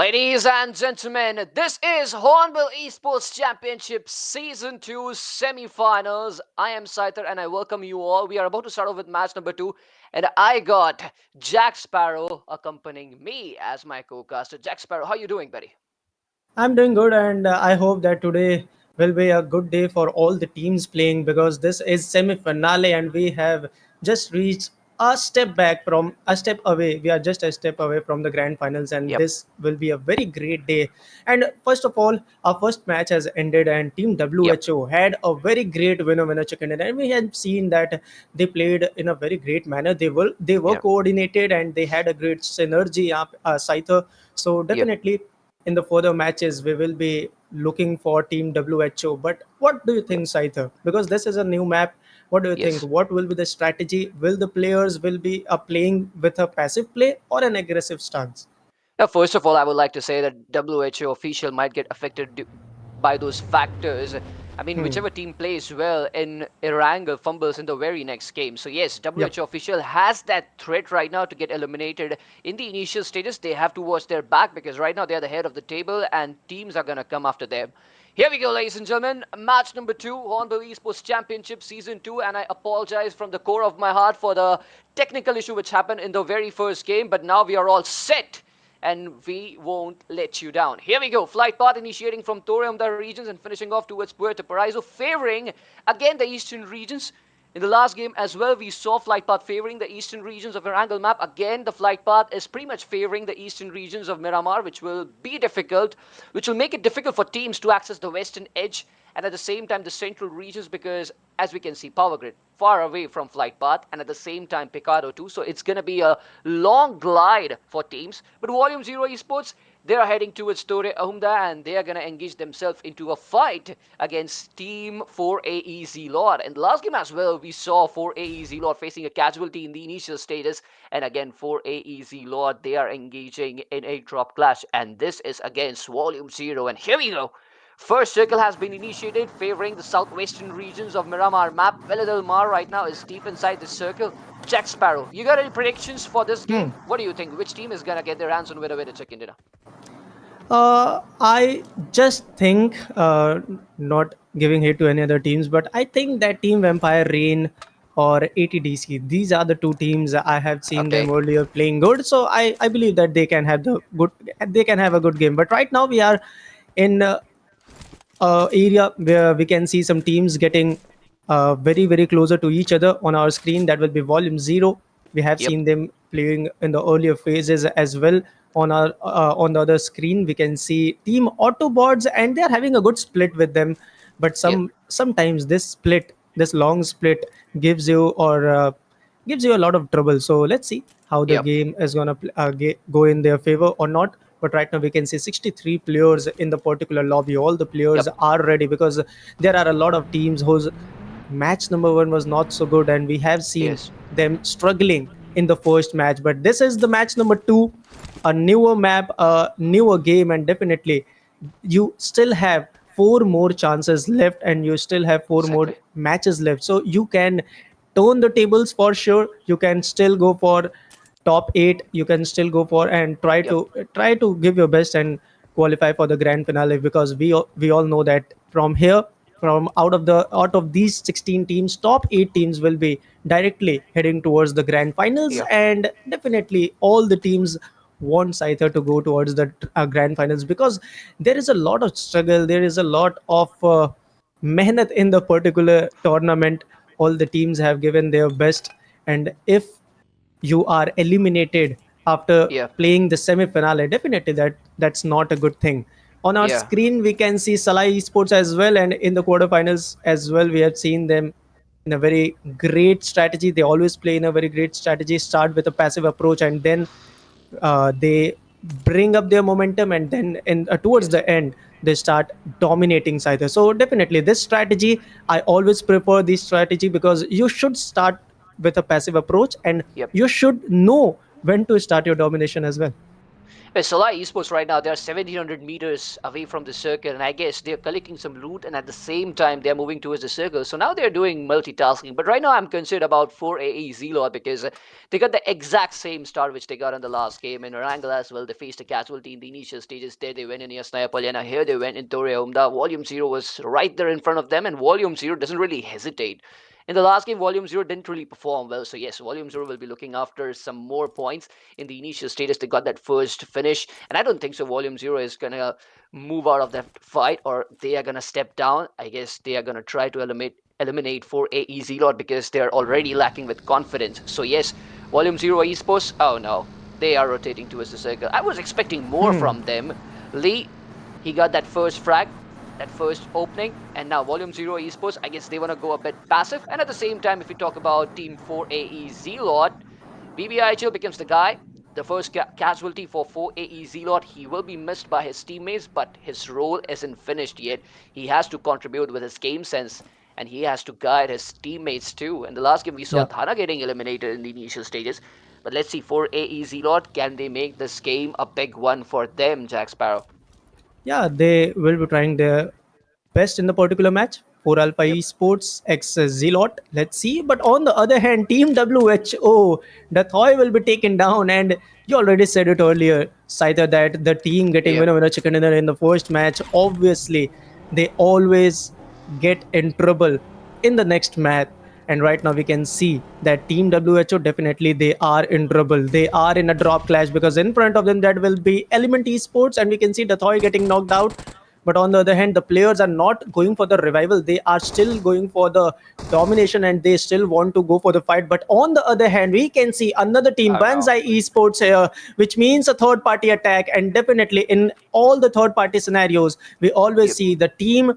Ladies and gentlemen, this is Hornbill Esports Championship Season 2 semi-finals. I am Saiter and I welcome you all. We are about to start off with match number 2 and I got Jack Sparrow accompanying me as my co-caster. Jack Sparrow, how you doing, buddy? I'm doing good, and I hope that today will be a good day for all the teams playing because this is semi-finale, and we have just reached a step back from a step away. We are just a step away from the grand finals, and Yep, this will be a very great day. And first of all, our first match has ended, and Team yep, WHO had a very great winner chicken dinner, and we had seen that they played in a very great manner. They were yep, coordinated, and they had a great synergy. Scyther. So yep, definitely in the further matches we will be looking for Team WHO. But what do you yep, think, Scyther? Because this is a new map. What do you think? yes. What will be the strategy? Will the players will be playing with a passive play or an aggressive stance? Now, first of all, I would like to say that WHO official might get affected by those factors. I mean, Hmm. whichever team plays well in Erangel fumbles in the very next game. So yes, Yep. WHO official has that threat right now to get eliminated in the initial stages. They have to watch their back because right now they're the head of the table and teams are gonna come after them. Here we go, ladies and gentlemen. Match number 2, Hornbill Esports Championship Season 2. And I apologize from the core of my heart for the technical issue which happened in the very first game. But now we are all set and we won't let you down. Here we go. Flight path initiating from Torreumda regions and finishing off towards Puerto Paraiso, favoring again the eastern regions. In the last game as well, we saw flight path favoring the eastern regions of our angle map. Again, the flight path is pretty much favoring the eastern regions of Miramar, which will be difficult, which will make it difficult for teams to access the western edge and at the same time the central regions because as we can see Power Grid far away from flight path and at the same time Picardo too, so it's going to be a long glide for teams. But Volume 0 Esports, they are heading towards Torre Ahumda and they are going to engage themselves into a fight against Team 4AE Zlord. In the last game as well, we saw 4AE Zlord facing a casualty in the initial status, and again 4AE Zlord, they are engaging in a drop clash, and this is against Volume 0. And here we go. First circle has been initiated, favoring the southwestern regions of Miramar map. Villa del Mar right now is deep inside the circle. Jack Sparrow, you got any predictions for this Hmm. game? What do you think? Which team is gonna get their hands on with a chicken dinner? I just think, not giving hate to any other teams, but I think that Team Vampire Rain or ATDC, these are the two teams I have seen them Okay. earlier playing good. So I believe that they can have a good game. But right now we are in area where we can see some teams getting very closer to each other on our screen. That will be volume 0. We have Yep. seen them playing in the earlier phases as well. On the other screen we can see Team Autobots, and they are having a good split with them. But Yep. sometimes this long split gives you a lot of trouble. So let's see how the Yep. game is gonna go in their favor or not. But right now we can see 63 players in the particular lobby. All the players Yep. are ready because there are a lot of teams whose match number 1 was not so good, and we have seen Yes. them struggling in the first match. But this is the match number 2, a newer map, a newer game, and definitely you still have 4 more chances left, and you still have 4 more Exactly. matches left. So you can turn the tables for sure. You can still go for top 8. You can still go for and Yep. try to give your best and qualify for the grand finale, because we all know that from here, from out of these 16 teams, top 8 teams will be directly heading towards the grand finals. Yep. And definitely all the teams wants either to go towards the grand finals, because there is a lot of struggle, there is a lot of mehnat in the particular tournament. All the teams have given their best, and if you are eliminated after Yep. playing the semi-finale, definitely that's not a good thing. On our Yeah. screen we can see SALAI Esports as well, and in the quarterfinals as well we have seen them in a very great strategy. They always play in a very great strategy, start with a passive approach, and then they bring up their momentum, and then towards Yes. the end they start dominating Scyther. So definitely this strategy, I always prefer this strategy, because you should start with a passive approach, and Yep. you should know when to start your domination as well. SALAI Esports right now, they're 1700 meters away from the circle, and I guess they're collecting some loot, and at the same time, they're moving towards the circle. So now they're doing multitasking. But right now, I'm concerned about 4AE Zelot because they got the exact same start which they got in the last game. In Erangel as well, they faced a casualty in the initial stages. There they went in Yasnaya Polyana. Here they went in Torre Humda. Volume 0 was right there in front of them, and Volume 0 doesn't really hesitate. In the last game, Volume 0 didn't really perform well. So, yes, Volume 0 will be looking after some more points. In the initial status, they got that first finish. And I don't think so. Volume 0 is going to move out of that fight, or they are going to step down. I guess they are going to try to eliminate for AE Zelot because they're already lacking with confidence. So, yes, Volume 0 Esports. Oh, no. They are rotating towards the circle. I was expecting more from them. Lee, he got that first frag, that first opening, and now Volume 0 Esports, I guess they want to go a bit passive. And at the same time, if we talk about Team 4AE Zelot, BBIHL becomes the guy, the first casualty for 4AE Zelot. He will be missed by his teammates, but his role isn't finished yet. He has to contribute with his game sense, and he has to guide his teammates too. In the last game, we saw Yeah. Thana getting eliminated in the initial stages. But let's see, 4AE Zelot, can they make this game a big one for them, Jack Sparrow? Yeah, they will be trying their best in the particular match. For Alpha Yep. Esports X Zelot, let's see. But on the other hand, Team WHO, the Thoi will be taken down. And you already said it earlier, Saita, that the team getting Yep. winner chicken dinner in the first match, obviously, they always get in trouble in the next match. And right now we can see that Team WHO definitely they are in trouble. They are in a drop clash because in front of them that will be Element Esports, and we can see the Thoi getting knocked out. But on the other hand, the players are not going for the revival. They are still going for the domination and they still want to go for the fight. But on the other hand, we can see another team, Oh no. BANZAI Esports here, which means a third party attack. And definitely in all the third party scenarios, we always Yep. see the team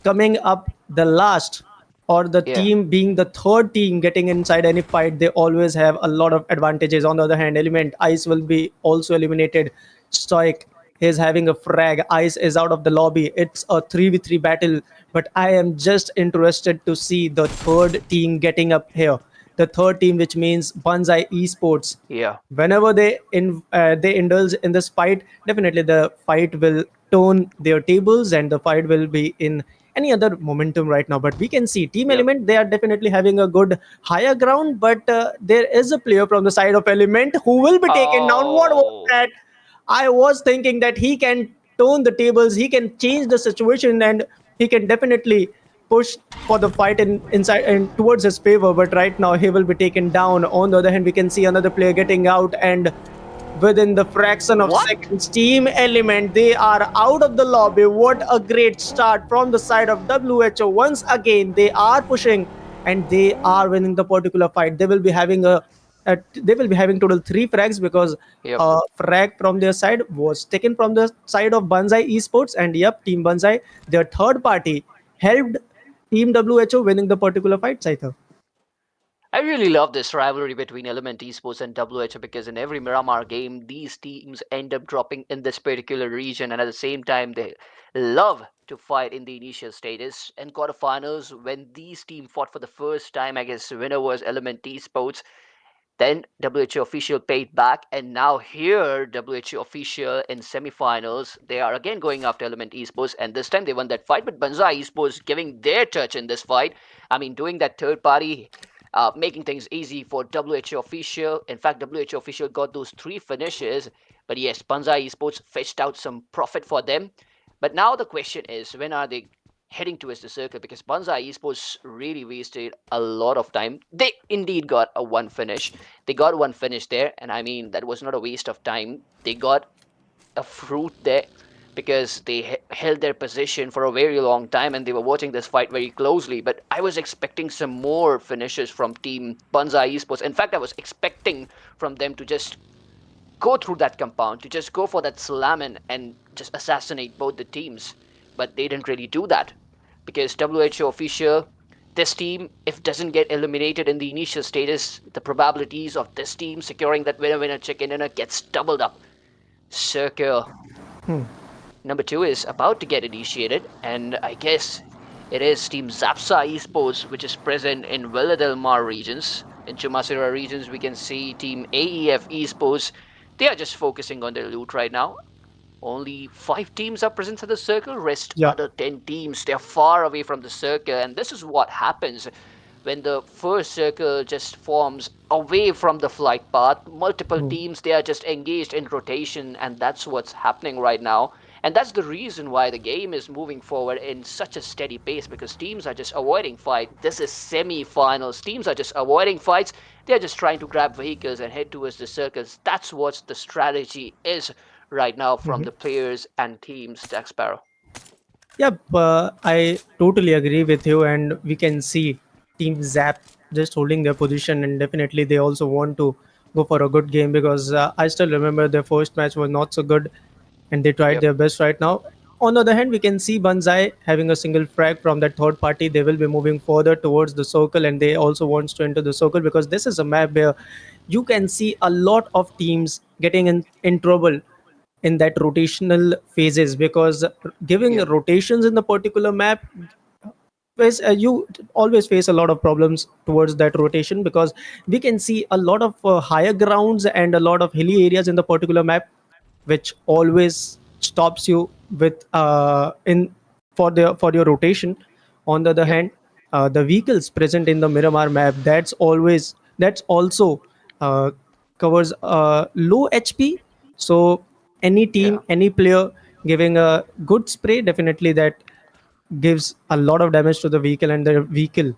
coming up the last, or the Yeah. team being the third team getting inside any fight, they always have a lot of advantages. On the other hand, Element Ice will be also eliminated. Stoic is having a frag. Ice is out of the lobby. It's a 3v3 battle. But I am just interested to see the third team getting up here. The third team, which means Banzai Esports. Yeah. Whenever they indulge in this fight, definitely the fight will turn their tables and the fight will be in any other momentum right now. But we can see Team Yep. Element, they are definitely having a good higher ground, but there is a player from the side of Element who will be taken down. What was Oh. that? I was thinking that he can turn the tables, he can change the situation, and he can definitely push for the fight in inside and towards his favor. But right now he will be taken down. On the other hand, we can see another player getting out, and within the fraction of What? seconds, Team Element, they are out of the lobby. What a great start from the side of WHO. Once again, they are pushing and they are winning the particular fight. They will be having they will be having total 3 frags because Yep. a frag from their side was taken from the side of Banzai Esports, and yep, Team Banzai, their third party, helped Team WHO winning the particular fight, Saitha. I really love this rivalry between Element Esports and WH because in every Miramar game, these teams end up dropping in this particular region, and at the same time, they love to fight in the initial stages. In quarterfinals, when these teams fought for the first time, I guess winner was Element Esports. Then WHO official paid back, and now here WHO official in semifinals, they are again going after Element Esports, and this time they won that fight. But BANZAI Esports giving their touch in this fight. I mean, doing that third party, making things easy for WHO official. In fact, WHO official got those 3 finishes. But yes, BANZAI Esports fetched out some profit for them. But now the question is, when are they heading towards the circle? Because BANZAI Esports really wasted a lot of time. They indeed got a one finish. They got one finish there, and I mean that was not a waste of time. They got a fruit there because they held their position for a very long time and they were watching this fight very closely. But I was expecting some more finishes from Team BANZAI Esports. In fact, I was expecting from them to just go through that compound, to just go for that slam and just assassinate both the teams. But they didn't really do that because WHO official, this team, if doesn't get eliminated in the initial stages, the probabilities of this team securing that winner chicken dinner gets doubled up. Circle number 2 is about to get initiated, and I guess it is Team ZAPSA Esports, which is present in Villa del Mar regions. In Chumasira regions, we can see Team AEF Esports. They are just focusing on their loot right now. Only 5 teams are present in the circle. Rest Yeah. other 10 teams, they are far away from the circle, and this is what happens when the first circle just forms away from the flight path. Multiple Hmm. teams, they are just engaged in rotation, and that's what's happening right now. And that's the reason why the game is moving forward in such a steady pace, because teams are just avoiding fight. This is semi-finals. Teams are just avoiding fights. They're just trying to grab vehicles and head towards the circles. That's what the strategy is right now from Mhm. the players and teams, Jack Sparrow. Yep, I totally agree with you, and we can see Team Zap just holding their position, and definitely they also want to go for a good game because I still remember their first match was not so good, and they tried Yep. their best right now. On the other hand, we can see Banzai having a single frag from that third party. They will be moving further towards the circle, and they also wants to enter the circle because this is a map where you can see a lot of teams getting in trouble in that rotational phases because giving Yep. rotations in the particular map you always face a lot of problems towards that rotation because we can see a lot of higher grounds and a lot of hilly areas in the particular map which always stops you with in for your rotation. On the other Yep. hand, the vehicles present in the Miramar map, that's also uh, covers low HP. So any Yeah. team, any player giving a good spray, definitely that gives a lot of damage to the vehicle, and the vehicle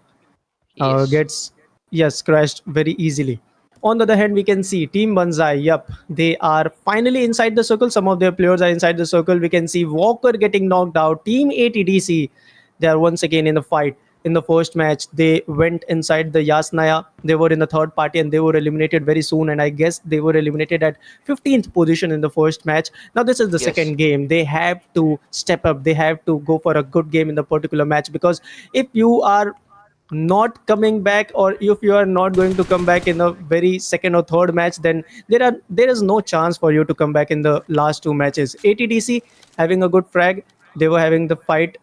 Yes. gets, yes, crashed very easily. On the other hand, we can see Team Banzai. Yep, they are finally inside the circle. Some of their players are inside the circle. We can see Walker getting knocked out. Team ATDC, they are once again in the fight. In the first match, they went inside the Yasnaya. They were in the third party and they were eliminated very soon. And I guess they were eliminated at 15th position in the first match. Now, this is the Yes. second game. They have to step up. They have to go for a good game in the particular match because if you are not coming back or if you are not going to come back in the very second or third match, then there is no chance for you to come back in the last two matches. ATDC having a good frag, they were having the fight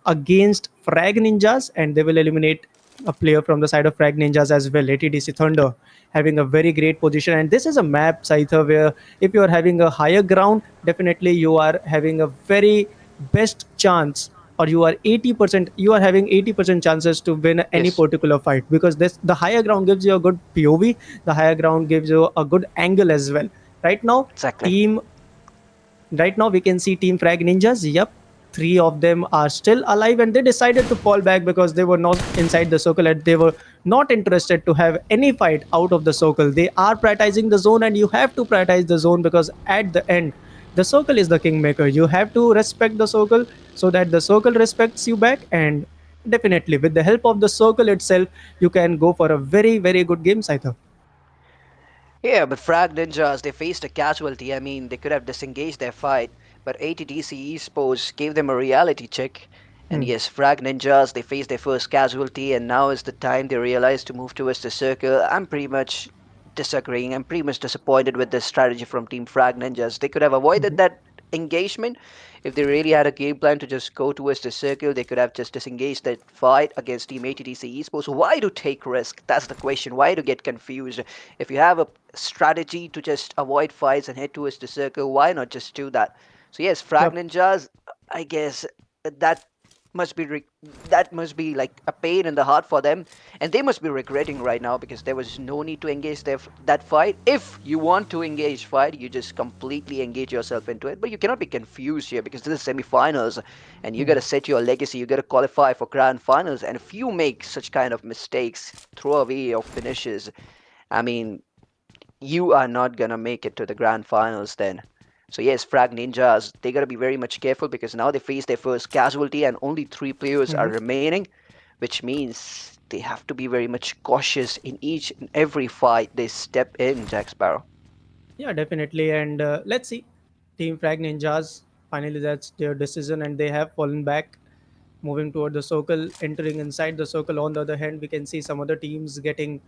against Frag Ninjas, and they will eliminate a player from the side of Frag Ninjas as well. ATDC Thunder having a very great position, and this is a map, Saitha, where if you are having a higher ground, definitely you are having a very best chance, or you are 80%, you are having 80% chances to win any Yes. particular fight because this the higher ground gives you a good POV, the higher ground gives you a good angle as well. Right now, Exactly. team Right now, we can see Team Frag Ninjas. Yep, three of them are still alive, and they decided to fall back because they were not inside the circle and they were not interested to have any fight out of the circle. They are prioritizing the zone, and you have to prioritize the zone because at the end, the circle is the kingmaker. You have to respect the circle so that the circle respects you back, and definitely with the help of the circle itself, you can go for a very, very good game, Saitha. Yeah, but Frag Ninjas, they faced a casualty. I mean, they could have disengaged their fight, but ATDC Esports gave them a reality check. And Hmm. yes, Frag Ninjas, they faced their first casualty, and now is the time they realize to move towards the circle. I'm pretty much disagreeing. I'm pretty much disappointed with this strategy from Team Frag Ninjas. They could have avoided Mhm. that engagement. If they really had a game plan to just go towards the circle, they could have just disengaged that fight against Team ATDC Esports. Why to take risk? That's the question. Why to get confused? If you have a strategy to just avoid fights and head towards the circle, why not just do that? So yes, Frag Yep. Ninjas, I guess that must be that must be like a pain in the heart for them, and they must be regretting right now because there was no need to engage that fight. If you want to engage fight, you just completely engage yourself into it, but you cannot be confused here because this is semi-finals and you got Hmm. to set your legacy, you got to qualify for grand finals, and if you make such kind of mistakes, throw away your finishes, I mean, you are not gonna make it to the grand finals then. So yes, Frag Ninjas, they gotta be very much careful because now they face their first casualty and only 3 players are Mhm. remaining, which means they have to be very much cautious in each and every fight they step in, Jack Sparrow. Yeah, definitely. And let's see. Team Frag Ninjas, finally, that's their decision, and they have fallen back, moving toward the circle, entering inside the circle. On the other hand, we can see some other teams getting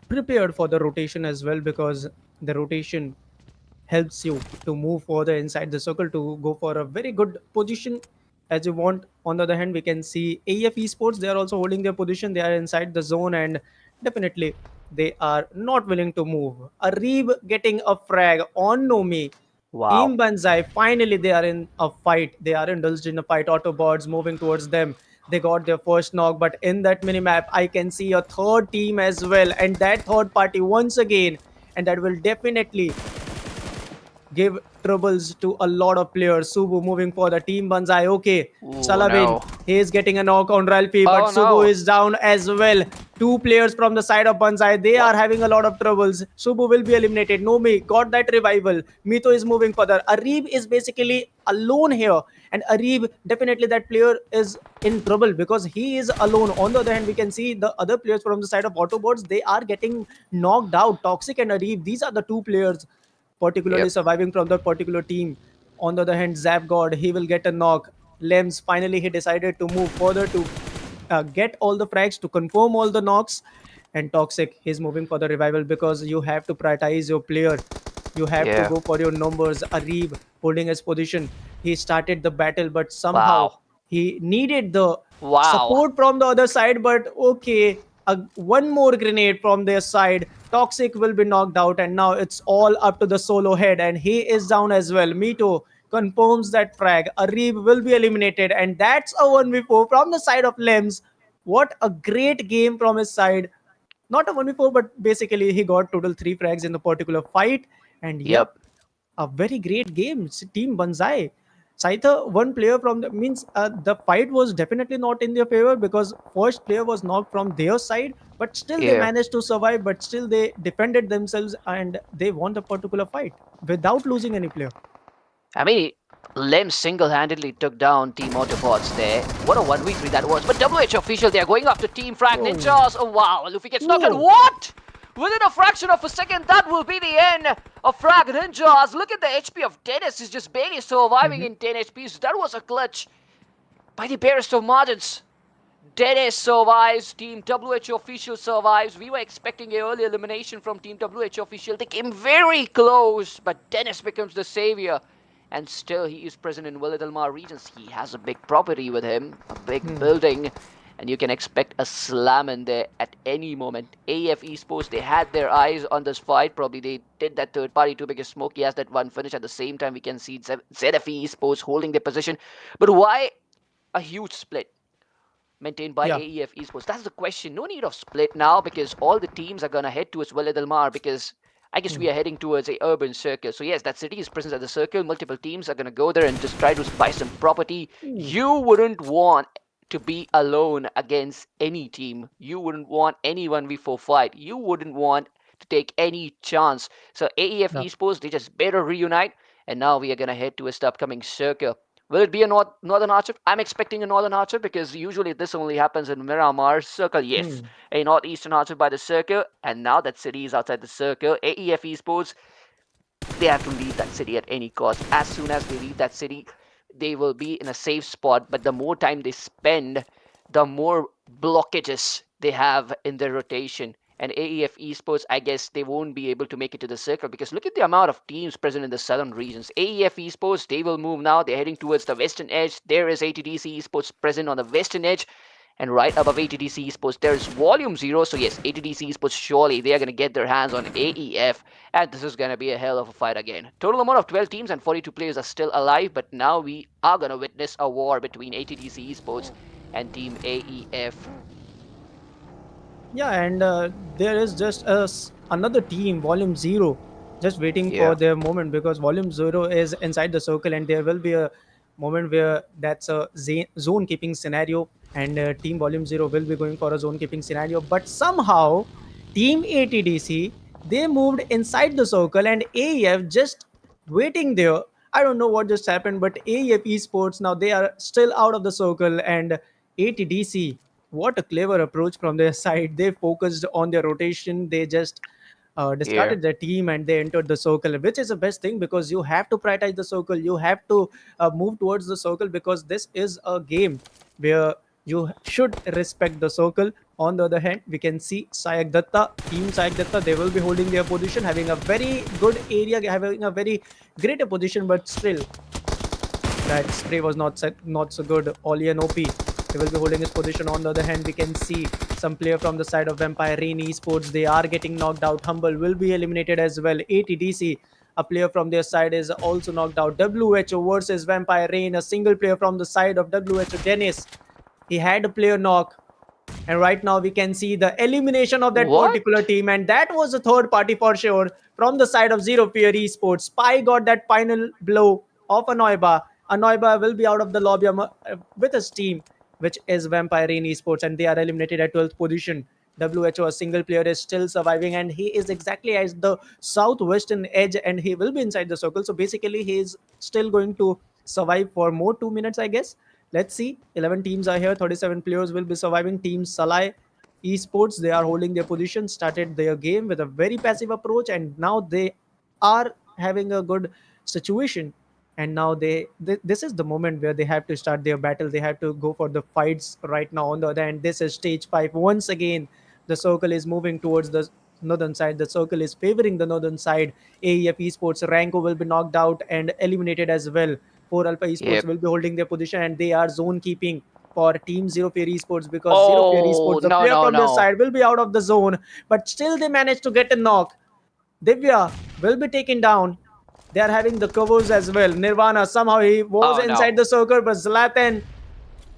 prepared for the rotation as well because the rotation helps you to move further inside the circle to go for a very good position as you want. On the other hand, we can see AF Esports, they are also holding their position. They are inside the zone, and definitely they are not willing to move. Arib getting a frag on Nomi. Wow. Team Banzai, finally they are in a fight. They are indulged in a fight. Autobots moving towards them. They got their first knock, but in that minimap, I can see a third team as well. And that third party once again. And that will definitely give troubles to a lot of players. Subu moving for the team Banzai. Okay, Ooh, Salabin, no. he is getting a knock on Ralphie, but Oh, Subu no. is down as well. Two players from the side of Banzai, they What? are having a lot of troubles. Subu will be eliminated. Nomi got that revival. Mito is moving further. Arib is basically alone here. And Arib, definitely that player is in trouble because he is alone. On the other hand, we can see the other players from the side of Autobots, they are getting knocked out. Toxic and Arib, these are the two players particularly Yep. surviving from that particular team. On the other hand, Zap God, he will get a knock. Lems, finally, he decided to move further to get all the frags, to confirm all the knocks. And Toxic, he's moving for the revival because you have to prioritize your player. You have to Yeah. go for your numbers. Arib holding his position. He started the battle, but somehow Wow. he needed the Wow. support from the other side. But okay, one more grenade from their side. Toxic will be knocked out, and now it's all up to the solo head, and he is down as well. Mito confirms that frag. Arib will be eliminated, and that's a 1v4 from the side of Lems. What a great game from his side. Not a 1v4, but basically he got total 3 frags in the particular fight. And yep, Yep. a very great game. Team Banzai. Saitha, one player from the means the fight was definitely not in their favor because first player was knocked from their side, but still they Yeah. managed to survive. But still they defended themselves and they won the particular fight without losing any player. I mean, Lem single-handedly took down Team AUTOBOTZ there. What a 1v3 that was. But WH official, they are going after Team FRAG Whoa. Ninjas. Oh, wow. Luffy gets knocked out. Whoa. What? Within a fraction of a second, that will be the end of FRAG Ninjas. Look at the HP of Dennis. He's just barely surviving Mhm. in 10 HPs. That was a clutch by the barest of margins. Dennis survives, Team WH official survives. We were expecting an early elimination from Team WH official. They came very close, but Dennis becomes the savior. And still, he is present in Villa regions. He has a big property with him, a big Hmm. building, and you can expect a slam in there at any moment. AF Esports, they had their eyes on this fight. Probably they did that third party too because Smokey has that one finish. At the same time, we can see ZFE Esports holding their position. But why a huge split maintained by Yeah. AEF Esports? That's the question. No need of split now because all the teams are going to head towards Valle del Mar because I guess Hmm. we are heading towards a urban circle. So yes, that city is present at the circle. Multiple teams are going to go there and just try to buy some property. Ooh. You wouldn't want to be alone against any team. You wouldn't want any 1v4 fight. You wouldn't want to take any chance. So AEF Yeah. Esports, they just better reunite. And now we are going to head towards the upcoming circle. Will it be a Northern Archer? I'm expecting a Northern Archer because usually this only happens in Miramar Circle. Yes, Hmm. a Northeastern Archer by the Circle, and now that city is outside the Circle. AEF Esports, they have to leave that city at any cost. As soon as they leave that city, they will be in a safe spot. But the more time they spend, the more blockages they have in their rotation. And AEF Esports, I guess they won't be able to make it to the circle because look at the amount of teams present in the southern regions. AEF Esports, they will move now. They're heading towards the western edge. There is ATDC Esports present on the western edge. And right above ATDC Esports, there's Volume 0. So yes, ATDC Esports, surely they are going to get their hands on AEF. And this is going to be a hell of a fight again. Total amount of 12 teams and 42 players are still alive. But now we are going to witness a war between ATDC Esports and Team AEF. Yeah, and there is just another team, Volume Zero, just waiting for Yeah. their moment because Volume Zero is inside the circle, and there will be a moment where that's a zone keeping scenario, and Team Volume Zero will be going for a zone keeping scenario. But somehow, Team ATDC, they moved inside the circle, and AEF just waiting there. I don't know what just happened, but AEF Esports now they are still out of the circle, and ATDC, what a clever approach from their side. They focused on their rotation. They just Yeah. discarded their team and they entered the circle, which is the best thing because you have to prioritize the circle. You have to move towards the circle because this is a game where you should respect the circle. On the other hand, we can see SAYAK Datta, Team SAYAK Datta, they will be holding their position, having a very good area, having a very great position, but still that spray was not so good. Oli and OP. He will be holding his position. On the other hand, we can see some player from the side of Vampire Rain Esports. They are getting knocked out. Humble will be eliminated as well. ATDC, a player from their side, is also knocked out. WHO versus Vampire Rain, a single player from the side of WHO. Dennis, he had a player knock, and right now we can see the elimination of that What? particular team, and that was a third party for sure from the side of Zero Fear Esports. Spy got that final blow of Anoiba. Anoiba will be out of the lobby with his team, which is Vampire Rain Esports, and they are eliminated at 12th position. WHO, a single player, is still surviving, and he is exactly at the southwestern edge, and he will be inside the circle. So basically, he is still going to survive for more 2 minutes, I guess. Let's see. 11 teams are here. 37 players will be surviving. Team SALAI Esports, they are holding their position, started their game with a very passive approach, and now they are having a good situation. And now this is the moment where they have to start their battle. They have to go for the fights right now. On the other hand, this is stage 5. Once again, the circle is moving towards the northern side. The circle is favoring the northern side. AEF Esports, Ranko will be knocked out and eliminated as well. 4 Alpha Esports Yep. will be holding their position, and they are zone keeping for Team Zero Fear Esports, because Zero Fear Oh, Esports, the no, player no, from their no. side, will be out of the zone, but still they managed to get a knock. Divya will be taken down. They are having the covers as well. Nirvana, somehow he was Oh, no. inside the circle, but Zlatan,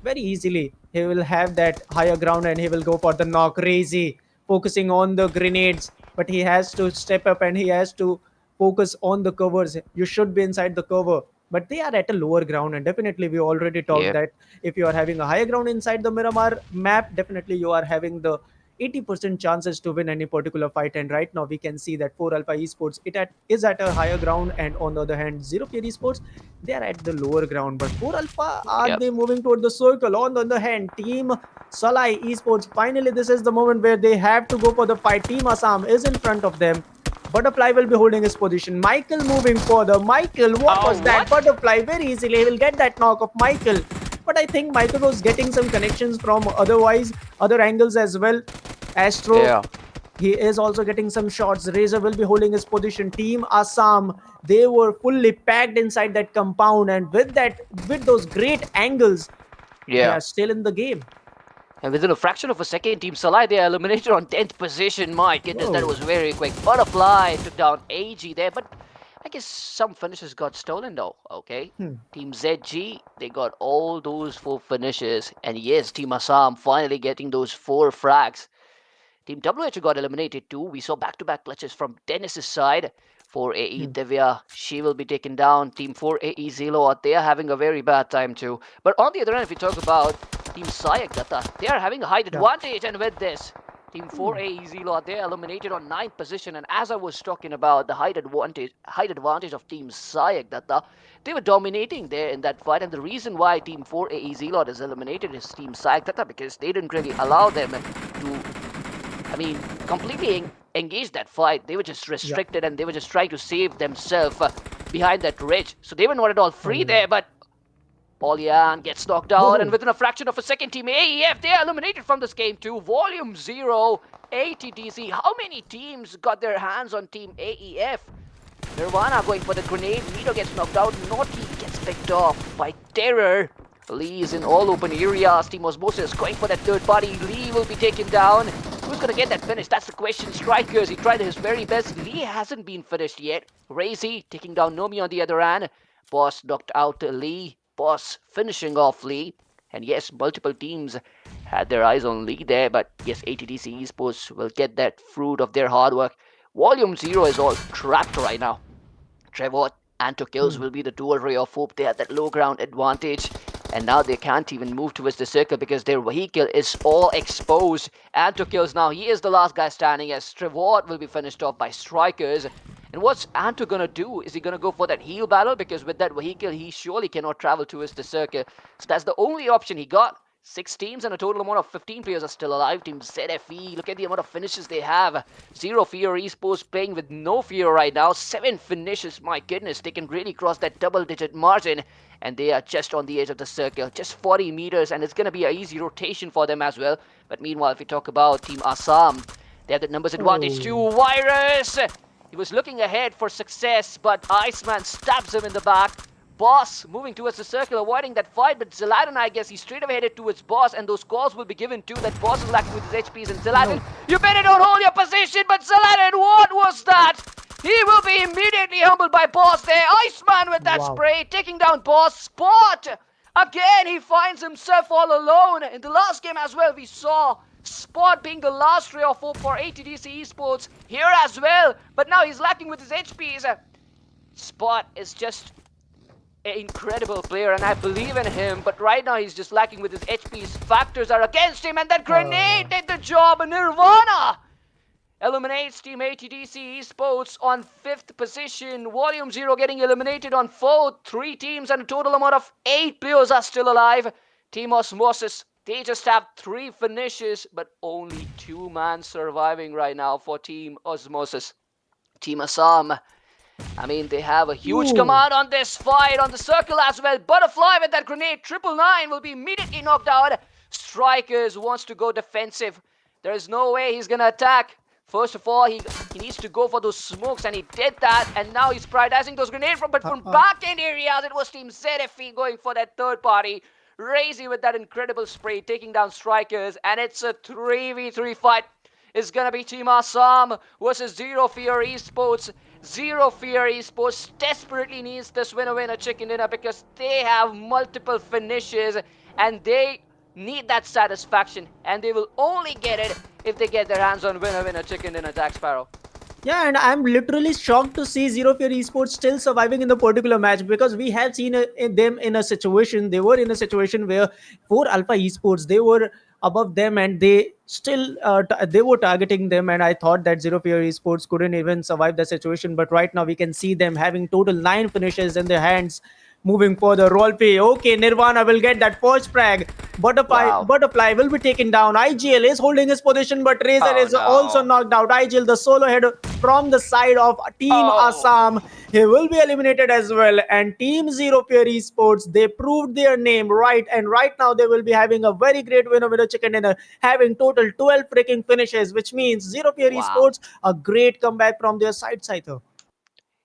very easily, he will have that higher ground and he will go for the knock. Crazy, focusing on the grenades, but he has to step up and he has to focus on the covers. You should be inside the cover, but they are at a lower ground, and definitely we already talked Yep. that if you are having a higher ground inside the Miramar map, definitely you are having the 80% chances to win any particular fight. And right now we can see that 4 Alpha Esports is at a higher ground, and on the other hand, Zero Fear Esports, they are at the lower ground. But 4 Alpha, are Yep. they moving toward the circle? On the other hand, Team Salai Esports, finally this is the moment where they have to go for the fight. Team Assam is in front of them. Butterfly will be holding his position. Michael moving further. Michael, what Oh, was that? what? Butterfly, very easily he will get that knock of Michael. But I think Michael was getting some connections from other angles as well. Astro, Yeah. he is also getting some shots. Razor will be holding his position. Team Assam, they were fully packed inside that compound, and with those great angles, they Yeah. are still in the game. And within a fraction of a second, Team Salai, they are eliminated on 10th position. My goodness, that Whoa. was very quick. Butterfly took down AG there, but I guess some finishes got stolen though. Okay. Hmm. Team ZG, they got all those 4 finishes. And yes, Team Assam finally getting those 4 frags. Team WH got eliminated too. We saw back-to-back clutches from Dennis's side. For AE Hmm. Divya, she will be taken down. Team 4 AE Zelo, they are having a very bad time too. But on the other hand, if we talk about Team SAYAK Datta, they are having a height Yeah. advantage. And with this, Team 4 AE Zelo, they are eliminated on 9th position. And as I was talking about the height advantage of Team SAYAK Datta, they were dominating there in that fight. And the reason why Team 4 AE Zelo is eliminated is Team SAYAK Datta, because they didn't really allow them to, completely engage that fight. They were just Yeah. restricted and they were just trying to save themselves behind that ridge. So they were not at all free Oh. there, but Polyan gets knocked out, and Whoa. within a fraction of a second, Team AEF, they are eliminated from this game too. Volume 0, ATDC. How many teams got their hands on Team AEF? Nirvana going for the grenade. Nito gets knocked out. Naughty gets picked off by Terror. Lee is in all open areas. Team Osmosis going for that third party. Lee will be taken down. Who's going to get that finish? That's the question. Strikers, he tried his very best. Lee hasn't been finished yet. Razy taking down Nomi on the other hand. Boss knocked out Lee. Boss finishing off Lee. And yes, multiple teams had their eyes on Lee there. But yes, ATDC Esports will get that fruit of their hard work. Volume 0 is all trapped right now. Trevor and to kills will be the dual ray of hope. They had that low ground advantage, and now they can't even move towards the circle because their vehicle is all exposed. And to kills now, he is the last guy standing, as Trevor will be finished off by strikers. And what's Anto gonna do? Is he gonna go for that heal battle? Because with that vehicle, he surely cannot travel towards the circle. So that's the only option he got. 6 teams and a total amount of 15 players are still alive. Team ZFE, look at the amount of finishes they have. Zero Fear Esports playing with no fear right now. 7 finishes, my goodness. They can really cross that double-digit margin. And they are just on the edge of the circle. Just 40 meters, and it's going to be an easy rotation for them as well. But meanwhile, if we talk about Team Assam, they have the numbers advantage too. Oh. Virus! He was looking ahead for success, but Iceman stabs him in the back. Boss moving towards the circle, avoiding that fight, but Zlatan, I guess, he straight away headed towards Boss, and those calls will be given to that Boss is lacking with his HPs, and Zlatan, No. you better don't hold your position, but Zlatan, what was that? He will be immediately humbled by Boss there. Iceman with that Wow. spray, taking down Boss. Spot! Again, he finds himself all alone. In the last game as well, we saw Spot being the last ray of hope for ATDC Esports here as well, but now he's lacking with his HPs. Spot is just an incredible player, and I believe in him, but right now he's just lacking with his HPs. Factors are against him, and that grenade did the job. Nirvana eliminates Team ATDC Esports on 5th position. Volume 0 getting eliminated on 4th. 3 teams and a total amount of 8 players are still alive. Team Osmosis, they just have 3 finishes, but only 2 man surviving right now for Team Osmosis. Team Assam, I mean, they have a huge Ooh. command on this fight, on the circle as well. Butterfly with that grenade, 999 will be immediately knocked out. Strikers wants to go defensive. There is no way he's gonna attack. First of all, he needs to go for those smokes, and he did that, and now he's prioritizing those grenades but from back-end areas. It was Team ZFE going for that third party. Razy with that incredible spray, taking down Strikers, and it's a 3v3 fight. It's gonna be Team Assam versus Zero Fear Esports. Zero Fear Esports desperately needs this winner chicken dinner because they have multiple finishes and they need that satisfaction, and they will only get it if they get their hands on winner chicken dinner, Jack Sparrow. Yeah, and I'm literally shocked to see Zero Fear Esports still surviving in the particular match, because we have seen them in a situation. They were in a situation where for Alpha Esports, they were above them, and they still they were targeting them. And I thought that Zero Fear Esports couldn't even survive the situation. But right now we can see them having total 9 finishes in their hands. Moving further, Rolfi. Okay, Nirvana will get that first frag. Wow. Butterfly will be taken down. IGL is holding his position, but Razor Oh is also no. knocked out. IGL, the solo head from the side of Team Oh. Assam, he will be eliminated as well. And Team Zero Fear Esports, they proved their name right, and right now they will be having a very great winner chicken dinner, having total 12 freaking finishes, which means Zero Fear Wow. Esports a great comeback from their side, Scyther.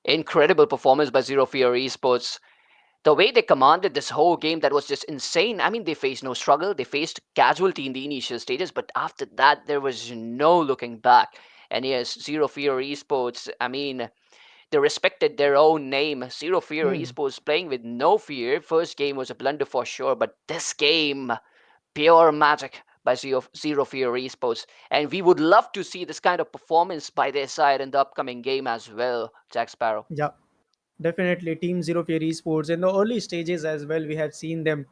Incredible performance by Zero Fear Esports. The way they commanded this whole game, that was just insane. I mean, they faced no struggle. They faced casualty in the initial stages, but after that, there was no looking back. And yes, Zero Fear Esports, I mean, they respected their own name. Zero Fear Hmm. Esports playing with no fear. First game was a blunder for sure, but this game, pure magic by Zero Fear Esports. And we would love to see this kind of performance by their side in the upcoming game as well, Jack Sparrow. Yeah. Definitely, Team Zero Fear Esports in the early stages as well, we have seen them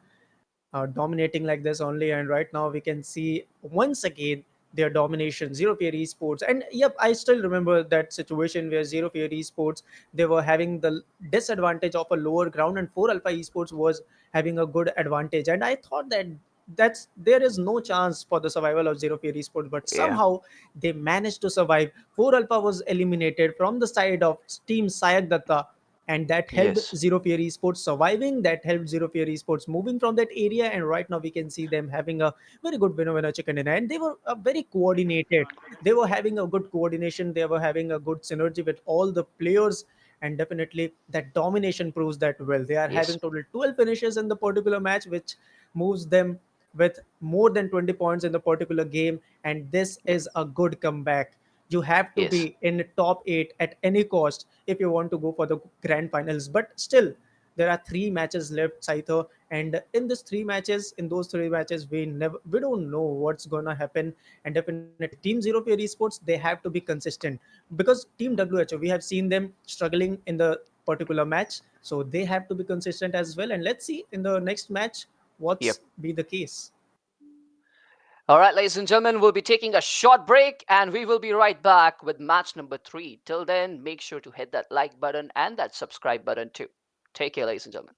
dominating like this only, and right now we can see once again their domination. Zero Fear Esports, and yep, I still remember that situation where Zero Fear Esports, they were having the disadvantage of a lower ground, and 4 Alpha Esports was having a good advantage, and I thought that there is no chance for the survival of Zero Fear Esports, but Yeah. somehow they managed to survive. 4 Alpha was eliminated from the side of Team SAYAK Datta, and that helped Yes. Zero Fear Esports surviving. That helped Zero Fear Esports moving from that area, and right now we can see them having a very good winner chicken dinner. And they were very coordinated. They were having a good coordination. They were having a good synergy with all the players, and definitely that domination proves that well. They are Yes. having total 12 finishes in the particular match, which moves them with more than 20 points in the particular game, and this Yep. is a good comeback. You have to Yes. be in top 8 at any cost if you want to go for the grand finals. But still, there are 3 matches left, Saito, and in those 3 matches, we don't know what's gonna happen. And definitely, Team Zero Fear Esports, they have to be consistent, because Team WHO, we have seen them struggling in the particular match, so they have to be consistent as well. And let's see in the next match Yep. what's be the case. All right, ladies and gentlemen, we'll be taking a short break and we will be right back with match number 3. Till then, make sure to hit that like button and that subscribe button too. Take care, ladies and gentlemen.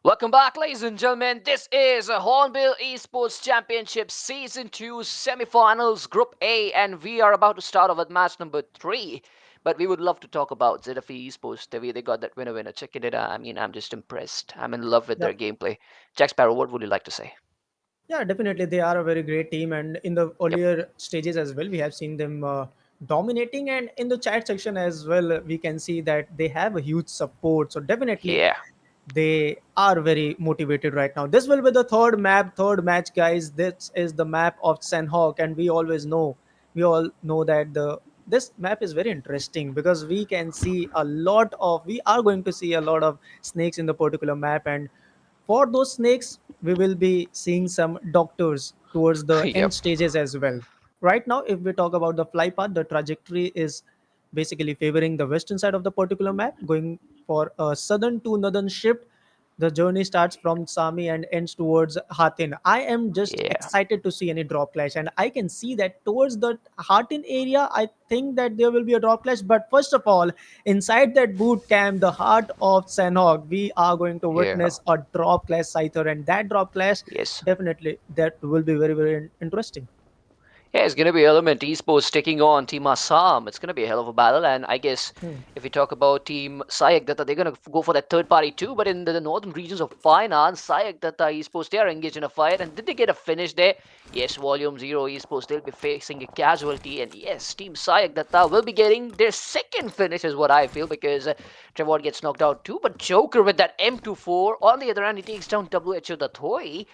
Welcome back, ladies and gentlemen. This is a Hornbill Esports Championship Season 2 Semifinals Group A, and we are about to start off with match number 3. But we would love to talk about ZFE Esports, the way they got that winner. Check it out. I mean, I'm just impressed. I'm in love with Yeah, their gameplay. Jack Sparrow, what would you like to say? yeah, definitely. They are a very great team, and in the Yep. earlier stages as well, we have seen them dominating. And in the chat section as well, we can see that they have a huge support. So definitely, Yeah. they are very motivated right now. This will be the third match, guys. This is the map of Sanhok, and we all know that the this map is very interesting because we are going to see a lot of snakes in the particular map, and for those snakes we will be seeing some doctors towards the Yep. end stages as well. Right now, if we talk about the fly path, the trajectory is basically favoring the western side of the particular map, going for a southern to northern shift. The journey starts from Sami and ends towards Hatin. I am just Yeah. excited to see any drop clash, and I can see that towards the Hatin area, I think that there will be a drop clash. But first of all, inside that boot camp, the heart of Sanhok, we are going to Yeah. witness a drop clash Scyther, and that drop clash Yes. definitely that will be very very interesting. Yeah, it's going to be Element Esports taking on Team Assam. It's going to be a hell of a battle. And I guess Hmm. if we talk about Team SAYAK Datta, they're going to go for that third party too. But in the northern regions of finance, SAYAK Datta Esports, they are engaged in a fight. And did they get a finish there? Yes, Volume 0 Esports, they'll be facing a casualty. And yes, Team SAYAK Datta will be getting their second finish, is what I feel, because Trevor gets knocked out too. But Joker with that M24, on the other hand, he takes down WHO the Toy.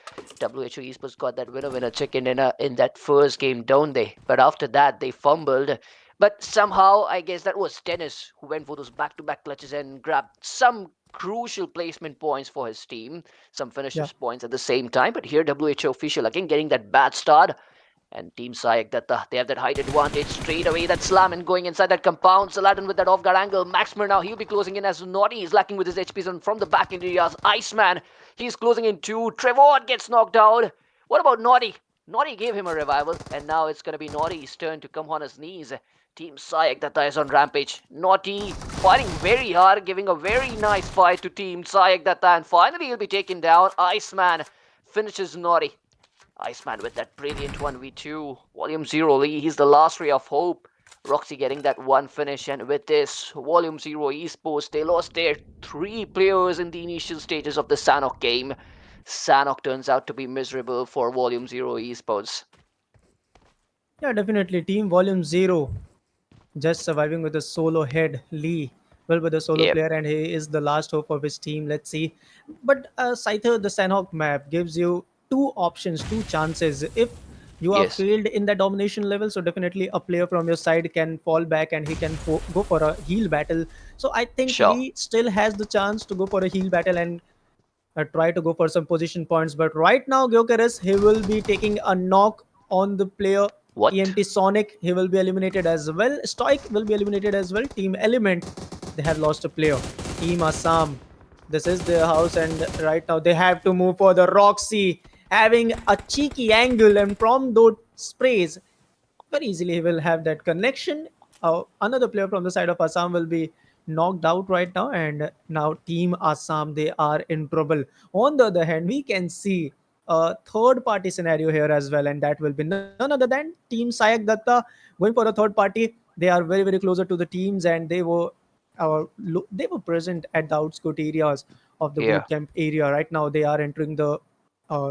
WHO Esports got that winner chicken in that first game, don't they? But after that, they fumbled. But somehow, I guess that was Dennis who went for those back-to-back clutches and grabbed some crucial placement points for his team, some Yeah. finishes points at the same time. But here, WHO official again getting that bad start. And Team SAYAK, they have that height advantage straight away. That slam and going inside that compound. Saladin with that off guard angle. Maxmer now, he'll be closing in as Naughty is lacking with his HPs. And from the back end areas, Iceman, he's closing in too. Trevor gets knocked out. What about Naughty? Naughty gave him a revival. And now it's going to be Naughty's turn to come on his knees. Team SAYAK is on rampage. Naughty fighting very hard, giving a very nice fight to Team SAYAK and finally he'll be taken down. Iceman finishes Naughty. Iceman with that brilliant 1v2. Volume 0 Lee, he's the last ray of hope. Roxy getting that one finish, and with this, Volume 0 Esports, they lost their 3 players in the initial stages of the Sanhok game. Sanhok turns out to be miserable for Volume 0 Esports. Yeah, definitely. Team Volume Zero just surviving with a solo head. Lee will be the solo Yep. player, and he is the last hope of his team. Let's see. But Scyther, the Sanhok map gives you two options, two chances. If you are Yes. failed in the domination level, so definitely a player from your side can fall back and he can go for a heal battle. So I think Sure. Lee still has the chance to go for a heal battle and try to go for some position points. But right now, Gyökeres, he will be taking a knock on the player What? ENT Sonic. He will be eliminated as well. Stoic will be eliminated as well. Team Element, they have lost a player. Team Assam, this is their house, and right now they have to move for the Roxy, having a cheeky angle, and from those sprays, very easily he will have that connection. Another player from the side of Assam will be knocked out right now, and now Team Assam, they are in trouble. On the other hand, we can see a third party scenario here as well, and that will be none other than Team SAYAK Datta going for a third party. They are very very closer to the teams, and they were present at the outskirt areas of the Yeah. boot camp area. Right now, they are entering the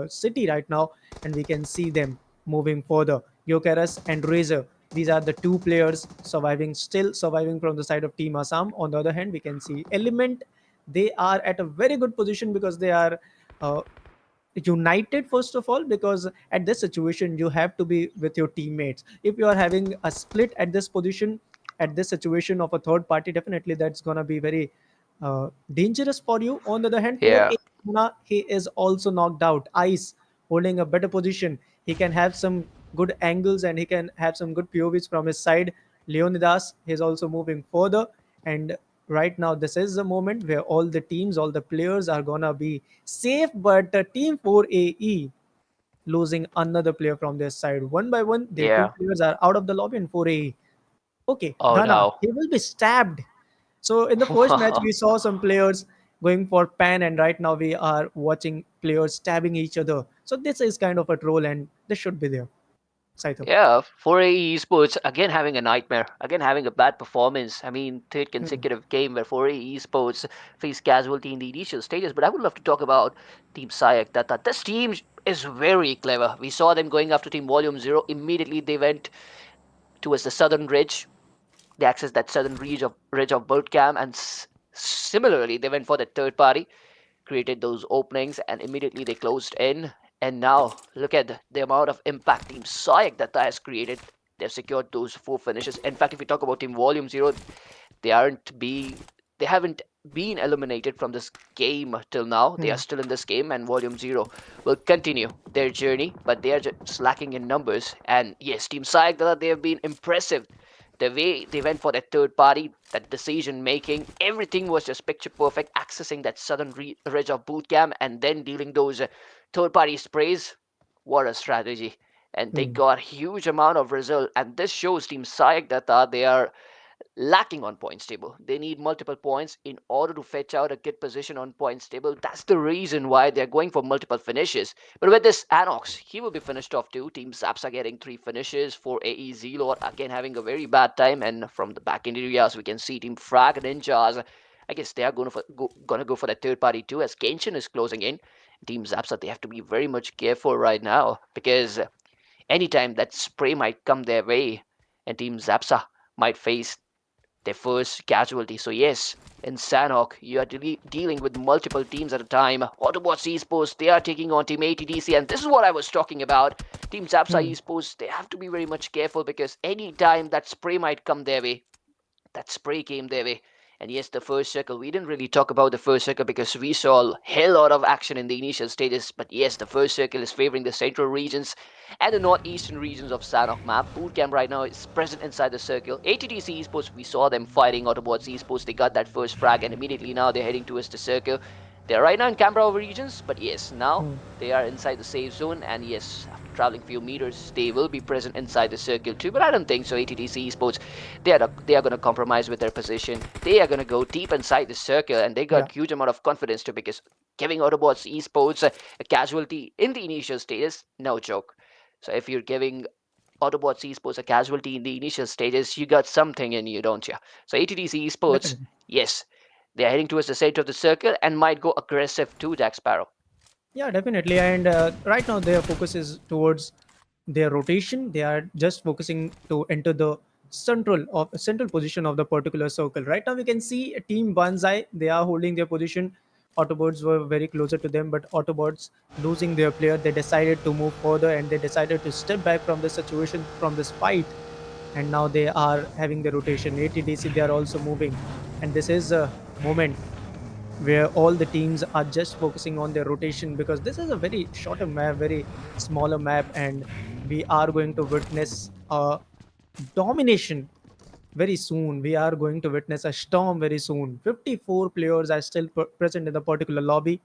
city right now, and we can see them moving further. Gyökeres and Razor. These are the two players still surviving from the side of Team Assam. On the other hand, we can see Element. They are at a very good position because they are uh, united first of all, because at this situation you have to be with your teammates. If you are having a split at this position, at this situation of a third party, definitely that's gonna be very dangerous for you. On the other hand, Yeah. he is also knocked out. Ice holding a better position. He can have some good angles and he can have some good povs from his side. Leonidas is also moving further, and right now this is the moment where all the players are gonna be safe. But team 4AE losing another player from their side. One by one, their two Yeah. players are out of the lobby in 4AE. Okay, Oh Dhana, no. he will be stabbed. So in the first match, we saw some players. going for pan, and right now we are watching players stabbing each other. So this is kind of a troll, and this should be there, Saito. Yeah, for AE Esports, again having a nightmare, again having a bad performance. I mean, third Hmm. consecutive game where 4A Esports faced casualty in the initial stages. But I would love to talk about Team SAYAK. That this team is very clever. We saw them going after Team Volume Zero. Immediately they went towards the southern ridge. They accessed that southern ridge of Bootcamp, and similarly they went for the third party, created those openings, and immediately they closed in. And now look at the amount of impact Team SAYAK that has created. They've secured those 4 finishes. In fact, if we talk about Team Volume Zero, they aren't be they haven't been eliminated from this game till now. They are Hmm. still in this game, and Volume Zero will continue their journey, but they are just lacking in numbers. And yes, Team SAYAK, they have been impressive. The way they went for that third party, that decision making, everything was just picture perfect. Accessing that southern ridge of bootcamp and then dealing those third party sprays. What a strategy! And they Hmm. got huge amount of result. And this shows Team SAYAK that they are lacking on points table. They need multiple points in order to fetch out a good position on points table. That's the reason why they're going for multiple finishes. But with this Anox, he will be finished off too. Team ZAPSA getting 3 finishes for AE Zelor, again having a very bad time. And from the back end areas, we can see Team Frag Ninjas. I guess they are gonna go for the third party too, as Genshin is closing in. Team ZAPSA, they have to be very much careful right now because anytime that spray might come their way, and Team ZAPSA might face their first casualty. So yes, in Sanhok, you are dealing with multiple teams at a time. AUTOBOTZ Esports, they are taking on Team ATDC, and this is what I was talking about. Team ZAPSA Hmm. Esports, they have to be very much careful because any time that spray might come their way, that spray came their way. And yes, the first circle, we didn't really talk about the first circle because we saw a hell lot of action in the initial stages. But yes, the first circle is favoring the central regions and the northeastern regions of Sanhok map. Bootcamp right now is present inside the circle. ATDC Esports, we saw them fighting AUTOBOTZ Esports. They got that first frag, and immediately now they're heading towards the circle. They're right now in Canberra regions, but yes, now Hmm. they are inside the safe zone, and yes, after traveling few meters, they will be present inside the circle too. But I don't think so. ATDC Esports, they are going to compromise with their position. They are going to go deep inside the circle, and they Yeah, got huge amount of confidence too because giving AUTOBOTZ Esports a casualty in the initial stages, no joke. So if you're giving AUTOBOTZ Esports a casualty in the initial stages, you got something in you, don't you? So ATDC Esports, definitely. yes, they are heading towards the center of the circle and might go aggressive to Jack Sparrow. Yeah, definitely. And right now their focus is towards their rotation. They are just focusing to enter the central position of the particular circle. Right now we can see Team Banzai. They are holding their position. Autobots were very closer to them, but Autobots losing their player, they decided to move further and they decided to step back from the situation, from this fight. And now they are having the rotation. ATDC, they are also moving, and this is a moment where all the teams are just focusing on their rotation, because this is a very shorter map, very smaller map, and we are going to witness a domination very soon. We are going to witness a storm very soon. 54 players are still present in the particular lobby.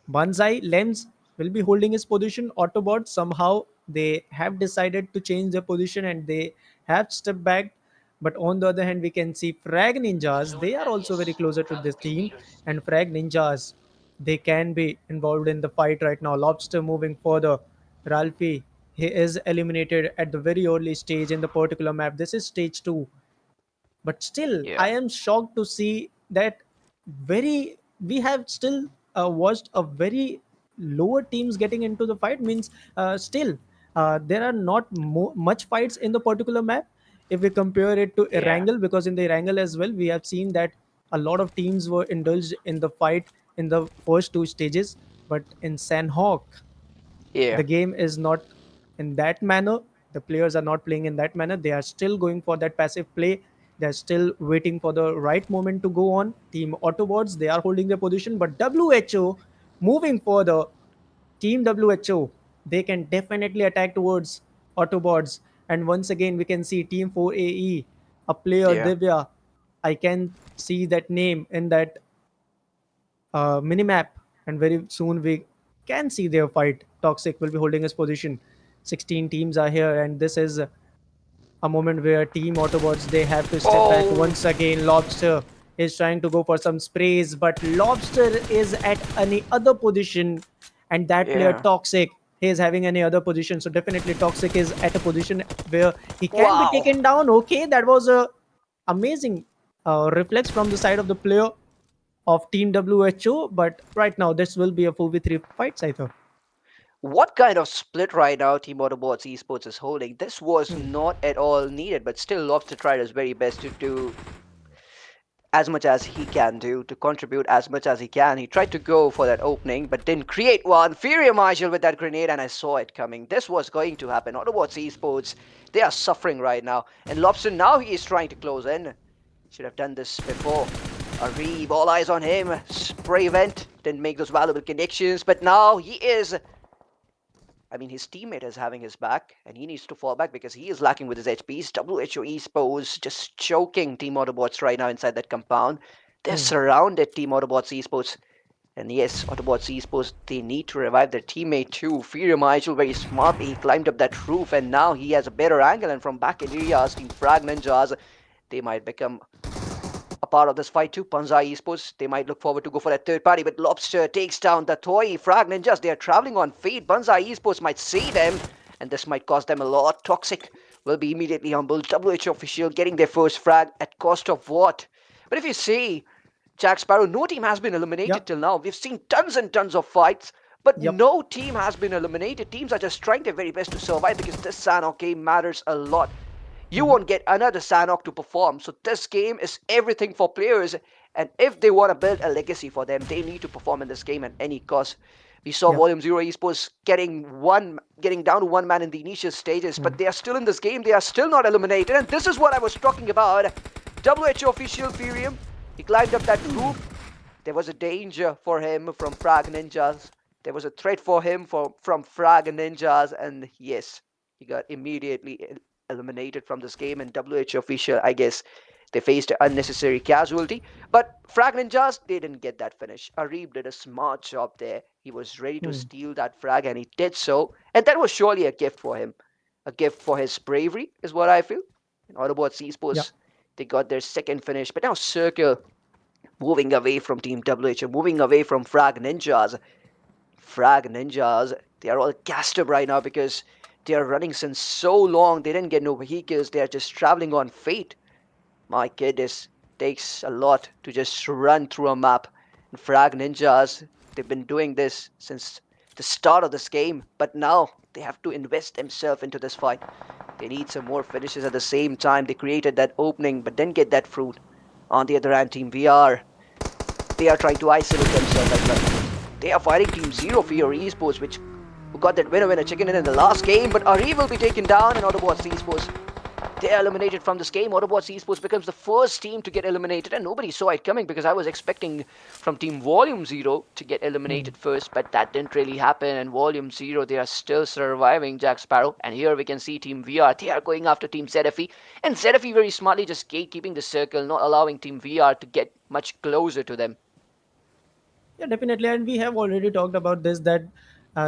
Banzai Lems will be holding his position. Autobot, somehow they have decided to change their position and they have stepped back. But on the other hand, we can see Frag Ninjas. They are also very closer to this team. And Frag Ninjas, they can be involved in the fight right now. Lobster moving further. Ralphie, he is eliminated at the very early stage in the particular map. This is stage 2, but still I Yeah, am shocked to see that very we have still watched a very lower teams getting into the fight. Means still there are not much fights in the particular map if we compare it to yeah, Erangel, because in the Erangel as well we have seen that a lot of teams were indulged in the fight in the first two stages. But in Sanhok, yeah. the game is not in that manner. The players are not playing in that manner. They are still going for that passive play. They're still waiting for the right moment to go on. Team Autobots, they are holding their position, but WHO moving further. Team WHO, they can definitely attack towards Autobots. And once again, we can see Team 4AE, a player Yeah. Divya. I can see that name in that minimap, and very soon we can see their fight. Toxic will be holding his position. 16 teams are here, and this is a moment where Team Autobots, they have to step back Oh, once again. Lobster, is trying to go for some sprays, but Lobster is at any other position, and that player Yeah. Toxic, he is having any other position. So definitely Toxic is at a position where he can be Wow. taken down. Okay, that was a amazing reflex from the side of the player of Team WHO. But right now, this will be a 4v3 fight, Saito. What kind of split right now Team Autobots Esports is holding? This was Hmm. not at all needed, but still Lobster tried his very best to do as much as he can do, to contribute as much as he can. He tried to go for that opening, but didn't create one. Fury Marshall with that grenade, and I saw it coming. This was going to happen. Autobots Esports, they are suffering right now. And Lobster, now he is trying to close in. Should have done this before. Arib, all eyes on him. Spray vent, didn't make those valuable connections, but now he is, I mean, his teammate is having his back, and he needs to fall back because he is lacking with his HPs. WHO Esports just choking Team Autobots right now inside that compound. They're Hmm. surrounded, Team Autobots Esports. And yes, Autobots Esports, they need to revive their teammate too. Fury Michael very smartly, he climbed up that roof, and now he has a better angle. And from back in areas, Team Frag Ninjas, they might become a part of this fight too. BANZAI Esports, they might look forward to go for that third party, but Lobster takes down the Toy. Frag Ninjas, they are traveling on feet. BANZAI Esports might see them, and this might cost them a lot. Toxic will be immediately humbled. WHO official getting their first frag at cost of what? But if you see, Jack Sparrow, no team has been eliminated Yep. till now. We've seen tons and tons of fights, but Yep. no team has been eliminated. Teams are just trying their very best to survive because this Sanhok game matters a lot. You Mhm. won't get another Sanhok to perform. So this game is everything for players. And if they want to build a legacy for them, they need to perform in this game at any cost. We saw Yep. Volume Zero Esports getting down to one man in the initial stages, Hmm. but they are still in this game. They are still not eliminated, and this is what I was talking about. WHO official Furium, he climbed up that roof. There was a danger for him from Frag Ninjas. There was a threat for him from Frag Ninjas, and yes, he got immediately eliminated from this game. And WH official, I guess, they faced an unnecessary casualty. But Frag Ninjas, they didn't get that finish. Arib did a smart job there. He was ready to Hmm. steal that frag, and he did so. And that was surely a gift for him. A gift for his bravery, is what I feel. And Autobots Yep. Esports, they got their second finish. But now Circle moving away from Team WH, moving away from Frag Ninjas. Frag Ninjas, they are all gassed up right now because they are running since so long. They didn't get no vehicles. They are just traveling on fate. My goodness, takes a lot to just run through a map. And Frag Ninjas, they've been doing this since the start of this game, but now they have to invest themselves into this fight. They need some more finishes at the same time. They created that opening, but didn't get that fruit. On the other hand, Team VR, they are trying to isolate themselves as well. They are fighting Team Zero for your esports, which who got that winner chicken in the last game, but Ari will be taken down, and Autobots Esports, they are eliminated from this game. Autobots Esports becomes the first team to get eliminated, and nobody saw it coming because I was expecting from Team Volume Zero to get Hmm. eliminated first, but that didn't really happen. And Volume Zero, they are still surviving, Jack Sparrow. And here we can see Team VR, they are going after Team Zedaphi, and Zedaphi very smartly just gatekeeping the circle, not allowing Team VR to get much closer to them. Yeah, definitely. And we have already talked about this, that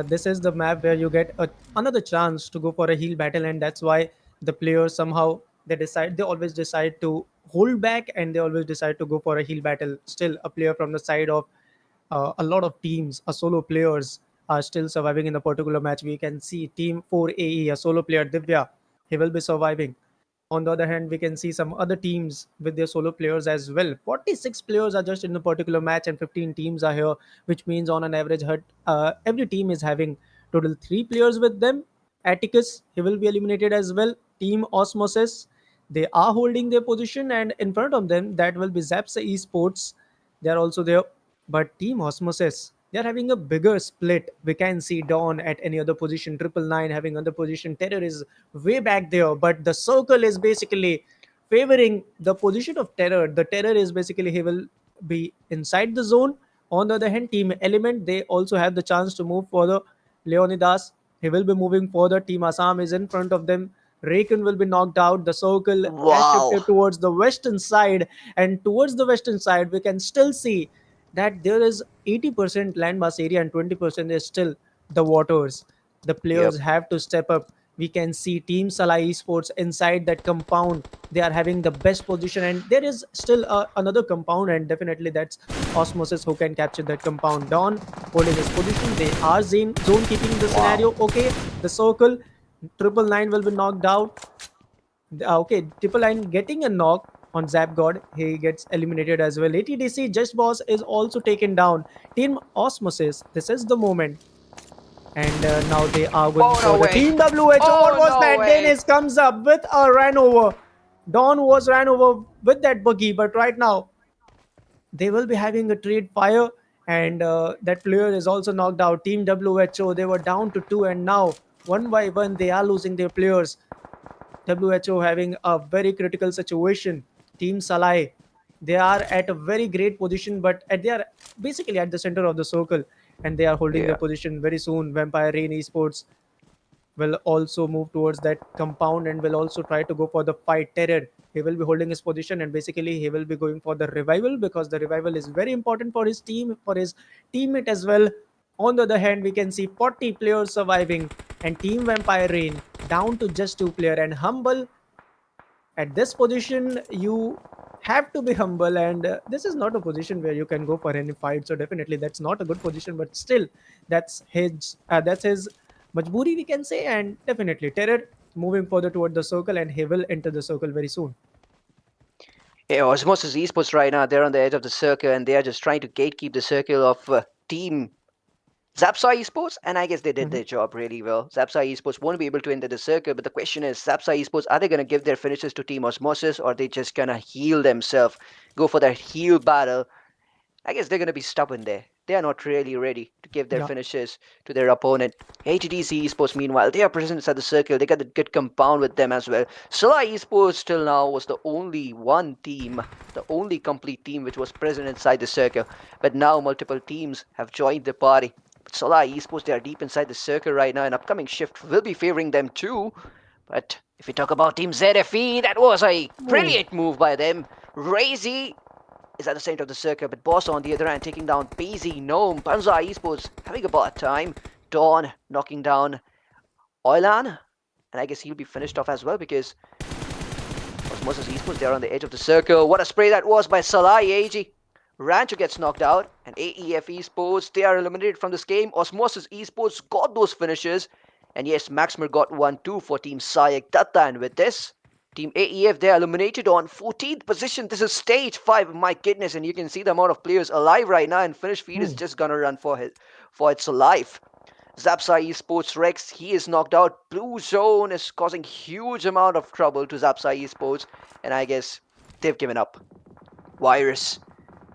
this is the map where you get another chance to go for a heal battle, and that's why the players somehow they always decide to hold back, and they always decide to go for a heal battle. Still, a player from the side of a lot of teams, solo players are still surviving in a particular match. We can see Team 4AE, a solo player Divya, he will be surviving. On the other hand, we can see some other teams with their solo players as well. 46 players are just in a particular match, and 15 teams are here, which means on an average, every team is having total 3 players with them. Atticus, he will be eliminated as well. Team Osmosis, they are holding their position, and in front of them, that will be ZAPSA Esports. They are also there. But Team Osmosis, they're having a bigger split. We can see Dawn at any other position, Triple Nine having other position, Terror is way back there, but the circle is basically favoring the position of Terror. The Terror is basically he will be inside the zone. On the other hand, Team Element, they also have the chance to move further. Leonidas, he will be moving further. Team Assam is in front of them. Raken will be knocked out. The circle has Wow. shifted towards the western side, and towards the western side, we can still see that there is 80% landmass area and 20% is still the waters. The players Yep. have to step up. We can see Team SALAI Esports inside that compound. They are having the best position, and there is still another compound, and definitely that's Osmosis who can capture that compound. Dawn holding his position. They are zone keeping the Wow. scenario. Okay, the circle. Triple nine will be knocked out. Okay, Triple Nine getting a knock on Zap God. He gets eliminated as well. ATDC Just Boss is also taken down. Team Osmosis. This is the moment. And now they are going Oh, no for the way. Team WHO. What Oh, was no that? way. Dennis comes up with a ran over. Dawn was ran over with that buggy, but right now they will be having a trade fire, and that player is also knocked out. Team WHO, they were down to two, and now one by one they are losing their players. WHO having a very critical situation. Team SALAI, they are at a very great position, but they are basically at the center of the circle, and they are holding their Yeah. position very soon. Vampire Rain Esports will also move towards that compound and will also try to go for the fight terror. He will be holding his position, and basically he will be going for the revival because the revival is very important for his team, for his teammate as well. On the other hand, we can see 40 players surviving, and Team Vampire Rain down to just two player. And Humble at this position, you have to be humble, and this is not a position where you can go for any fight. So definitely that's not a good position, but still that's his majburi, we can say. And definitely Terror moving further toward the circle, and he will enter the circle very soon. Yeah, Osmosis Esports right now, they're on the edge of the circle and they are just trying to gatekeep the circle of Team ZAPSA Esports, and I guess they did Mhm. their job really well. ZAPSA Esports won't be able to enter the circle, but the question is, ZAPSA Esports, are they going to give their finishes to Team Osmosis, or are they just going to heal themselves, go for that heal battle? I guess they're going to be stubborn there. They are not really ready to give their Yeah. finishes to their opponent. ATDC Esports, meanwhile, they are present inside the circle. They got the good compound with them as well. SALAI Esports till now was the only one team, the only complete team which was present inside the circle. But now multiple teams have joined the party. But SALAI Esports, they are deep inside the circle right now, and upcoming shift will be favoring them too. But if we talk about Team ZFE, that was a Oh. brilliant move by them. Razy is at the center of the circle, but Boss on the other hand taking down BZ, Gnome, BANZAI Esports having a bad time. Dawn knocking down Oilan, and I guess he'll be finished off as well because Osmosis Esports, they're on the edge of the circle. What a spray that was by SALAI AG. Rancho gets knocked out, and AEF Esports, they are eliminated from this game. Osmosis Esports got those finishes, and yes, Maxmer got 1-2 for Team SAYAK DUTTA, and with this, Team AEF, they're eliminated on 14th position. This is stage 5, my goodness, and you can see the amount of players alive right now, and Finish Feed is Hmm. just gonna run for its life. ZAPSA Esports Rex, he is knocked out. Blue Zone is causing huge amount of trouble to ZAPSA Esports, and I guess they've given up. Virus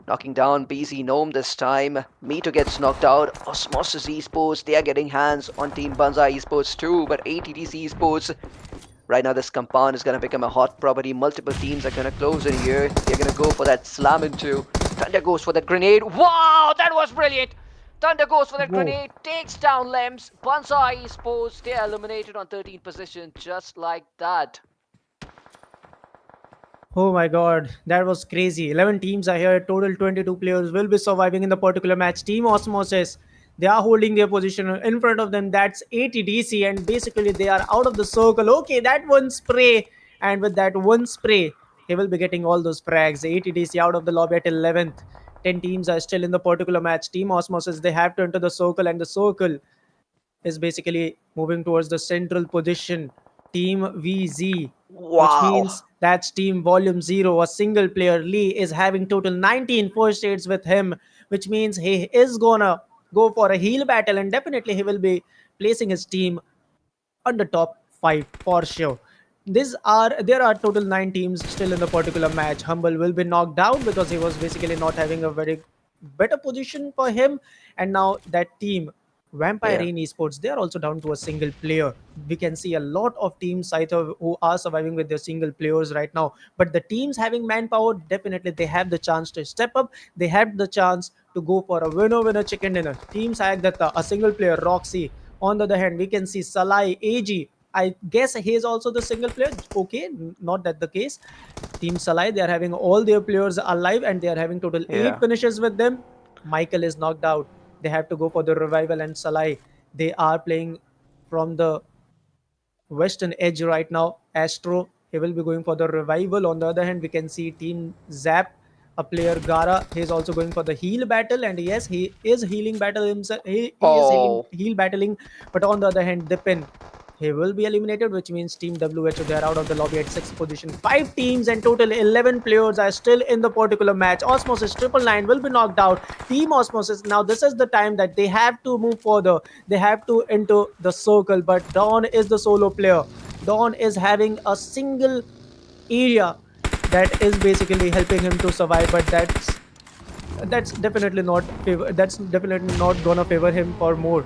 knocking down BZ Gnome this time. Mito gets knocked out. Osmosis Esports, they are getting hands on Team BANZAI Esports too, but ATDC Esports, right now this compound is going to become a hot property. Multiple teams are going to close in here. They're going to go for that slam into. Thunder goes for that grenade. Wow, that was brilliant. Thunder goes for that Whoa. grenade, takes down Lems. BANZAI Esports, they are eliminated on 13th position just like that. Oh my god, that was crazy. 11 teams are here. Total 22 players will be surviving in the particular match. Team Osmosis, they are holding their position in front of them. That's ATDC, and basically they are out of the circle. Okay, that one spray, and with that one spray, he will be getting all those frags. ATDC out of the lobby at 11th. 10 teams are still in the particular match. Team Osmosis, they have to enter the circle, and the circle is basically moving towards the central position. Team VZ, which Wow. means that's Team Volume Zero. A single player, Lee, is having total 19 first aids with him, which means he is gonna go for a heal battle, and definitely he will be placing his team on the top five for sure. There are total nine teams still in the particular match. Humble will be knocked out because he was basically not having a very better position for him. And now that team, Vampire Yeah. Rain Esports, they are also down to a single player. We can see a lot of teams either who are surviving with their single players right now. But the teams having manpower, definitely they have the chance to step up. They have the chance to go for a winner chicken dinner. Teams like that, a single player, Roxy. On the other hand, we can see SALAI AG. I guess he is also the single player. Okay, not that the case. Team SALAI, they are having all their players alive, and they are having total 8 Yeah. finishes with them. Michael is knocked out. They have to go for the revival, and SALAI, they are playing from the western edge right now. Astro, he will be going for the revival. On the other hand, we can see Team Zap, a player Gara, he is also going for the heal battle, and yes, he is healing battle himself. He is Oh, heal battling, but on the other hand, Dipin, he will be eliminated, which means Team WHO, they are out of the lobby at sixth position. Five teams and total 11 players are still in the particular match. Osmosis Triple Nine will be knocked out. Team Osmosis, now this is the time that they have to move further. They have to enter the circle, but Dawn is the solo player. Dawn is having a single area that is basically helping him to survive, but that's definitely not gonna favor him for more.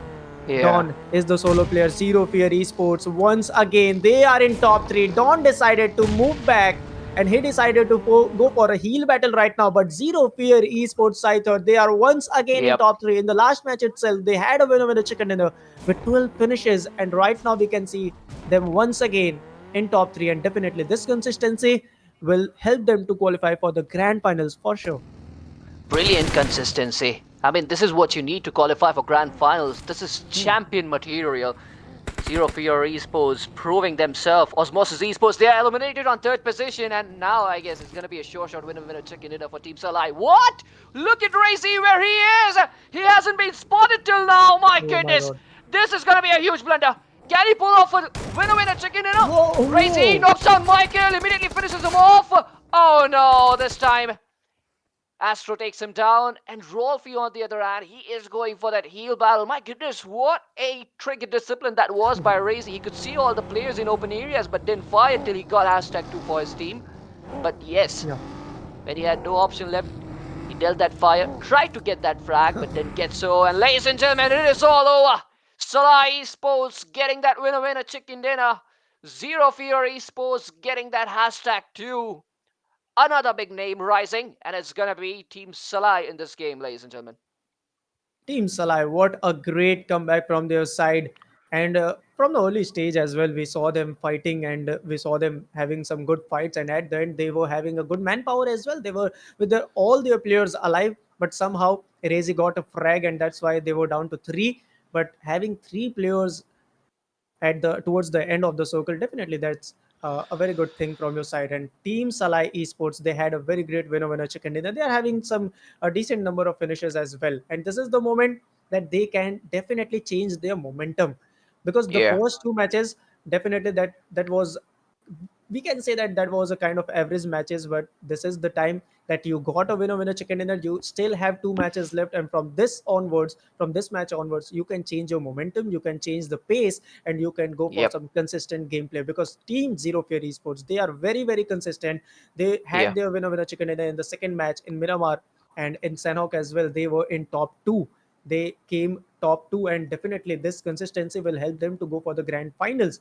yeah. Dawn is the solo player. Zero Fear Esports. Once again, they are in top three. Dawn decided to move back and he decided to go for a heal battle right now. But Zero Fear Esports Scyther, they are once again in Yep. top three. In the last match itself, they had a winner with a chicken dinner with 12 finishes. And right now, we can see them once again in top three. And definitely, this consistency will help them to qualify for the grand finals for sure. Brilliant consistency. I mean, this is what you need to qualify for grand finals. This is champion material. Zero Fear Esports proving themselves. Osmosis Esports, they are eliminated on third position, and now I guess it's going to be a sure shot winner chicken dinner for Team SALAI. What? Look at Racy where he is! He hasn't been spotted till now, my Oh my goodness! god. This is going to be a huge blunder. Can he pull off a winner chicken dinner? Whoa, Racy whoa. knocks down Michael, immediately finishes him off. Oh no, this time Astro takes him down, and Rolfie on the other hand, he is going for that heal battle. My goodness, what a trigger discipline that was by Razy. He could see all the players in open areas, but didn't fire till he got #2 for his team. But yes, Yeah. when he had no option left, he dealt that fire, tried to get that frag, but didn't get so. And ladies and gentlemen, it is all over. SALAI Esports getting that winner chicken dinner. Zero Fear Esports getting that #2. Another big name rising, and it's gonna be Team SALAI in this game, ladies and gentlemen. Team Salai, what a great comeback from their side. And from the early stage as well, we saw them fighting and we saw them having some good fights. And at the end, they were having a good manpower as well. They were with all their players alive, but somehow Erezi got a frag, and that's why they were down to three. But having three players at the towards the end of the circle, definitely that's a very good thing from your side. And Team Salai Esports, they had a very great winner chicken dinner. They are having some a decent number of finishes as well, and this is the moment that they can definitely change their momentum, because the Yeah. first two matches, definitely that was, we can say that that was a kind of average matches. But this is the time that you got a winner chicken dinner. You still have two matches left, and from this match onwards, you can change your momentum, you can change the pace, and you can go for Yep. some consistent gameplay, because Team Zero Fear Esports, they are very very consistent. They had Yeah. their winner chicken dinner in the second match in Miramar, and in Sanhok as well. They were in top two, they came top two, and definitely this consistency will help them to go for the grand finals.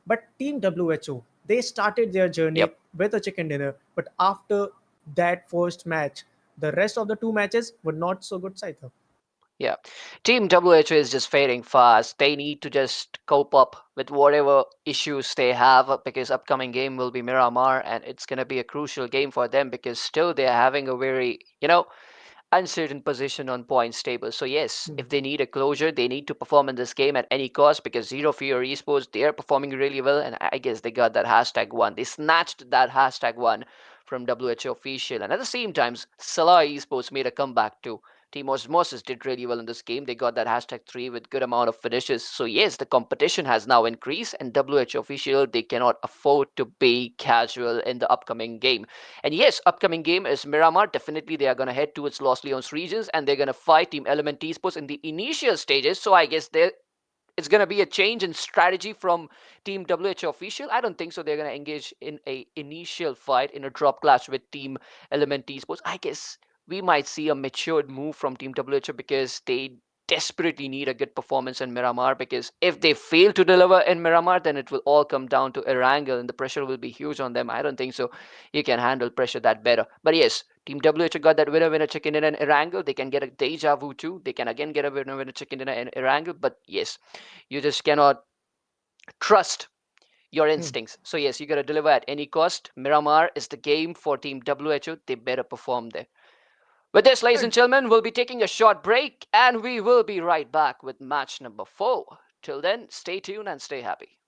But Team WHO, they started their journey Yep. with a chicken dinner, but after that first match, the rest of the two matches were not so good, Saitha. Yeah. Team WHO is just fading fast. They need to just cope up with whatever issues they have because upcoming game will be Miramar, and it's gonna be a crucial game for them because still they're having a very, uncertain position on points table. So yes, if they need a closure, they need to perform in this game at any cost because Zero Fear Esports, they are performing really well, and I guess they got that #1. They snatched that #1 from WHO official, and at the same time, SALAI Esports made a comeback too. Team Osmosis did really well in this game. They got that #3 with good amount of finishes. So yes, the competition has now increased, and WHO official they cannot afford to be casual in the upcoming game. And yes, upcoming game is Miramar. Definitely, they are going to head towards Los Leones regions and they're going to fight Team Element Esports in the initial stages. So I guess it's going to be a change in strategy from Team WHO official. I don't think so. They're going to engage in a initial fight in a drop clash with Team Element Esports. I guess we might see a matured move from Team WHO because they desperately need a good performance in Miramar because if they fail to deliver in Miramar, then it will all come down to Erangel and the pressure will be huge on them. I don't think so. You can handle pressure that better. But yes, Team WHO got that winner chicken dinner in Erangel. They can get a deja vu too. They can again get a winner chicken dinner in Erangel. But yes, you just cannot trust your Hmm. instincts. So yes, you got to deliver at any cost. Miramar is the game for Team WHO. They better perform there. With this, ladies and And gentlemen, we'll be taking a short break and we will be right back with match number 4. Till then, stay tuned and stay happy.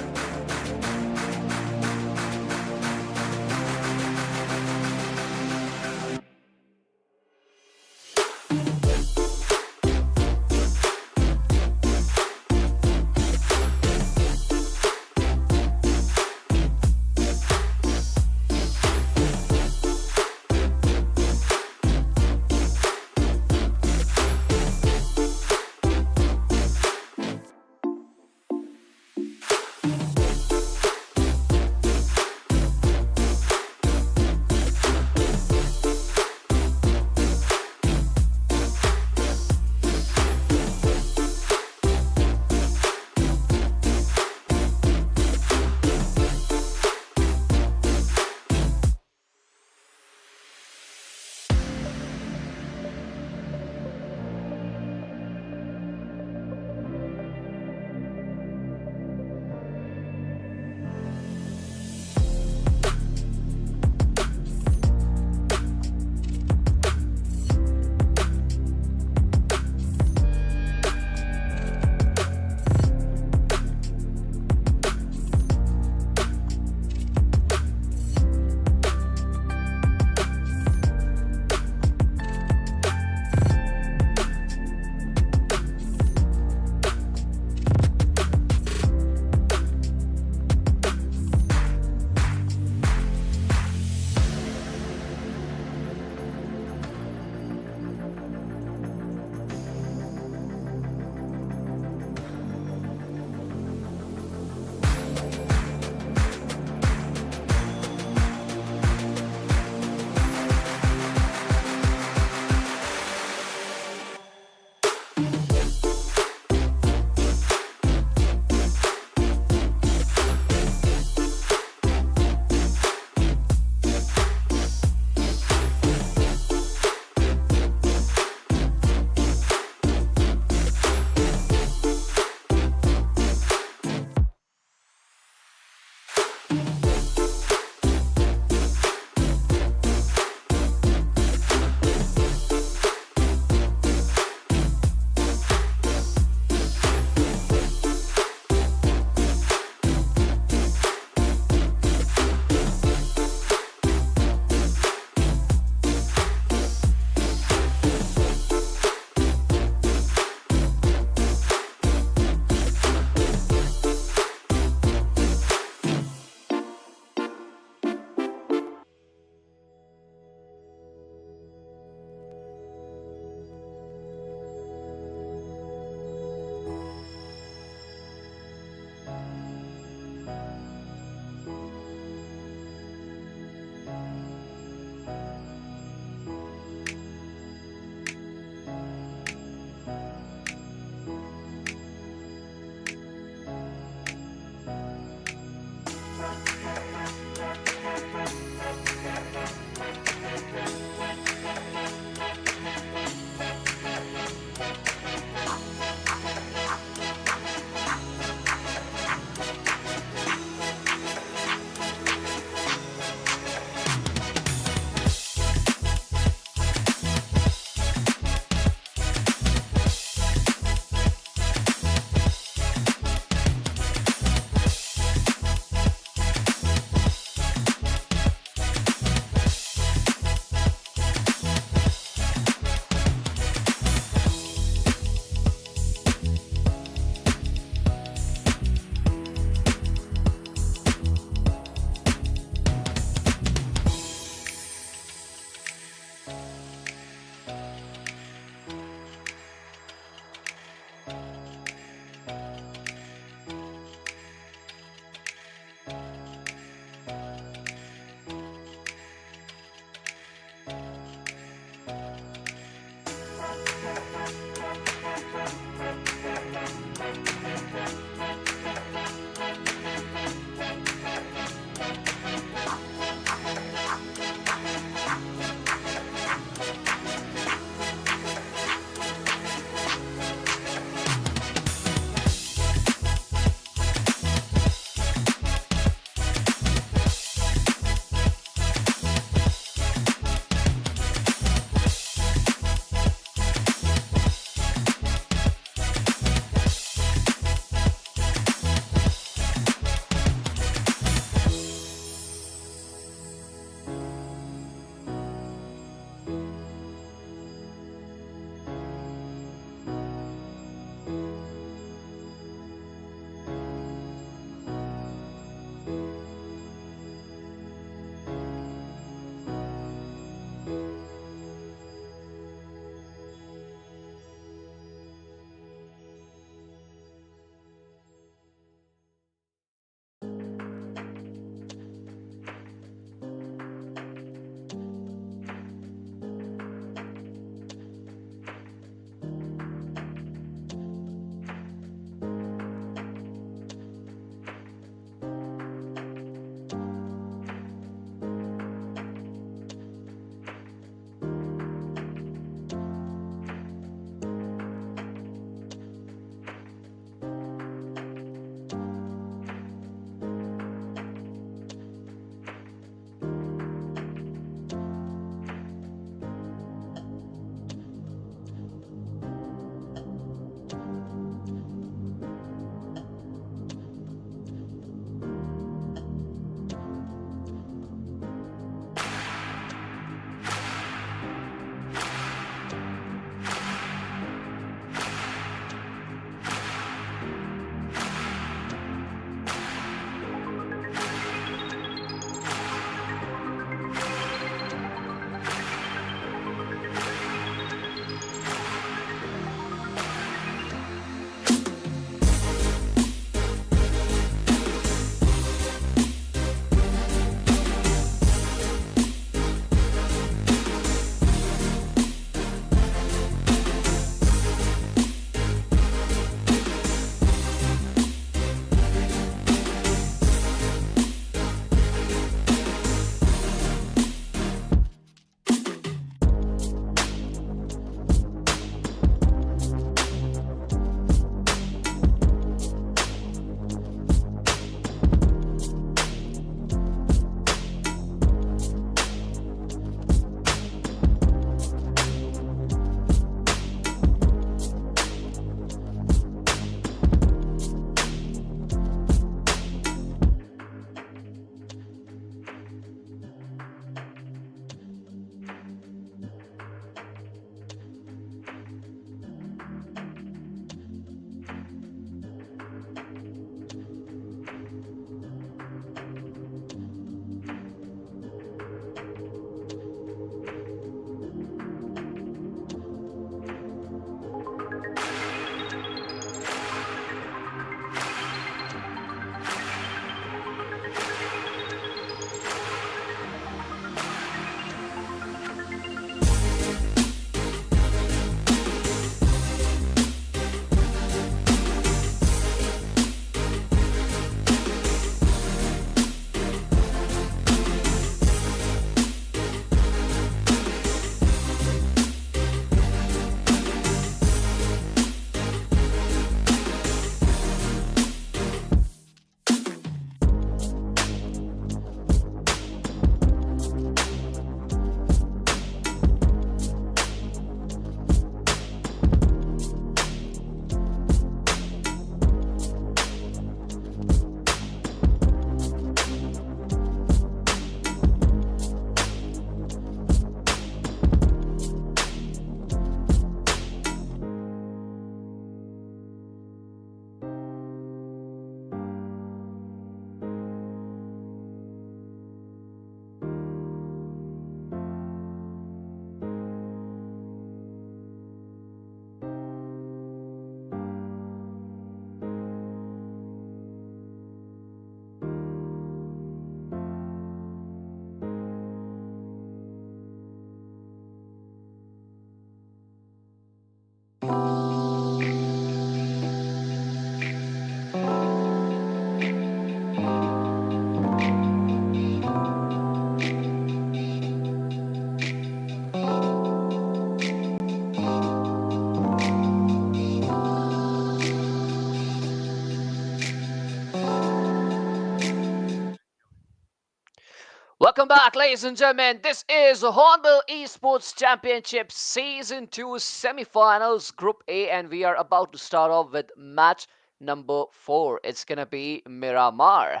welcome back, ladies and gentlemen. This is Hornbill Esports Championship Season 2 Semi-Finals Group A, and we are about to start off with match number 4. It's gonna be Miramar.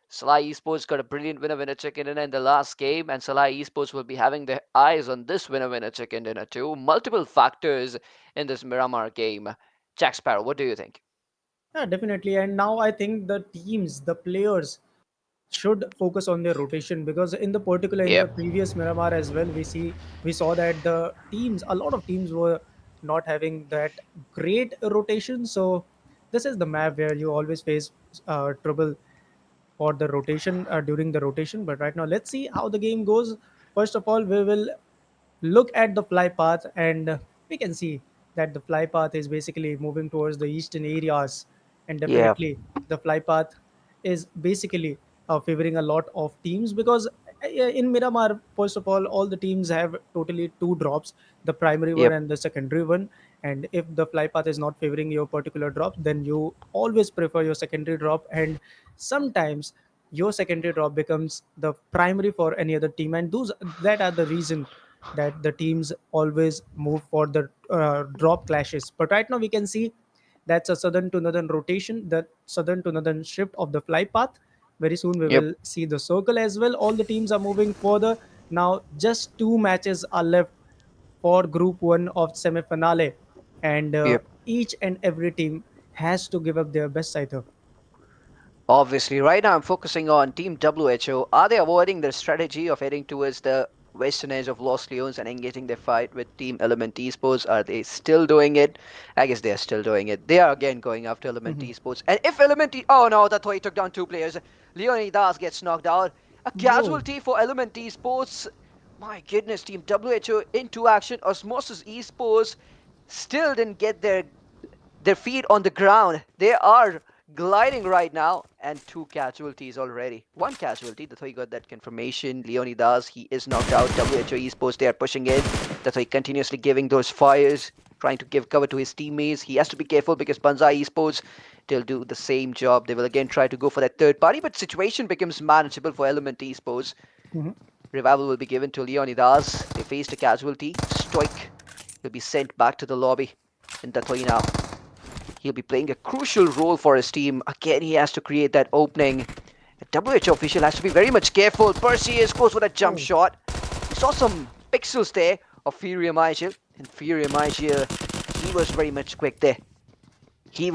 SALAI Esports got a brilliant winner-winner chicken dinner in the last game, and SALAI Esports will be having their eyes on this winner-winner chicken dinner too. Multiple factors in this Miramar game. Jack Sparrow, what do you think? Yeah, definitely. And now I think the teams, the players should focus on their rotation, because in the particular in the Yep, previous Miramar as well, we saw that the teams, a lot of teams were not having that great rotation. So this is the map where you always face trouble for the rotation during the rotation. But right now, let's see how the game goes. First of all, we will look at the fly path, and we can see that the fly path is basically moving towards the eastern areas, and yeah, definitely the fly path is basically favoring a lot of teams, because in Miramar, first of all the teams have totally two drops, the primary one yep, and the secondary one. And if the fly path is not favoring your particular drop, then you always prefer your secondary drop, and sometimes your secondary drop becomes the primary for any other team, and those that are the reason that the teams always move for the drop clashes. But right now we can see that's a southern to northern rotation, the southern to northern shift of the fly path. Very soon we yep, will see the circle as well. All the teams are moving further. Now just two matches are left for group 1 of semi finale, and yep. each and every team has to give up their best either. Obviously, right now I'm focusing on Team WHO. Are they avoiding their strategy of heading towards the western edge of Los Leones and engaging their fight with Team Element Esports? Are they still doing it? I guess they're still doing it. They are again going after Element Mhm. Esports. And if oh no, that's why he took down 2 players. Leonidas gets knocked out. A Whoa. casualty for Element Esports. My goodness, Team WHO into action. Osmosis Esports still didn't get their feet on the ground. They are gliding right now, and 2 casualties already. 1 casualty, that's why he got that confirmation. Leonidas, he is knocked out. WHO Esports, they are pushing in. That's why he continuously giving those fires, trying to give cover to his teammates. He has to be careful because BANZAI Esports, they'll do the same job. They will again try to go for that third party, but situation becomes manageable for Element Esports. Mhm. Revival will be given to Leonidas. They faced a casualty. Stoic will be sent back to the lobby. And that's why now he'll be playing a crucial role for his team. Again, he has to create that opening. The WHO official has to be very much careful. Perseus goes for that jump Oh. shot. We saw some pixels there of Fury Michael. And Fury Michael, he was very much quick there. He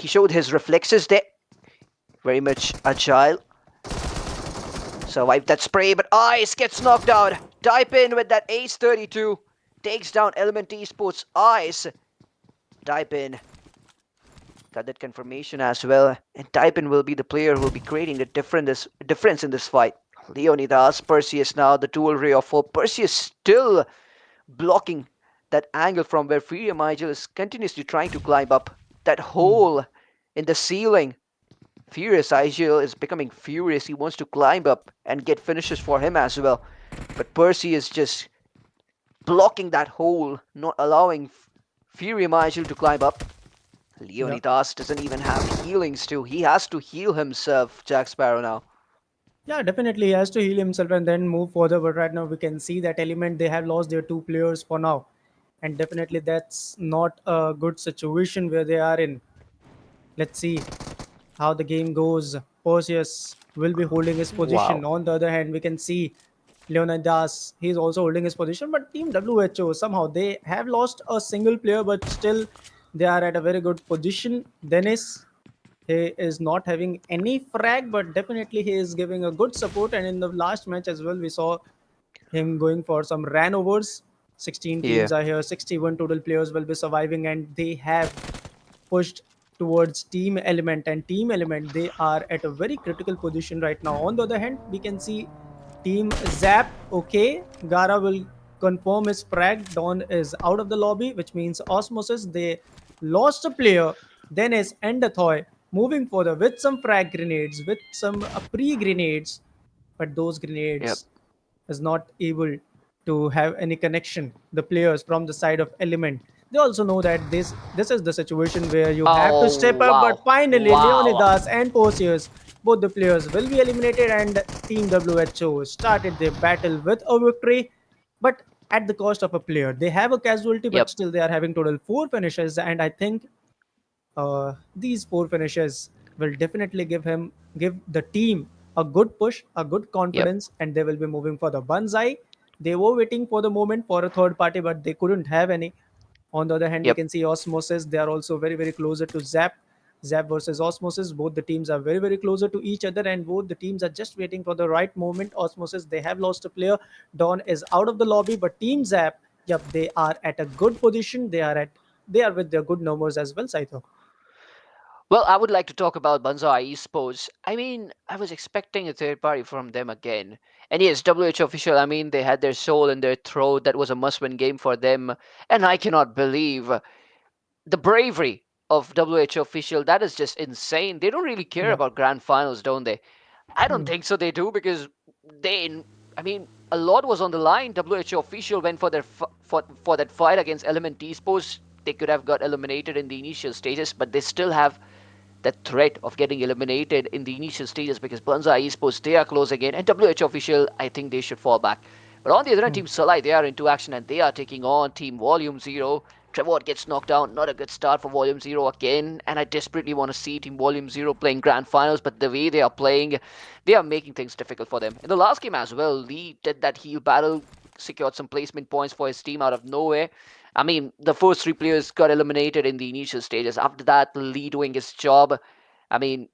showed his reflexes there. Very much agile. Survived that spray, but Ice gets knocked out. Type in with that Ace 32. Takes down Element Esports. Ice. Type in. Got that confirmation as well. And Typin will be the player who will be creating the difference in this fight. Leonidas, Perseus now, the dual ray of hope. Perseus still blocking that angle from where Fury Michael is continuously trying to climb up. That Hmm. hole in the ceiling. Furious Igil is becoming furious. He wants to climb up and get finishes for him as well. But Perseus just blocking that hole, not allowing Fury Michael to climb up. Yeah. Leonidas doesn't even have healings too. He has to heal himself, Jack Sparrow now. Yeah, definitely he has to heal himself and then move further. But right now we can see that element, they have lost their two players for now, and definitely that's not a good situation where they are in. Let's see how the game goes. Perseus will be holding his position. Wow. On the other hand, we can see Leonidas, he's also holding his position. But Team WHO, somehow they have lost a single player, but still they are at a very good position. Dennis, he is not having any frag, but definitely he is giving a good support. And in the last match as well, we saw him going for some ran overs. 16 Yeah. teams are here, 61 total players will be surviving, and they have pushed towards team element. And team element, they are at a very critical position right now. On the other hand, we can see team Zap. Okay, Gara will confirm his frag. Dawn is out of the lobby, which means Osmosis, they lost a player. Dennis and Athoy moving further with some frag grenades, with some pre-grenades, but those Yep. grenades is not able to have any connection. The players from the side of element, they also know that this is the situation where you have to Oh, step up. But wow. finally Wow. Leonidas and Perseus, both the players will be eliminated, and Team WHO started their battle with a victory, but at the cost of a player. They have a casualty, but Yep. still they are having total 4 finishes, and I think these 4 finishes will definitely give the team a good push, a good Yep. confidence, and they will be moving for the Banzai. They were waiting for the moment for a third party, but they couldn't have any. On the other hand, we Yep. can see Osmosis. They are also very, very closer to Zap. Zap versus Osmosis. Both the teams are very, very closer to each other, and both the teams are just waiting for the right moment. Osmosis, they have lost a player. Dawn is out of the lobby, but Team Zap, yep, they are at a good position. They are with their good numbers as well, Saito. Well, I would like to talk about BANZAI Esports. I mean, I was expecting a third party from them again. And yes, WH official, I mean, they had their soul in their throat. That was a must win game for them. And I cannot believe the bravery of WH official. That is just insane. They don't really care Yep. about grand finals, don't they? I don't Hmm. think so. They do because they, I mean, a lot was on the line. WHO official went for their for that fight against Element Esports. They could have got eliminated in the initial stages, but they still have that threat of getting eliminated in the initial stages because BANZAI Esports, they are close again. And WH official, I think they should fall back. But on the other hand, Hmm. Team SALAI, they are into action and they are taking on Team Volume Zero. Trevor gets knocked down. Not a good start for Volume Zero again. And I desperately want to see Team Volume Zero playing grand finals, but the way they are playing, they are making things difficult for them. In the last game as well, Lee did that heal battle, secured some placement points for his team out of nowhere. I mean, the first 3 players got eliminated in the initial stages. After that, Lee doing his job. I mean,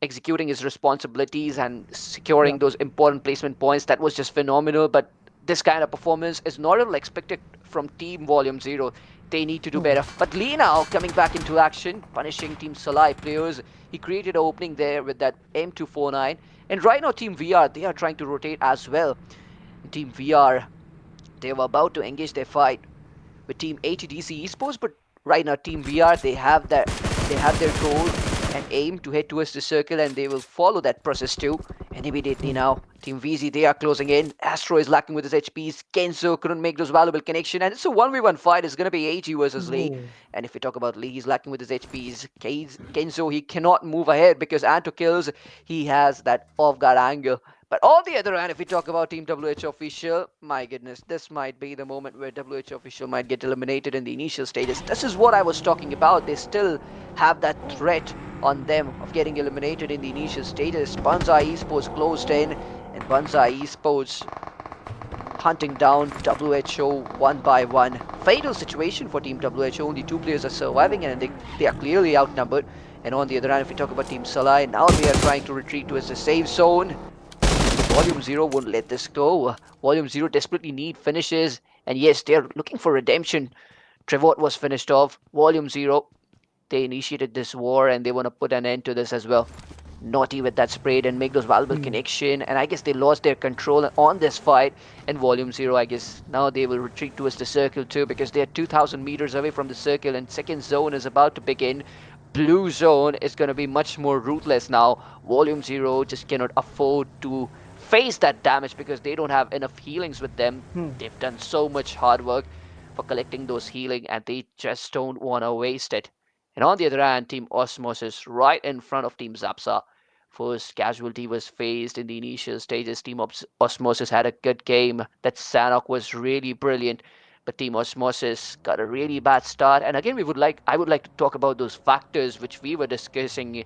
executing his responsibilities and securing Yep. those important placement points, that was just phenomenal. But this kind of performance is not at all expected from Team Volume Zero. They need to do Hmm. better. But Lee now coming back into action, punishing Team SALAI players. He created an opening there with that M249. And right now, Team VR, they are trying to rotate as well. And Team VR, they were about to engage their fight with Team ATDC Esports, but right now Team VR, they have their goal and aim to head towards the circle, and they will follow that process too. And immediately Hmm. now, Team VZ, they are closing in. Astro is lacking with his HPs. Kenzo couldn't make those valuable connections, and it's a 1v1 fight. It's going to be AG versus Lee. Oh. And if we talk about Lee, he's lacking with his HPs. Kenzo, he cannot move ahead because Anto kills. He has that off guard angle. But on the other hand, if we talk about Team WH official, my goodness, this might be the moment where WH official might get eliminated in the initial stages. This is what I was talking about. They still have that threat on them of getting eliminated in the initial stages. BANZAI Esports closed in, and BANZAI Esports hunting down WHO one by one. Fatal situation for Team WHO. Only 2 players are surviving, and they are clearly outnumbered. And on the other hand, if we talk about Team SALAI, now they are trying to retreat towards the safe zone. Volume Zero won't let this go. Volume Zero desperately need finishes, and yes, they're looking for redemption. Trevor was finished off. Volume Zero, they initiated this war and they want to put an end to this as well. Naughty with that sprayed and make those valuable Hmm. connection, and I guess they lost their control on this fight. And Volume Zero, I guess now they will retreat towards the circle too because they're 2,000 meters away from the circle, and second zone is about to begin. Blue zone is going to be much more ruthless now. Volume Zero just cannot afford to face that damage because they don't have enough healings with them. Hmm. They've done so much hard work for collecting those healing and they just don't want to waste it. And on the other hand, Team Osmosis right in front of Team ZAPSA. First casualty was faced in the initial stages. Team Osmosis had a good game. That Sanhok was really brilliant, but Team Osmosis got a really bad start. And again, I would like to talk about those factors which we were discussing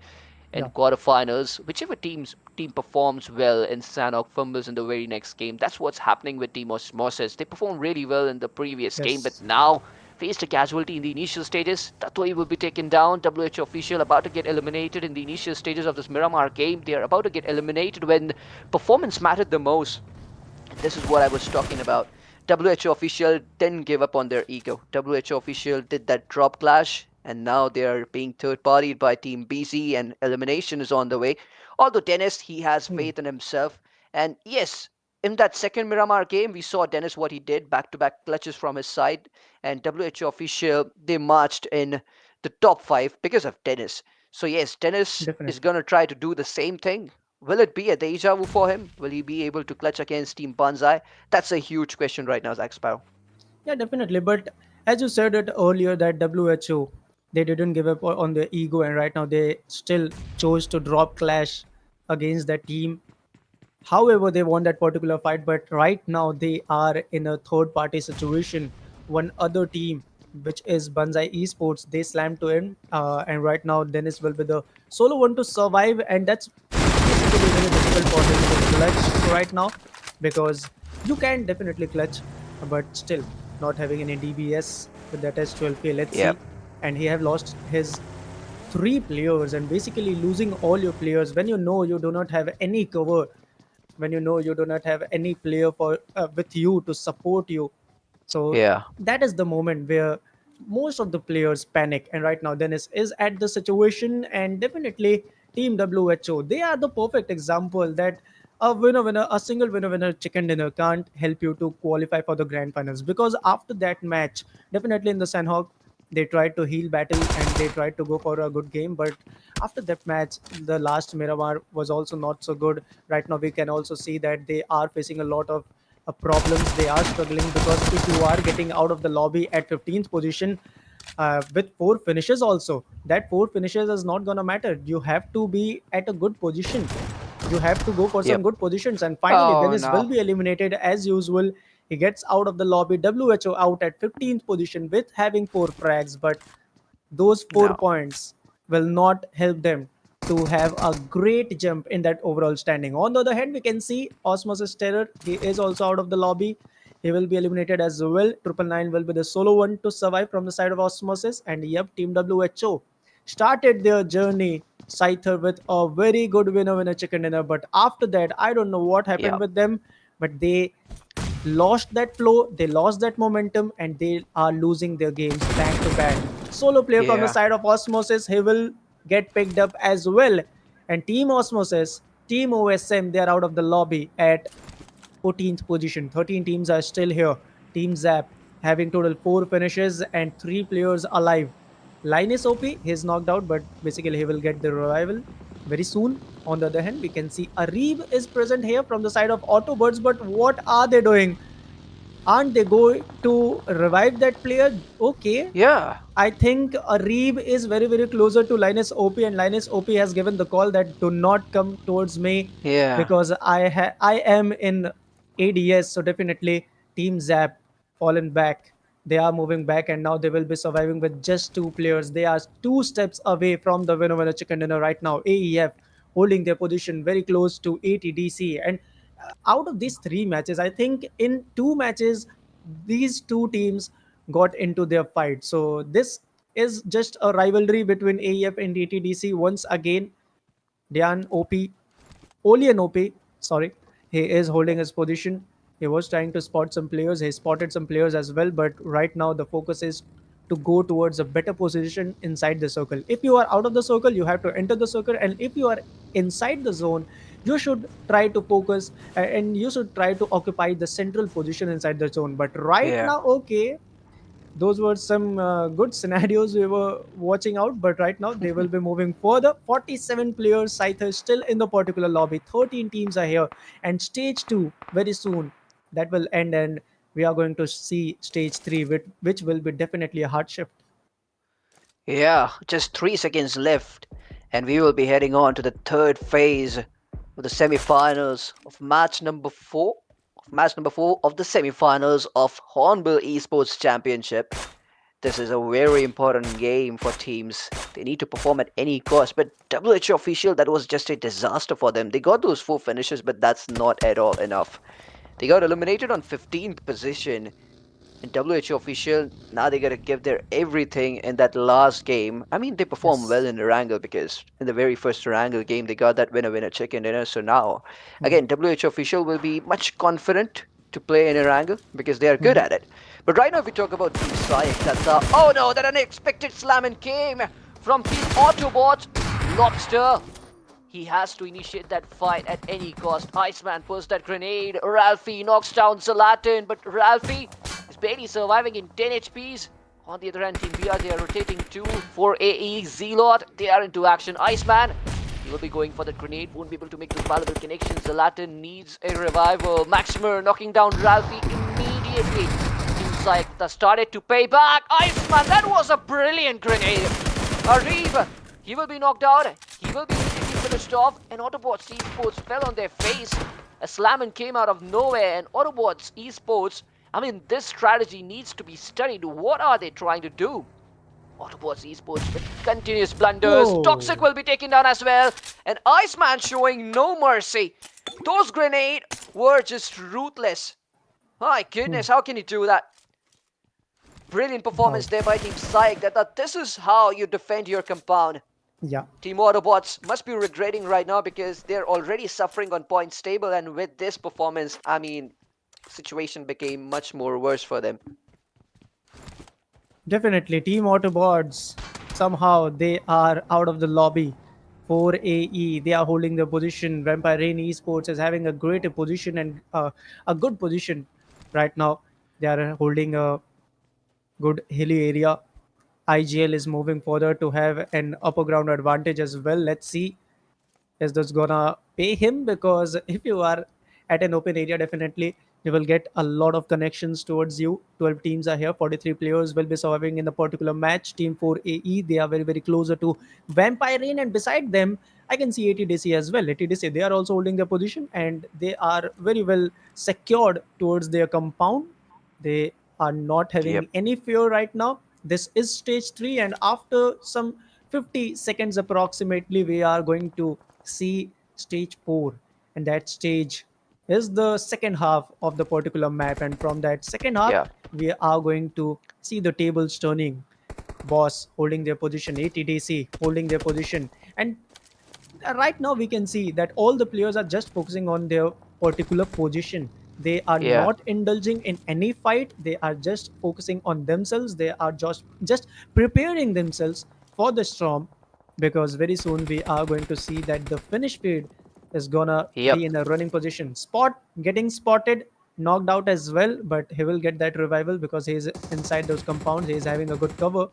in Yeah. quarterfinals. Whichever team performs well in Sanhok fumbles in the very next game. That's what's happening with Team Osmosis. They performed really well in the previous game, but Yes. now faced a casualty in the initial stages. Tatoi will be taken down. WHO official about to get eliminated in the initial stages of this Miramar game. They are about to get eliminated when performance mattered the most. And this is what I was talking about. WHO official didn't give up on their ego. WHO official did that drop clash, and now they are being third-partied by Team BZ, and elimination is on the way. Although Dennis, he has Hmm. faith in himself, and yes, in that second Miramar game, we saw Dennis what he did, back-to-back clutches from his side, and WHO official they marched in the top five because of Dennis. So yes, Dennis is Definitely. gonna try to do the same thing. Will it be a deja vu for him? Will he be able to clutch against Team BANZAI? That's a huge question right now, Zach Sparrow. Yeah, definitely. But as you said it earlier, that WHO, They didn't give up on their ego, and right now they still chose to drop clash against that team. However, they won that particular fight, but right now they are in a third party situation. One other team, which is BANZAI Esports, they slammed to him, and right now Dennis will be the solo one to survive, and that's basically very difficult for him to clutch right now, because you can definitely clutch, but still not having any DBS with that S12K. Let's Yep. see, and he have lost his three players, and basically losing all your players when you know you do not have any cover, when you know you do not have any player for with you to support you. So Yeah. that is the moment where most of the players panic, and right now Dennis is at the situation, and definitely Team WHO, they are the perfect example that a single winner chicken dinner can't help you to qualify for the grand finals, because after that match, definitely in the Sanhok, they tried to heal battle and they tried to go for a good game, but after that match, the last Miramar was also not so good. Right now we can also see that they are facing a lot of problems. They are struggling, because if you are getting out of the lobby at 15th position with four finishes also, that four finishes is not gonna matter. You have to be at a good position, you have to go for some Yep. good positions, and finally Oh Dennis will no. be eliminated as usual. He gets out of the lobby, WHO out at 15th position with having four frags, but those four No. points will not help them to have a great jump in that overall standing. On the other hand, we can see Osmosis Terror, he is also out of the lobby. He will be eliminated as well. Triple Nine will be the solo one to survive from the side of Osmosis. And yep, Team WHO started their journey, Scyther, with a very good winner chicken dinner. But after that, I don't know what happened Yep. with them, but they lost that flow, they lost that momentum, and they are losing their games back to back. Solo player from the Yeah. side of Osmosis, he will get picked up as well. And Team Osmosis, Team OSM, they are out of the lobby at 14th position. 13 teams are still here. Team Zap having total 4 finishes and 3 players alive. Linus OP, he's knocked out, but basically he will get the revival very soon. On the other hand, we can see Arib is present here from the side of Autobots, but what are they doing? Aren't they going to revive that player? Okay, Yeah. I think Reeb is very, very closer to Linus OP, and Linus OP has given the call that do not come towards me, Yeah. because I am in ADS, so definitely Team Zap fallen back. They are moving back, and now they will be surviving with just two players. They are two steps away from the winner chicken dinner right now. AEF holding their position very close to ATDC, and out of these three matches, I think in two matches, these two teams got into their fight. So this is just a rivalry between AEF and ATDC once again. Dian OP, Olian OP, sorry, he is holding his position. He was trying to spot some players. He spotted some players as well, but right now the focus is to go towards a better position inside the circle. If you are out of the circle, you have to enter the circle, and if you are inside the zone, you should try to focus and you should try to occupy the central position inside the zone. But right Yeah. now, okay, those were some good scenarios we were watching out, but right now they will be moving further. 47 players, Scyther still in the particular lobby. 13 teams are here, and stage 2 very soon that will end, and we are going to see stage 3, which will be definitely a hard shift. Yeah. Just 3 seconds left, and we will be heading on to the third phase of the semi-finals of match number four. Match number four of the semi-finals of Hornbill Esports Championship. This is a very important game for teams. They need to perform at any cost. But WHO official, that was just a disaster for them. They got those 4 finishes, but that's not at all enough. They got eliminated on 15th position. And WHO official, now they gotta give their everything in that last game. I mean, they performed well Yes. in the Wrangle because in the very first Wrangle game, they got that winner chicken dinner. So now, Mhm. again, WHO official will be much confident to play in a Wrangle because they are good Mhm. at it. But right now, if we talk about Team SAYAK, that's oh no, that unexpected slamming came from Team Autobot. Lobster, he has to initiate that fight at any cost. Iceman pulls that grenade. Ralphie knocks down Zlatan, but Ralphie is barely surviving in 10 HPs. On the other hand, Team BR, they are rotating too. For AE, Zealot, they are into action. Iceman, he will be going for the grenade. Won't be able to make those valuable connections. Zlatan needs a revival. Maximer knocking down Ralphie immediately. Seems like that started to pay back. Iceman, that was a brilliant grenade. Arif, he will be knocked out. He will be immediately finished off. And Autobots Esports fell on their face. A slam came out of nowhere. And Autobots Esports, I mean, this strategy needs to be studied. What are they trying to do? Autobots Esports with continuous blunders. Toxic Whoa. will be taken down as well. And Iceman showing no mercy. Those grenades were just ruthless. My Hmm. goodness, how can you do that? Brilliant performance Wow. there by Team SAYAK. That this is how you defend your compound. Yeah. Team Autobots must be regretting right now because they're already suffering on points table, and with this performance, I mean, situation became much more worse for them. Definitely, Team Autobots, somehow they are out of the lobby for AE. They are holding their position. Vampire Rain Esports is having a great position and a good position right now. They are holding a good hilly area. IGL is moving further to have an upper ground advantage as well. Let's see, is this gonna pay him? Because if you are at an open area, definitely you will get a lot of connections towards you. 12 teams are here, 43 players will be surviving in the particular match. Team 4 AE, they are very very closer to Vampire Rain, and beside them I can see ATDC as well. ATDC, they are also holding their position and they are very well secured towards their compound. They are not Yep. having any fear right now. This is stage 3, and after some 50 seconds approximately, we are going to see stage 4. And that stage is the second half of the particular map. And from that second half, Yeah. we are going to see the tables turning. Boss holding their position, ATDC holding their position, and right now we can see that all the players are just focusing on their particular position. They are Yeah. not indulging in any fight. They are just focusing on themselves. They are just preparing themselves for the storm, because very soon we are going to see that the finish period is gonna Yep. be in a running position. Spot getting spotted, knocked out as well, but he will get that revival because he is inside those compounds. He is having a good cover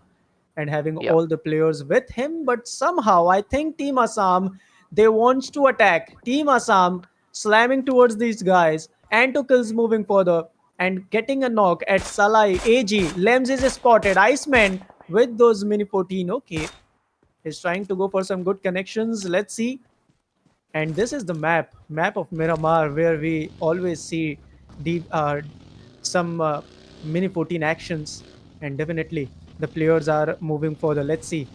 and having Yep. all the players with him. But somehow, I think Team Assam, they wants to attack. Team Assam slamming towards these guys. And to kills moving further and getting a knock at SALAI. AG. Lems is spotted. Iceman with those mini 14. Okay. He's trying to go for some good connections. Let's see. And this is the map of Miramar, where we always see deep, some mini 14 actions. And definitely the players are moving further. Let's see.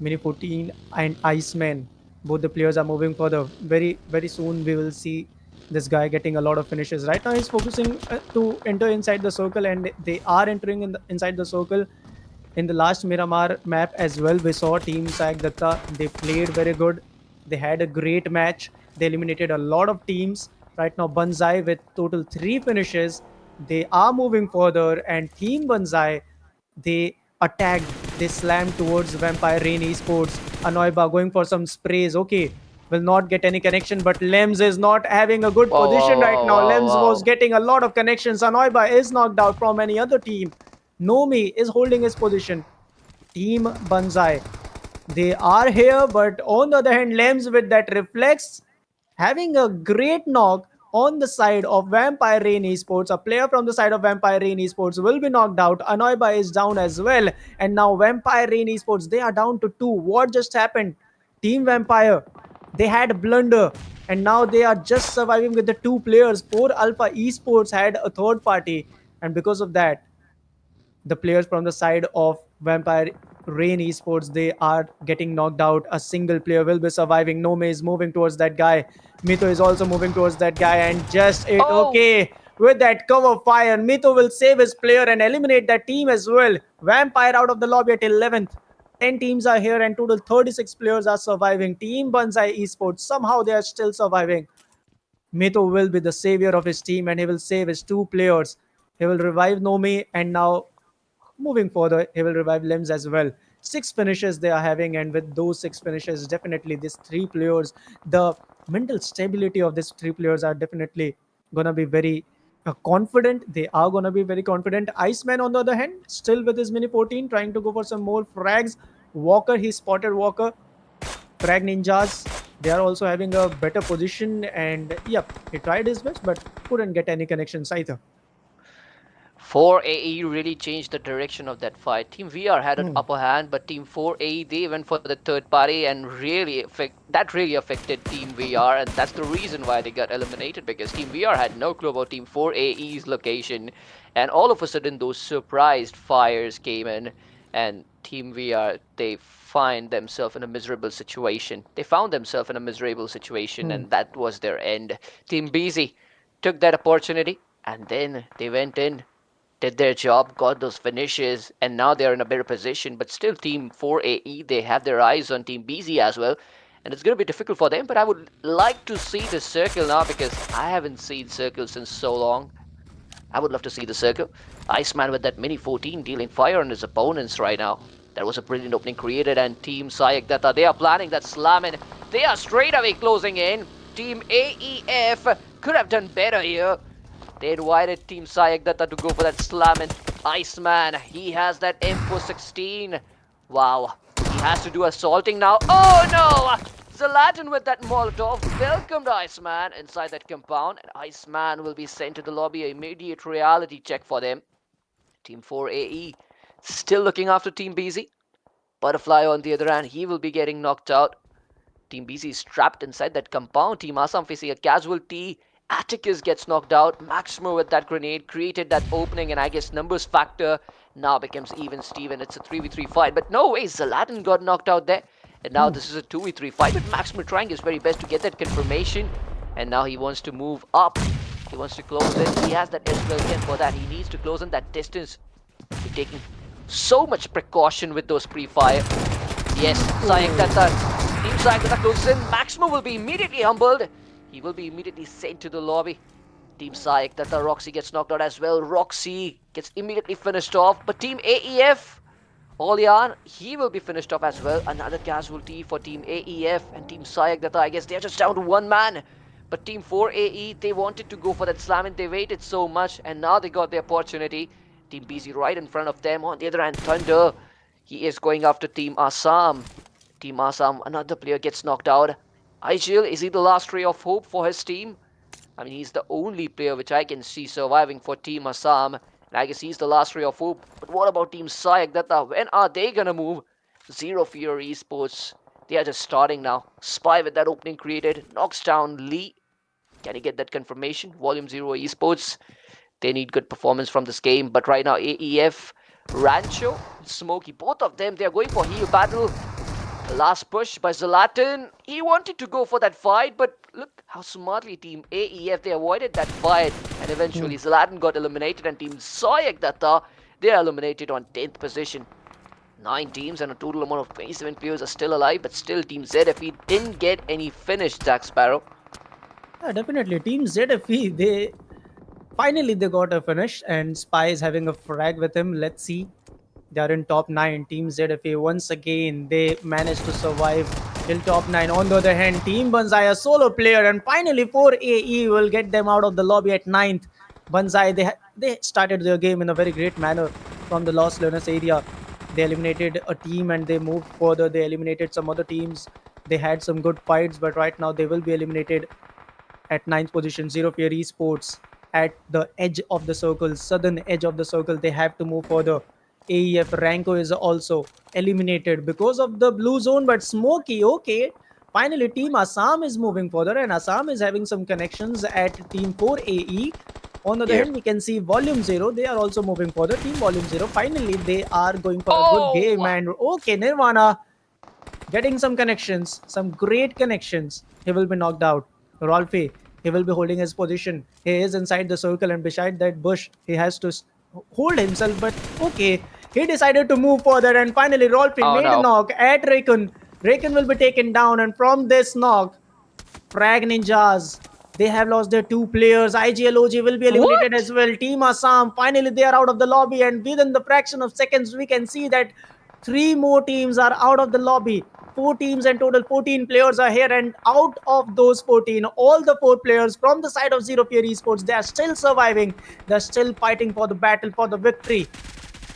Mini 14 and Iceman. Both the players are moving further. Very, very soon we will see this guy getting a lot of finishes. Right now he's focusing to enter inside the circle, and they are entering inside the circle. In the last Miramar map as well, we saw Team SAYAK Datta. They played very good. They had a great match. They eliminated a lot of teams. Right now, BANZAI with total 3 finishes. They are moving further, and Team BANZAI, they attacked, they slammed towards Vampire Rain Esports. Anoiba going for some sprays. Okay, will not get any connection, but Lems is not having a good Wow, position wow, right wow, now. wow, Lems was wow. getting a lot of connections. Anoiba is knocked out from any other team. Nomi is holding his position. Team Banzai, they are here, but on the other hand, Lems with that reflex, having a great knock on the side of Vampire Rain Esports. A player from the side of Vampire Rain Esports will be knocked out. Anoiba is down as well. And now Vampire Rain Esports, they are down to 2. What just happened? Team Vampire, they had blunder. And now they are just surviving with the 2 players. 4 Alpha Esports had a third party. And because of that, the players from the side of Vampire Rain Esports, they are getting knocked out. A single player will be surviving. Nome is moving towards that guy. Mito is also moving towards that guy, and just it Oh, okay. With that cover fire, Mito will save his player and eliminate that team as well. Vampire out of the lobby at 11th. 10 teams are here, and total 36 players are surviving. Team Banzai Esports, somehow they are still surviving. Mito will be the savior of his team, and he will save his 2 players. He will revive Nomi, and now moving further, he will revive Limbs as well. 6 finishes they are having, and with those 6 finishes, definitely these 3 players, the mental stability of these 3 players are definitely gonna be very confident. They are gonna be very confident. Iceman, on the other hand, still with his mini 14, trying to go for some more frags. Walker, he spotted Walker. Frag Ninjas, they are also having a better position, and yep, he tried his best but couldn't get any connections either. 4AE really changed the direction of that fight. Team VR had an Hmm. upper hand, but Team 4AE they went for the third party and that really affected Team VR, and that's the reason why they got eliminated because Team VR had no clue about Team 4AE's location, and all of a sudden those surprised fires came in, and Team VR they find themselves in a miserable situation. They found themselves in a miserable situation, Hmm. and that was their end. Team BZ took that opportunity and then they went in, did their job, got those finishes, and now they're in a better position. But still, Team 4AE, they have their eyes on Team BZ as well. And it's going to be difficult for them, but I would like to see the circle now because I haven't seen circle since so long. I would love to see the circle. Iceman with that mini 14 dealing fire on his opponents right now. That was a brilliant opening created, and Team SAYAK Datta, they are planning that slam in. They are straight away closing in. Team AEF could have done better here. They invited Team SAYAK Datta to go for that slam in. Iceman, he has that M416. Wow, he has to do assaulting now. Oh no! Zlatan with that Molotov welcomed Iceman inside that compound, and Iceman will be sent to the lobby. An immediate reality check for them. Team 4AE still looking after Team BZ. Butterfly on the other hand, he will be getting knocked out. Team BZ is trapped inside that compound. Team ASSAM facing a casualty. Atticus gets knocked out. Maximo with that grenade created that opening, and I guess numbers factor now becomes even Steven. It's a 3v3 fight, but no way, Zlatan got knocked out there. And now Hmm. this is a 2v3 fight, but Maximo trying his very best to get that confirmation. And now he wants to move up. He wants to close in. He has that S12 again for that. He needs to close in that distance. He's taking so much precaution with those pre-fire. Yes, SAYAK Datta. Team SAYAK Datta closes in. Maximo will be immediately humbled. He will be immediately sent to the lobby. Team SAYAK Datta, Roxy gets knocked out as well. Roxy gets immediately finished off. But Team AEF, Olian, he will be finished off as well. Another casualty for Team AEF and Team SAYAK Datta. I guess they're just down to one man. But Team 4AE, they wanted to go for that slam and they waited so much. And now they got the opportunity. Team BZ right in front of them. On the other hand, Thunder, he is going after Team ASSAM. Team ASSAM, another player gets knocked out. Aijil, is he the last ray of hope for his team? I mean, he's the only player which I can see surviving for Team ASSAM. And I guess he's the last ray of hope. But what about Team SAYAK Datta? When are they gonna move? Zero Fear Esports. They are just starting now. Spy with that opening created. Knocks down Lee. Can he get that confirmation? Volume 0 Esports. They need good performance from this game. But right now, AEF, Rancho, Smokey, both of them, they are going for heal battle. Last push by Zlatan. He wanted to go for that fight, but look how smartly Team AEF, they avoided that fight. And Hmm. eventually Zlatan got eliminated and Team SAYAK Datta, they are eliminated on 10th position. 9 teams and a total amount of 27 players are still alive, but still Team ZFE didn't get any finish, Jack Sparrow. Yeah, definitely. Team ZFE, they finally they got a finish, and Spy is having a frag with him. Let's see. They are in top 9. Team ZFA once again they managed to survive till top 9. On the other hand, Team Banzai a solo player, and finally 4AE will get them out of the lobby at ninth. Banzai they started their game in a very great manner from the Los Leones area. They eliminated a team and they moved further. They eliminated some other teams. They had some good fights, but right now they will be eliminated at ninth position. Zero Fear Esports at the edge of the circle, southern edge of the circle. They have to move further. AEF Ranko is also eliminated because of the blue zone, but Smokey, okay. Finally, Team Assam is moving further, and Assam is having some connections at Team 4AE. On the other Yeah. hand, we can see Volume 0. They are also moving further. Team Volume 0, finally, they are going for a good game. Oh! And okay, Nirvana getting some connections, some great connections. He will be knocked out. Rolfe, he will be holding his position. He is inside the circle, and beside that bush, he has to hold himself. But okay, he decided to move further, and finally, Rolfe Oh made a no. knock at Raikun. Raikun will be taken down, and from this knock, Frag Ninjas, they have lost their 2 players. IGLOG will be eliminated What? as well. Team Assam, finally they are out of the lobby, and within the fraction of seconds, we can see that 3 more teams are out of the lobby. 4 teams and total 14 players are here, and out of those 14, all the 4 players from the side of Zero Fear Esports, they are still surviving. They're still fighting for the battle, for the victory.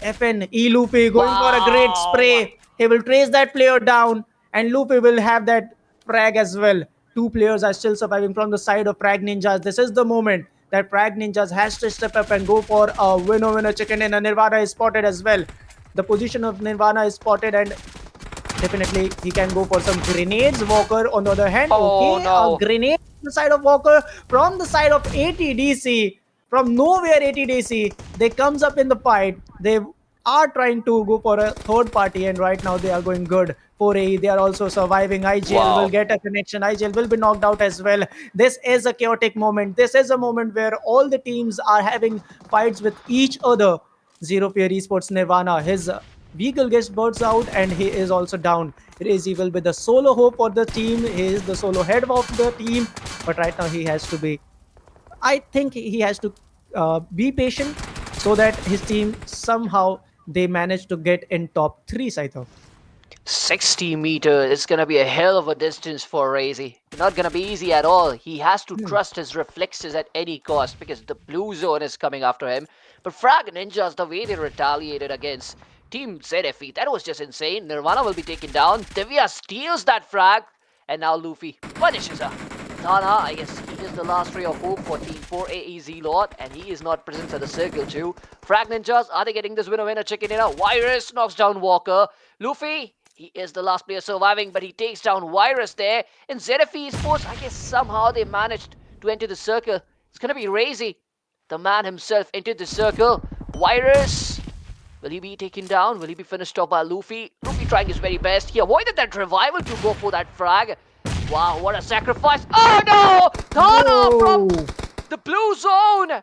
FN Lupe going for a great Wow! spray. He will trace that player down, and Lupe will have that frag as well. 2 players are still surviving from the side of Frag Ninjas. This is the moment. that Prag Ninjas has to step up and go for a winner chicken dinner. Nirvana is spotted as well. The position of Nirvana is spotted, and definitely he can go for some grenades. Walker, on the other hand, Oh okay, a no. grenade on the side of Walker from the side of ATDC. From nowhere, ATDC, they comes up in the fight. They are trying to go for a third party, and right now they are going good. For A, they are also surviving. IGL will Wow. get a connection. IGL will be knocked out as well. This is a chaotic moment. This is a moment where all the teams are having fights with each other. Zero Fear Esports Nirvana, his vehicle gets birds out and he is also down. Razy will be the solo hope for the team. He is the solo head of the team, but right now he has to be. I think he has to be patient so that his team somehow they manage to get in top three. Saito. 60 meters. It's gonna be a hell of a distance for Razy. Not gonna be easy at all. He has to Hmm. trust his reflexes at any cost because the blue zone is coming after him. But Frag Ninjas, the way they retaliated against Team ZFE, that was just insane. Nirvana will be taken down. Divya steals that frag, and now Luffy punishes her. Tana, I guess he is the last ray of hope for Team 4 AEZ Lord, and he is not present at the circle too. Frag Ninjas, are they getting this winner chicken dinner? Virus knocks down Walker. Luffy, he is the last player surviving, but he takes down Virus there. In ZFE Esports, I guess somehow they managed to enter the circle. It's gonna be Razy. The man himself entered the circle. Virus, will he be taken down? Will he be finished off by Luffy? Luffy trying his very best. He avoided that revival to go for that frag. Wow, what a sacrifice. Oh no! Tana from No. the blue zone!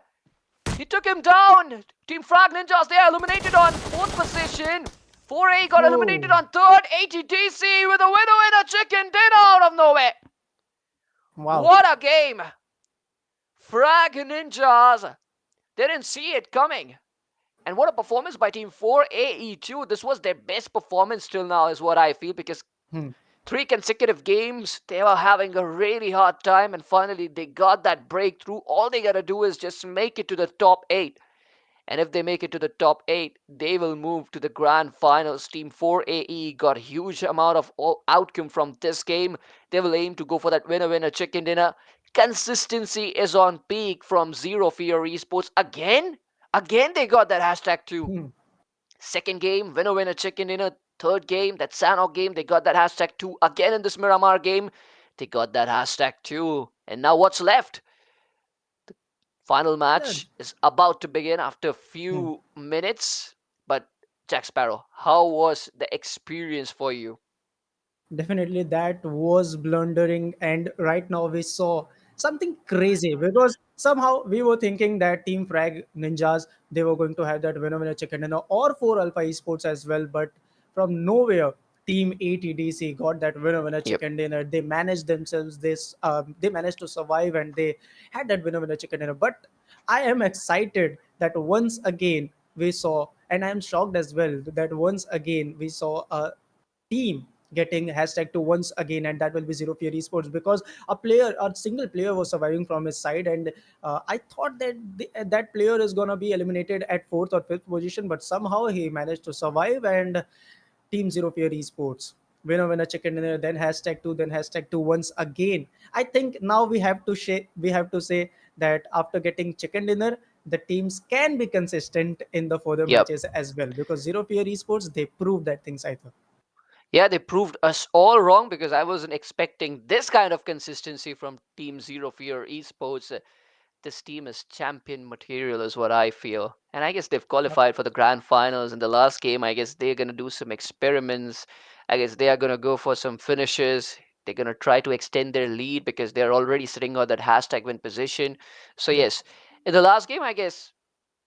He took him down! Team Frag Ninjas, they are eliminated on 4th position. 4A got eliminated Oh. on 3rd. ATDC with a winner in a chicken dinner out of nowhere. Wow. What a game! Frag Ninjas didn't see it coming. And what a performance by Team 4AE2. This was their best performance till now, is what I feel, because Hmm. 3 consecutive games, they were having a really hard time, and finally they got that breakthrough. All they gotta do is just make it to the top 8. And if they make it to the top 8, they will move to the grand finals. Team 4AE got a huge amount of outcome from this game. They will aim to go for that winner chicken dinner. Consistency is on peak from Zero Fear Esports. Again they got that hashtag too. Hmm. Second game, winner chicken dinner. Third game, that Sanhok game, they got that hashtag too. Again in this Miramar game, they got that hashtag too. And now what's left? Final Yeah. match is about to begin after a Hmm. few minutes. But Jack Sparrow, how was the experience for you? Definitely, that was blundering, and right now we saw something crazy because somehow we were thinking that Team Frag Ninjas they were going to have that winner chicken dinner or for Alpha Esports as well, but from nowhere, Team ATDC got that winner Yep. chicken dinner. They managed themselves. They managed to survive and they had that winner chicken dinner. But I am excited that once again we saw, and I am shocked as well that once again we saw a team getting hashtag to once again, and that will be Zero Fear Esports because a single player was surviving from his side, and I thought that that player is gonna be eliminated at fourth or fifth position, but somehow he managed to survive, and Team Zero Fear Esports winner chicken dinner, then hashtag two, then hashtag two once again. I think now we have to say that after getting chicken dinner, the teams can be consistent in the further Yep. matches as well because Zero Fear Esports they proved that things either. Yeah, they proved us all wrong because I wasn't expecting this kind of consistency from Team Zero Fear Esports. This team is champion material, is what I feel. And I guess they've qualified for the grand finals in the last game. I guess they're going to do some experiments. I guess they are going to go for some finishes. They're going to try to extend their lead because they're already sitting on that hashtag win position. So, Yep. yes, in the last game, I guess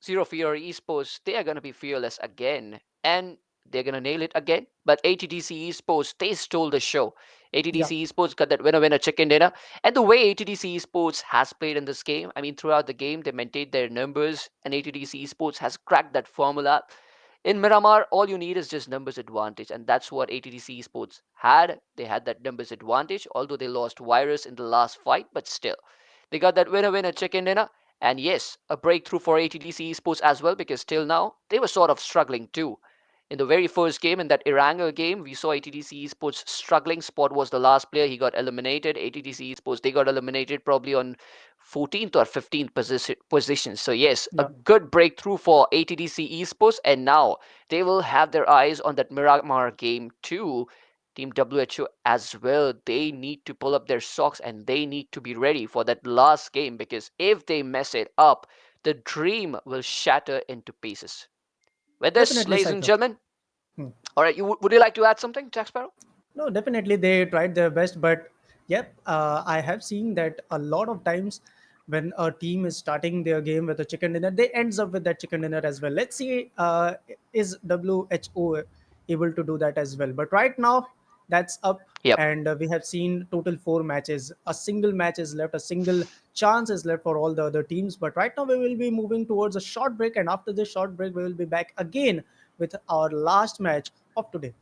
Zero Fear Esports, they are going to be fearless again. And they're going to nail it again. But ATDC Esports, they stole the show. Yeah. ATDC Esports got that winner chicken dinner. And the way ATDC Esports has played in this game, I mean, throughout the game, they maintained their numbers. And ATDC Esports has cracked that formula. In Miramar, all you need is just numbers advantage. And that's what ATDC Esports had. They had that numbers advantage, although they lost Virus in the last fight. But still, they got that winner chicken dinner. And yes, a breakthrough for ATDC Esports as well, because till now, they were sort of struggling too. In the very first game, in that Erangel game, we saw ATDC Esports struggling. Spot was the last player. He got eliminated. ATDC Esports, they got eliminated probably on 14th or 15th position. So yes, a Yeah, good breakthrough for ATDC Esports. And now they will have their eyes on that Miramar game too. Team WHO as well. They need to pull up their socks and they need to be ready for that last game, because if they mess it up, the dream will shatter into pieces. With this, definitely, ladies and Saika. gentlemen, Hmm. all right, would you like to add something, Jack Sparrow? No, definitely they tried their best, but yep, I have seen that a lot of times when a team is starting their game with a chicken dinner, they ends up with that chicken dinner as well. Let's see, is WHO able to do that as well? But right now, that's up, Yep. and we have seen total 4 matches. A single match is left, a single chance is left for all the other teams. But right now, we will be moving towards a short break, and after this short break, we will be back again with our last match of today.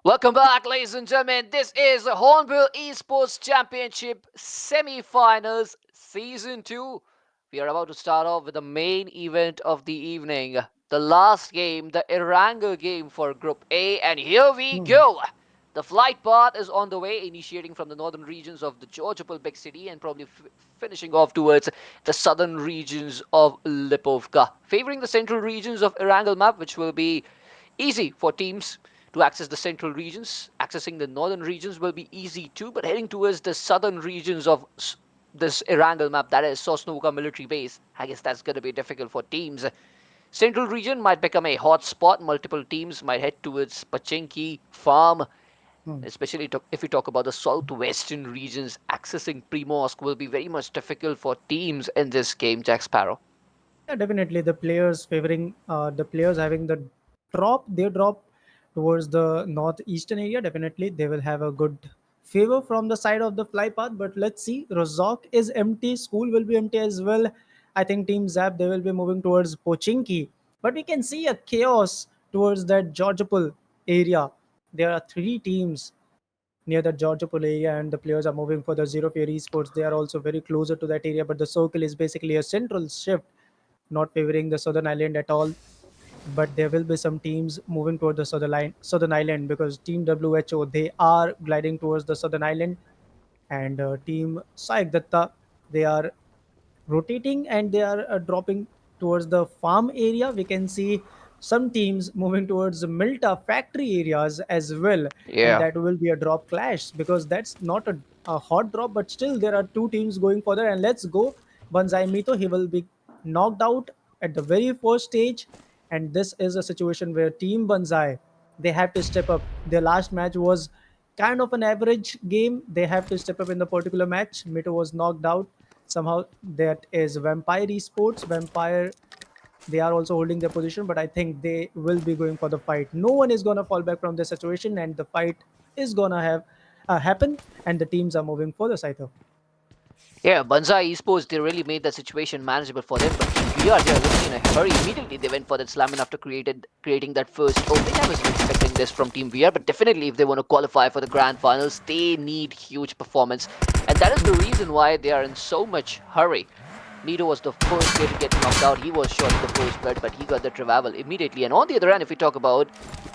Welcome back, ladies and gentlemen. This is the Hornbill Esports Championship Semi-Finals Season 2. We are about to start off with the main event of the evening. The last game, the Erangel game for Group A. And here we Hmm. go. The flight path is on the way, initiating from the northern regions of the Georgopol big city and probably finishing off towards the southern regions of Lipovka, favoring the central regions of Erangel map, which will be easy for teams to access the central regions. Accessing the northern regions will be easy too, but heading towards the southern regions of this Erangel map, that is Sosnovka military base, I guess that's going to be difficult for teams. Central region might become a hot spot. Multiple teams might head towards Pachinki, Farm, Hmm. especially if we talk about the southwestern regions. Accessing Primorsk will be very much difficult for teams in this game, Jack Sparrow. Yeah, definitely the players favoring the players having the drop towards the northeastern area. Definitely they will have a good favor from the side of the fly path. But let's see, Rozok is empty, school will be empty as well. I think Team Zap they will be moving towards Pochinki, but we can see a chaos towards that Georgopol area. There are three teams near the Georgopol area, and the players are moving for the Zero Fear Esports. They are also very closer to that area, but the circle is basically a central shift, not favoring the southern island at all. But there will be some teams moving toward the southern island, because Team WHO they are gliding towards the southern island, and Team SAYAK Datta they are rotating and they are dropping towards the farm area. We can see some teams moving towards the Milta factory areas as well, and Yeah. that will be a drop clash, because that's not a hot drop, but still there are two teams going further. And let's go, Banzai Mito, he will be knocked out at the very first stage, and this is a situation where Team Banzai they have to step up. Their last match was kind of an average game. They have to step up in the particular match. Mito was knocked out somehow. That is Vampire Esports. Vampire they are also holding their position, but I think they will be going for the fight. No one is gonna fall back from this situation, and the fight is gonna have happen, and the teams are moving further, Saito. Yeah, Banzai Esports, they really made the situation manageable for them, but VR, they are looking in a hurry. Immediately, they went for that slam in after creating that first opening. I wasn't expecting this from Team VR, but definitely, if they want to qualify for the grand finals, they need huge performance. And that is the reason why they are in so much hurry. Nito was the first player to get knocked out. He was shot in the first blood, but he got the revival immediately. And on the other hand, if we talk about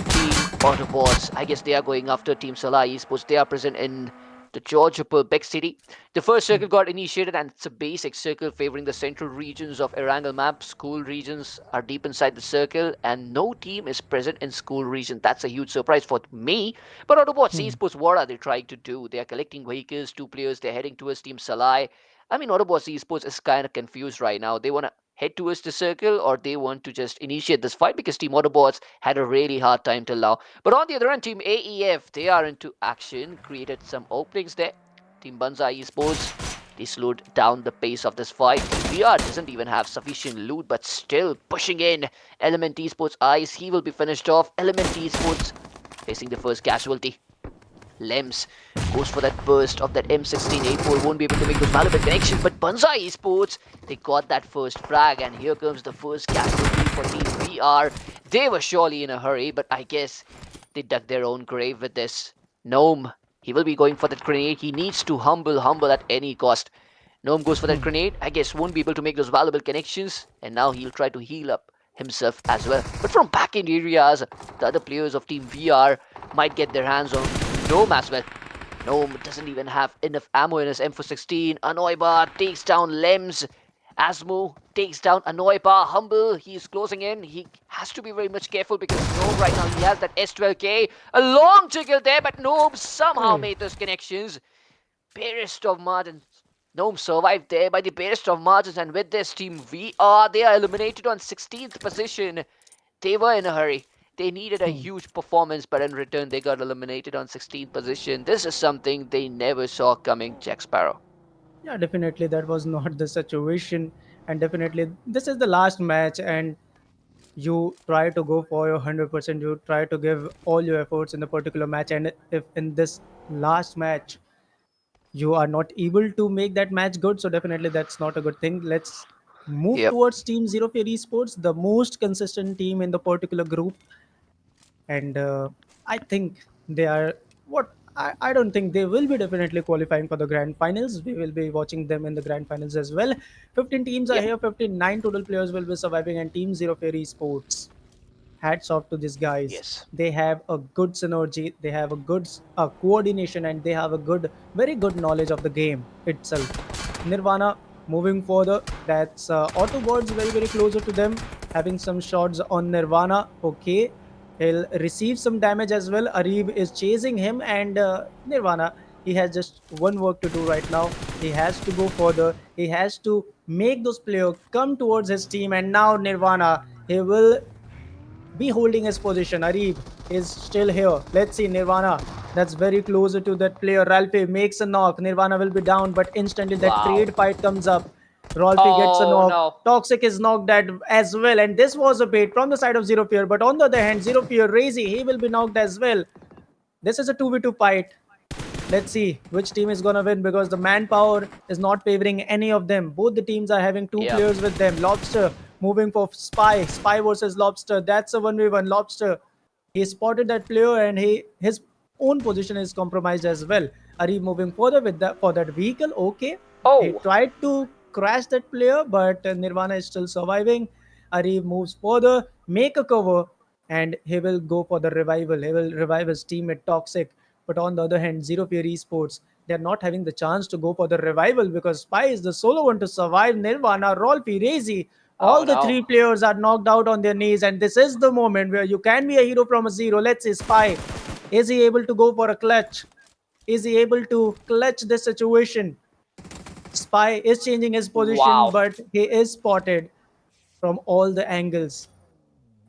Team AUTOBOTZ, I guess they are going after Team SALAI Esports. They are present in the Georgopol big city. The first circle got initiated, and it's a basic circle favoring the central regions of Erangel map. School regions are deep inside the circle, and no team is present in school region. That's a huge surprise for me. But AUTOBOTZ Hmm. Esports, what are they trying to do? They are collecting vehicles, two players, they're heading towards Team SALAI. I mean, AUTOBOTZ Esports is kind of confused right now. They want to head towards the circle, or they want to just initiate this fight, because Team AUTOBOTZ had a really hard time till now. But on the other hand, Team AEF, they are into action, created some openings there. Team BANZAI Esports, they slowed down the pace of this fight. VR doesn't even have sufficient loot, but still pushing in. Element Esports Ice, he will be finished off. Element Esports facing the first casualty. Lems goes for that burst of that M16. A4 won't be able to make those valuable connections, but BANZAI Esports, they got that first frag, and here comes the first casualty for Team VR. They were surely in a hurry, but I guess they dug their own grave with this. Gnome, he will be going for that grenade. He needs to humble at any cost. Gnome goes for that Hmm. grenade. I guess won't be able to make those valuable connections, and now he'll try to heal up himself as well. But from back in areas, the other players of Team VR might get their hands on Gnome as well. Gnome doesn't even have enough ammo in his M416. Anoiba takes down Lems. Asmo takes down Anoiba. Humble, he's closing in. He has to be very much careful, because Gnome right now, he has that S12K. A long jiggle there, but Gnome somehow Hey. made those connections. Barest of margins. Gnome survived there by the barest of margins, and with this Team VR, they are eliminated on 16th position. They were in a hurry. They needed a Hmm. huge performance, but in return, they got eliminated on 16th position. This is something they never saw coming, Jack Sparrow. Yeah, definitely that was not the situation, and definitely this is the last match, and you try to go for your 100%. You try to give all your efforts in the particular match, and if in this last match you are not able to make that match good, so definitely that's not a good thing. Let's move Yep. towards Team Zero Fear Esports, the most consistent team in the particular group, and I think. They are what I don't think they will be definitely qualifying for the grand finals. We will be watching them in the grand finals as well. 15 teams are Yep. here, 59 total players will be surviving, and Team Zero Fair Esports, hats off to these guys. Yes. They have a good synergy, they have a good coordination, and they have a good, very good knowledge of the game itself. Nirvana moving further. That's Autobots very, very closer to them, having some shots on Nirvana. Okay, he'll receive some damage as well. Arib is chasing him, and Nirvana, he has just one work to do right now. He has to go further. He has to make those players come towards his team, and now Nirvana, he will be holding his position. Arif is still here. Let's see Nirvana. That's very closer to that player. Ralphie makes a knock. Nirvana will be down, but instantly that Wow. trade fight comes up. Ralphie gets a Oh knock. no. Toxic is knocked at as well. And this was a bait from the side of Zero Fear. But on the other hand, Zero Fear, Razy, he will be knocked as well. This is a 2v2 fight. Let's see which team is going to win, because the manpower is not favoring any of them. Both the teams are having two Yep. players with them. Lobster moving for Spy. Spy versus Lobster. That's a 1v1. Lobster, he spotted that player, and his own position is compromised as well. Are he moving further with that for that vehicle? Okay. He Oh. tried to crash that player, but Nirvana is still surviving. Ari moves further, make a cover, and he will go for the revival. He will revive his teammate Toxic. But on the other hand, Zero Fear Esports, they're not having the chance to go for the revival, because Spy is the solo one to survive. Nirvana, Rolfi, Razy, Oh all the no. three players are knocked out on their knees, and this is the moment where you can be a hero from a zero. Let's see, Spy. Is he able to go for a clutch? Is he able to clutch this situation? Spy is changing his position, Wow. but he is spotted from all the angles.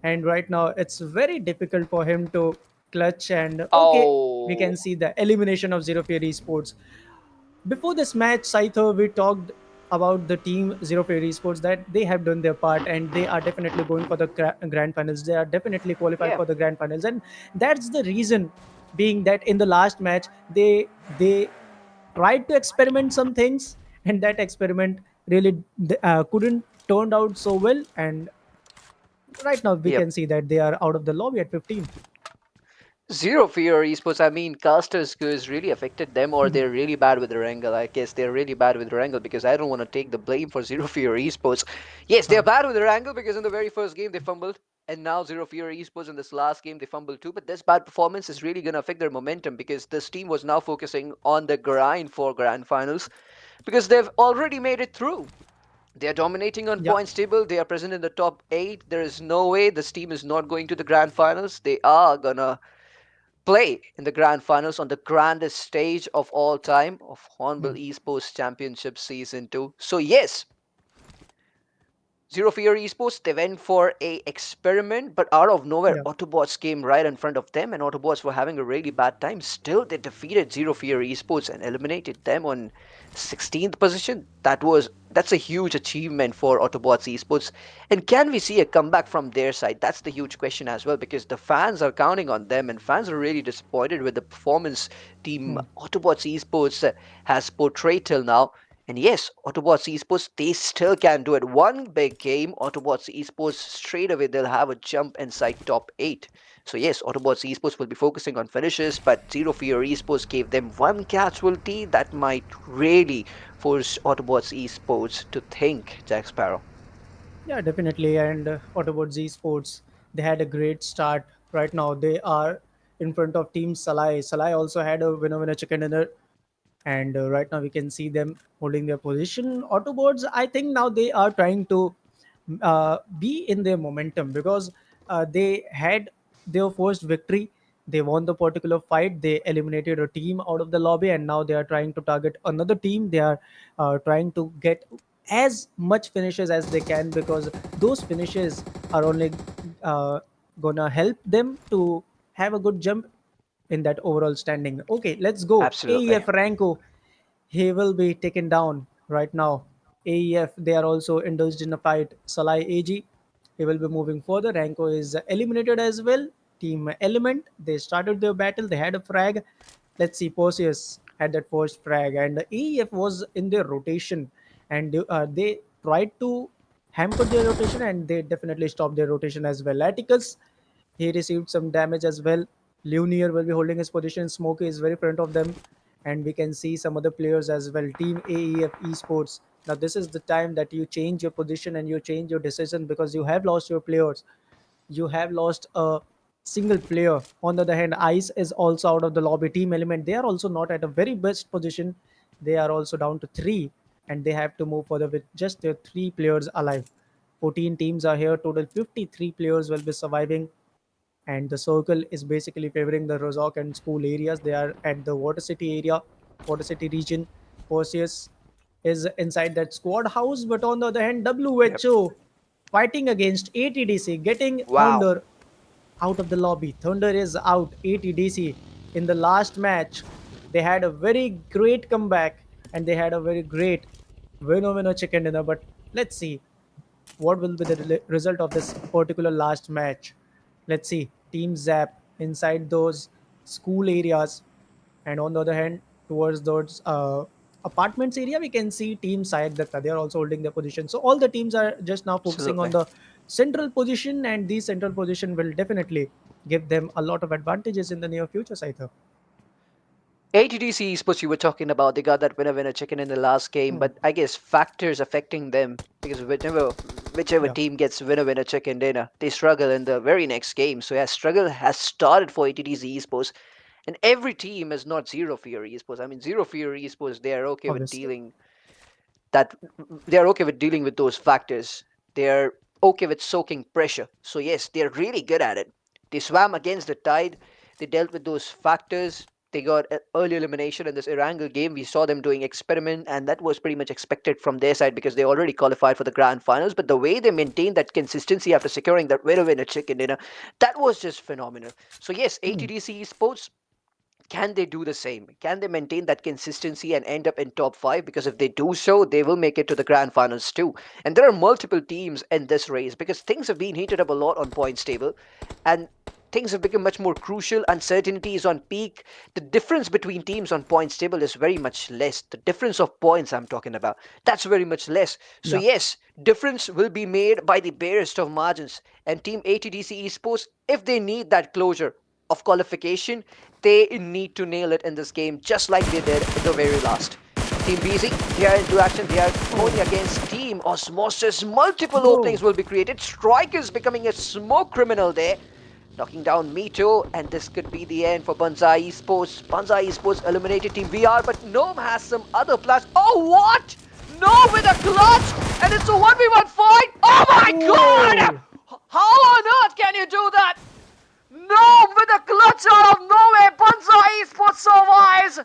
And right now, it's very difficult for him to clutch. And okay, we can Oh. see the elimination of Zero Fear Esports. Before this match, Saito, we talked about the team Zero Fear Esports, that they have done their part and they are definitely going for the grand finals. They are definitely qualified Yeah. for the grand finals, and that's the reason being that in the last match they tried to experiment some things, and that experiment really couldn't turned out so well. And right now we Yep. can see that they are out of the lobby at 15. Zero Fear Esports, I mean, Caster's curse really affected them, or they're really bad with the Wrangle. I guess they're really bad with the Wrangle because I don't want to take the blame for Zero Fear Esports. Yes, they're Huh. bad with the Wrangle because in the very first game they fumbled, and now Zero Fear Esports in this last game they fumbled too. But this bad performance is really going to affect their momentum because this team was now focusing on the grind for grand finals because they've already made it through. They are dominating on Yeah, points table. They are present in the top 8. There is no way this team is not going to the grand finals. They are gonna play in the grand finals on the grandest stage of all time of Hornbill Esports Championship Season 2. So yes, Zero Fear Esports, they went for a experiment, but out of nowhere, yeah. Autobots came right in front of them, and Autobots were having a really bad time. Still, they defeated Zero Fear Esports and eliminated them on 16th position. That's a huge achievement for Autobots Esports. And can we see a comeback from their side? That's the huge question as well, because the fans are counting on them, and fans are really disappointed with the performance team Autobots Esports has portrayed till now. And yes, Autobots Esports, they still can do it. One big game, Autobots Esports, straight away they'll have a jump inside top 8. So yes, Autobots Esports will be focusing on finishes, but Zero Fear Esports gave them one casualty that might really force Autobots Esports to think, Jack Sparrow. Yeah, definitely. And Autobots Esports, they had a great start. Right now, they are in front of Team Salai. Salai also had a winner chicken dinner, and right now we can see them holding their position. Autobots, I think now they are trying to be in their momentum, because they had their first victory. They won the particular fight. They eliminated a team out of the lobby, and now they are trying to target another team. They are trying to get as much finishes as they can, because those finishes are only uh, gonna help them to have a good jump in that overall standing. Okay, let's go. Absolutely. AEF Ranko, he will be taken down right now. AEF, they are also indulged in a fight. Salai AG, he will be moving further. Ranko is eliminated as well. Team Element, they started their battle. They had a frag. Let's see, Perseus had that first frag, and the AEF was in their rotation, and they tried to hamper their rotation, and they definitely stopped their rotation as well. Atticus, he received some damage as well. Lunier will be holding his position. Smokey is very front of them, and we can see some other players as well. Team AEF Esports. Now this is the time that you change your position and you change your decision because you have lost your players. You have lost a single player. On the other hand, Ice is also out of the lobby. Team Element, they are also not at a very best position. They are also down to three, and they have to move further with just their three players alive. 14 teams are here. Total 53 players will be surviving, and the circle is basically favoring the Rozok and school areas. They are at the Water City area, Water City region. Perseus is inside that squad house, but on the other hand, Yep. WHO fighting against ATDC, getting Wow. Thunder out of the lobby. Thunder is out. ATDC in the last match, they had a very great comeback and they had a very great winner chicken dinner. But let's see what will be the result of this particular last match. Let's see. Team Zap inside those school areas, and on the other hand, towards those apartments area, we can see Team SAYAK Datta. They are also holding their position. So all the teams are just now focusing on Absolutely. the central position, and these central position will definitely give them a lot of advantages in the near future, Saitha. ATDC Esports, you were talking about, they got that winner chicken in the last game, Hmm. but I guess factors affecting them because whichever Yeah, team gets winner chicken dinner, they struggle in the very next game. So yeah, struggle has started for ATDC Esports, and every team is not Zero Fear Esports. I mean, Zero Fear Esports, they are okay with obviously. dealing that they are okay with dealing with those factors. They're okay with soaking pressure. So yes, they're really good at it. They swam against the tide. They dealt with those factors. They got early elimination in this Erangel game. We saw them doing experiment, and that was pretty much expected from their side because they already qualified for the grand finals. But the way they maintained that consistency after securing that winner chicken dinner, that was just phenomenal. So yes, Hmm. ATDC Esports, can they do the same? Can they maintain that consistency and end up in top five? Because if they do so, they will make it to the grand finals too. And there are multiple teams in this race because things have been heated up a lot on points table, and things have become much more crucial. Uncertainty is on peak. The difference between teams on points table is very much less. The difference of points I'm talking about, that's very much less. So Yeah. yes, difference will be made by the barest of margins. And Team ATDC Esports, if they need that closure of qualification, they need to nail it in this game just like they did in the very last. Team BZ, they are into action. They are going Oh, against Team Osmosis. Multiple no. openings will be created. Strikers becoming a smoke criminal there, knocking down Mito, and this could be the end for BANZAI Esports. BANZAI Esports eliminated Team VR, but Gnome has some other plans. Oh, what? Gnome with a clutch, and it's a 1v1 fight. Oh my god! Oh, How on earth can you do that? No, with a clutch out of nowhere, BANZAI Esports survives!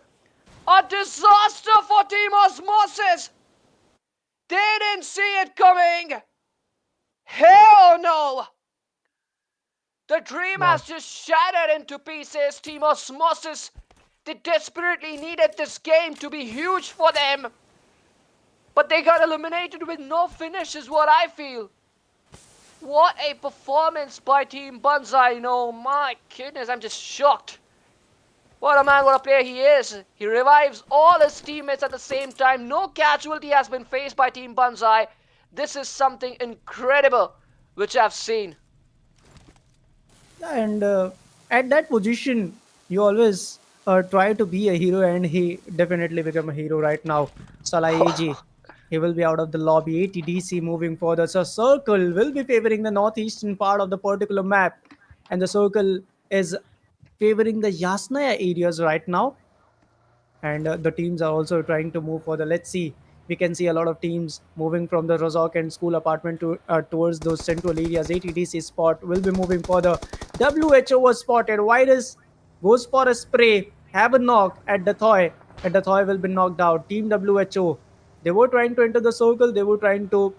A disaster for Team Osmosis! They didn't see it coming! Hell no! The dream wow. has just shattered into pieces. Team Osmosis, they desperately needed this game to be huge for them, but they got eliminated with no finish, is what I feel. What a performance by Team BANZAI. No, my goodness, I'm just shocked. What a man, what a player he is. He revives all his teammates at the same time. No casualty has been faced by Team BANZAI. This is something incredible which I've seen. Yeah, and at that position, you always try to be a hero, and he definitely become a hero right now. Salai AG, he will be out of the lobby. ATDC moving further. So Circle will be favoring the northeastern part of the particular map, and the Circle is favoring the Yasnaya areas right now, and the teams are also trying to move further. Let's see. We can see a lot of teams moving from the Rozok and school apartment to towards those central areas. ATDC spot will be moving further. WHO was spotted. Virus goes for a spray. Have a knock at the Thoy. And the Thoy will be knocked out. Team WHO. They were trying to enter the circle. They were trying to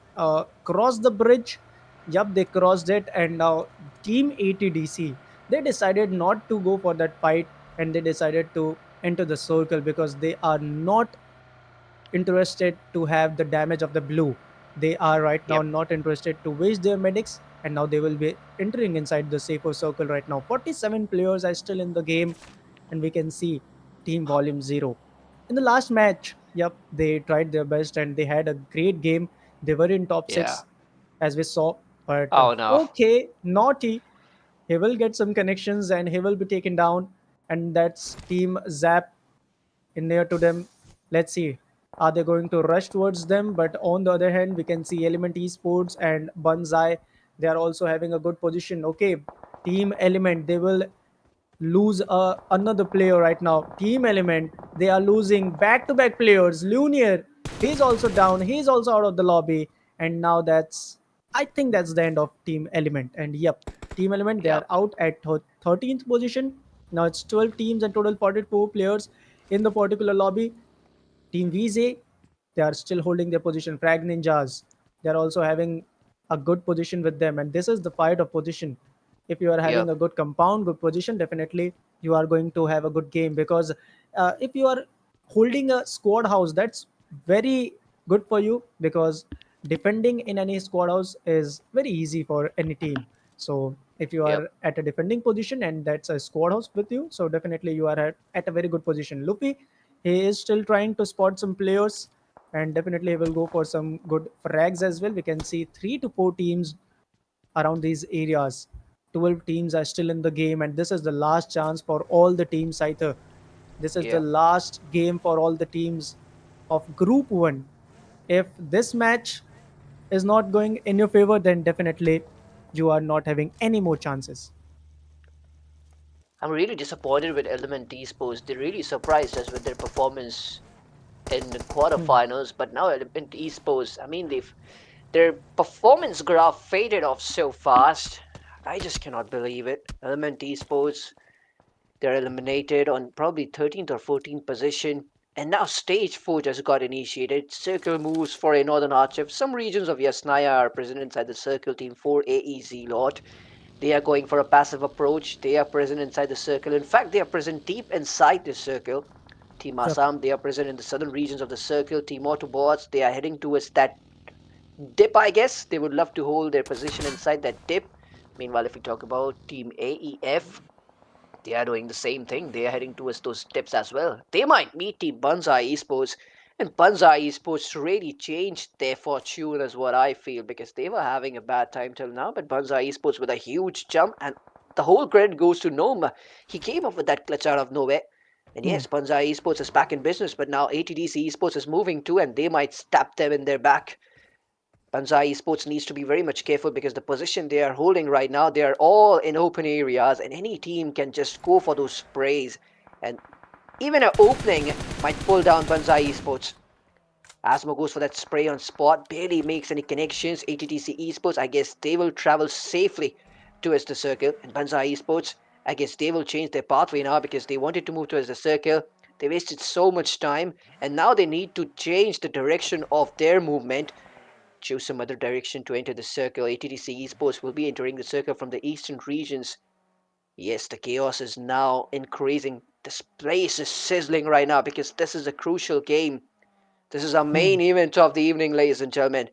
cross the bridge. Yup, they crossed it. And now Team ATDC, they decided not to go for that fight, and they decided to enter the circle because they are not interested to have the damage of the blue. They are right now Yep. not interested to waste their medics, and now they will be entering inside the safer circle right now. 47 players are still in the game, and we can see team volume 0. In the last match, yep, they tried their best and they had a great game. They were in top Yeah. 6, as we saw, but Oh no. okay, naughty. he will get some connections and he will be taken down. And that's Team Zap in near to them. Let's see. Are they going to rush towards them? But on the other hand, we can see Element Esports and Banzai. They are also having a good position. Okay, Team Element, they will lose another player right now. Team Element, they are losing back-to-back players. Lunier, he's also down. He's also out of the lobby. And now I think that's the end of Team Element. And yep, Team Element, they are Yep. out at 13th position. Now it's 12 teams and total 44 players in the particular lobby. Team VZ, they are still holding their position. Frag Ninjas, they are also having a good position with them. And this is the fight of position. If you are having Yep. a good compound, good position, definitely you are going to have a good game. Because if you are holding a squad house, that's very good for you, because defending in any squad house is very easy for any team. So if you Yep. are at a defending position and that's a squad house with you, so definitely you are at a very good position. Luffy, he is still trying to spot some players, and definitely he will go for some good frags as well. We can see 3 to 4 teams around these areas. 12 teams are still in the game, and this is the last chance for all the teams either. This is the Yep. last game for all the teams of Group 1. If this match is not going in your favor, then definitely you are not having any more chances. I'm really disappointed with Element Esports. They really surprised us with their performance in the Hmm. quarterfinals, but now Element Esports, I mean, their performance graph faded off so fast. I just cannot believe it. Element Esports, they're eliminated on probably 13th or 14th position. And now stage 4 just got initiated. Circle moves for a Northern Archive. Some regions of Yasnaya are present inside the circle team for AEZ lot. They are going for a passive approach. They are present inside the circle. In fact, they are present deep inside the circle. Team Yep. Assam, they are present in the southern regions of the circle. Team AUTOBOTZ, they are heading towards that dip, I guess. They would love to hold their position inside that dip. Meanwhile, if we talk about Team AEF, they are doing the same thing. They are heading towards those tips as well. They might meet Team BANZAI Esports, and BANZAI Esports really changed their fortune, is what I feel, because they were having a bad time till now. But BANZAI Esports with a huge jump, and the whole credit goes to Noma. He came up with that clutch out of nowhere. And Hmm. yes, BANZAI Esports is back in business, but now ATDC Esports is moving too, and they might stab them in their back. BANZAI Esports needs to be very much careful because the position they are holding right now, they are all in open areas, and any team can just go for those sprays. And even an opening might pull down BANZAI Esports. Asmo goes for that spray on spot, barely makes any connections. ATTC Esports, I guess they will travel safely towards the circle. And BANZAI Esports, I guess they will change their pathway now because they wanted to move towards the circle. They wasted so much time, and now they need to change the direction of their movement, choose some other direction to enter the circle. ATDC Esports will be entering the circle from the eastern regions. Yes, the chaos is now increasing. This place is sizzling right now because this is a crucial game. This is our Hmm. main event of the evening, ladies and gentlemen.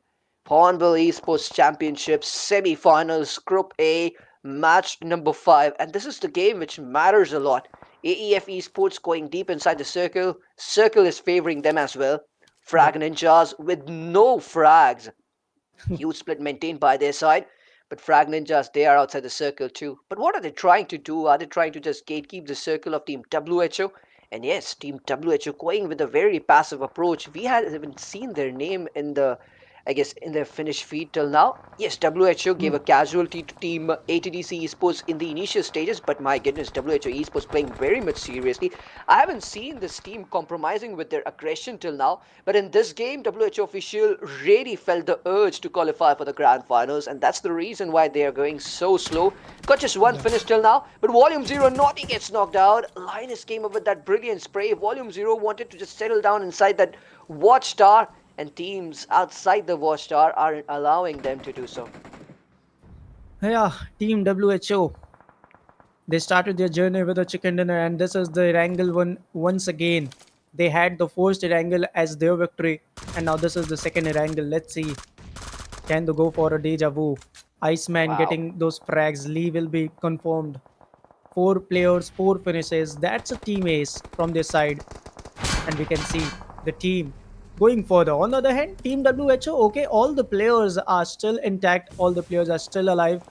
Hornbill Esports Championship semi-finals, Group A, match number 5. And this is the game which matters a lot. AEF Esports going deep inside the circle. Circle is favoring them as well. Yep. Frag Ninjas with no frags. Huge split maintained by their side. But Frag Ninjas, they are outside the circle too. But what are they trying to do? Are they trying to just gatekeep the circle of Team WHO? And yes, Team WHO going with a very passive approach. We haven't seen their name in the, I guess, in their finish feed till now. Yes, WHO gave Hmm. a casualty to Team ATDC Esports in the initial stages, but my goodness, WHO Esports playing very much seriously. I haven't seen this team compromising with their aggression till now, but in this game, WHO official really felt the urge to qualify for the grand finals, and that's the reason why they are going so slow. Got just one Yep. finish till now, but Volume Zero Naughty gets knocked out. Linus came up with that brilliant spray. Volume Zero wanted to just settle down inside that watchtower, and teams outside the watchtower aren't allowing them to do so. Yeah, Team WHO. They started their journey with a chicken dinner, and this is the Erangel one once again. They had the first Erangel as their victory, and now this is the second Erangel. Let's see. Can they go for a deja vu? Iceman Wow. getting those frags. Lee will be confirmed. 4 players, 4 finishes. That's a team ace from their side. And we can see the team going further. On the other hand, Team WHO, okay, all the players are still intact, all the players are still alive.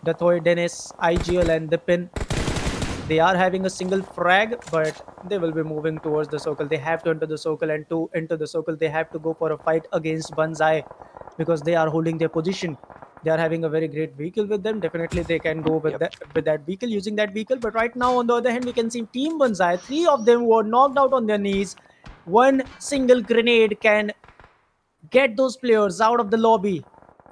Dathoy, Dennis, IGL, and Dipin. They are having a single frag, but they will be moving towards the circle. They have to enter the circle, and to enter the circle, they have to go for a fight against BANZAI because they are holding their position. They are having a very great vehicle with them. Definitely, they can go Yep. with that vehicle, using that vehicle. But right now, on the other hand, we can see Team BANZAI. Three of them were knocked out on their knees. One single grenade can get those players out of the lobby.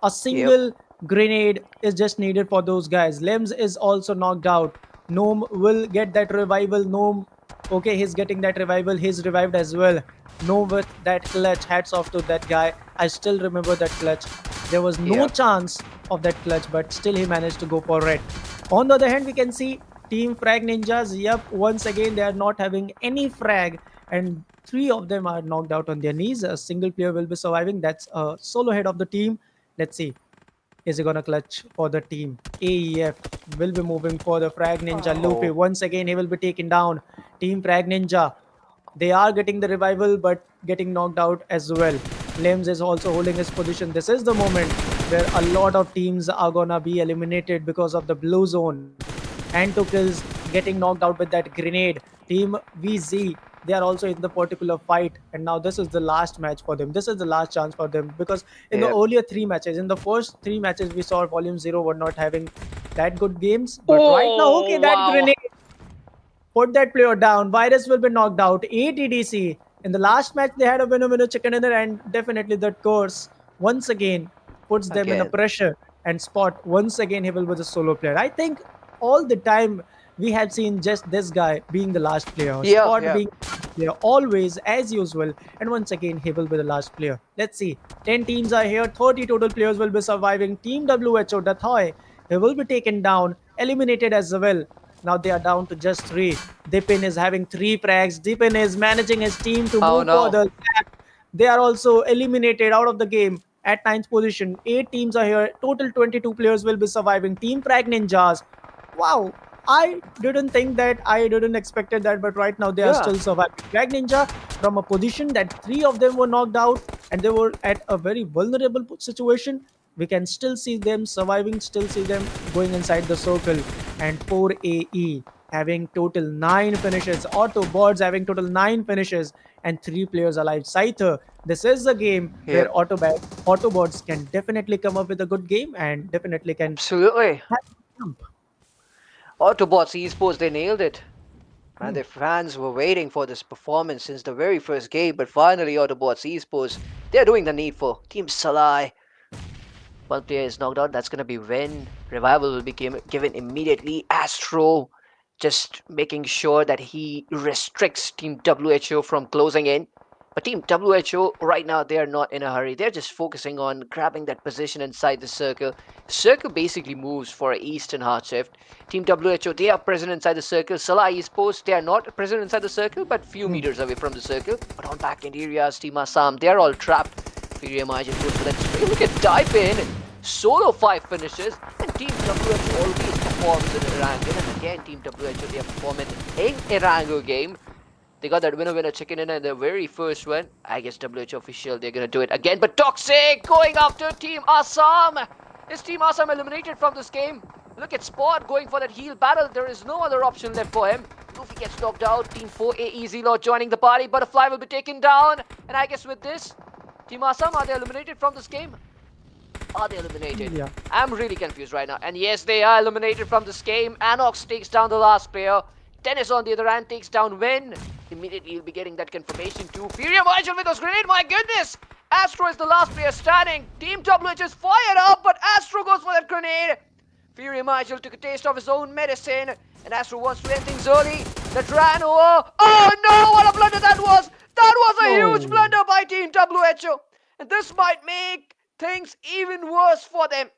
A Yep. single grenade is just needed for those guys. Lems is also knocked out. Gnome will get that revival. Gnome, okay, he's getting that revival. He's revived as well. Gnome with that clutch. Hats off to that guy. I still remember that clutch. There was no Yep. chance of that clutch, but still he managed to go for it. On the other hand, we can see Team Frag Ninjas. Yep, once again, they are not having any frag, and three of them are knocked out on their knees. A single player will be surviving. That's a solo head of the team. Let's see. Is he gonna clutch for the team? AEF will be moving for the Frag Ninja. Luffy, Oh. once again, he will be taken down. Team Frag Ninja. They are getting the revival, but getting knocked out as well. Lems is also holding his position. This is the moment where a lot of teams are gonna be eliminated because of the blue zone. And to kills getting knocked out with that grenade. Team VZ, they are also in the particular fight, and now this is the last match for them. This is the last chance for them because in the Yep. earlier three matches, in the first three matches, we saw Volume Zero were not having that good games, but right now, okay, Oh, that wow. grenade put that player down. Virus will be knocked out. ATDC. In the last match, they had a winner chicken dinner, and definitely that course once again puts them in a Again. pressure and spot. Once again, he will be the solo player. I think all the time we had seen just this guy being the last player, Yeah, Spot yeah. being the last player, always as usual. And once again, he will be the last player. Let's see. 10 teams are here, 30 total players will be surviving. Team WHO, Dathoy, he will be taken down, eliminated as well. Now they are down to just three. Dipin is having three frags. Dipin is managing his team to Oh, move no. further. They are also eliminated out of the game at ninth position. Eight teams are here. Total 22 players will be surviving. Team Frag Ninjas. Wow. I didn't think that. I didn't expected that. But right now they are Yeah. still surviving. Frag Ninja from a position that three of them were knocked out and they were at a very vulnerable situation. We can still see them surviving, still see them going inside the circle. And 4AE having total 9 finishes, Autobots having total 9 finishes, and three players alive. Scyther, this is a game where Yep. Autobots can definitely come up with a good game and definitely can Absolutely. have a jump. Autobots Esports, they nailed it. And Hmm. their fans were waiting for this performance since the very first game, but finally Autobots Esports, they're doing the needful. Team SALAI, one player is knocked out, that's gonna be Wen. Revival will be given immediately. Astro just making sure that he restricts Team WHO from closing in. But Team WHO right now they are not in a hurry. They're just focusing on grabbing that position inside the circle. Circle basically moves for an eastern hard shift. Team WHO they are present inside the circle. SALAI Esports they are not present inside the circle, but few Hmm. meters away from the circle. But on back end areas, Team ASSAM they are all trapped. BGMI just goes for that spray. Look at dive in. Solo 5 finishes. And Team WHO always performs in Erangel. And again, Team WHO, they are performing in Erangel game. They got that winner chicken in the very first one. I guess WHO official, they're going to do it again. But Toxic going after Team Assam. Is Team Assam eliminated from this game? Look at Spot going for that heal battle. There is no other option left for him. Luffy gets knocked out. Team 4AE Zelo joining the party. Butterfly will be taken down. And I guess with this, Team Assam, are they eliminated from this game? Are they eliminated? Yeah. I'm really confused right now. And yes, they are eliminated from this game. Anox takes down the last player. Dennis on the other hand takes down Win. Immediately he'll be getting that confirmation too. Fury Michael with those grenade, my goodness! Astro is the last player standing. Team WH is fired up, but Astro goes for that grenade. Fury Michael took a taste of his own medicine, and Astro wants to end things early. That ran over. Oh no, what a blunder that was! That was a huge No. blunder by Team WHO. And this might make things even worse for them.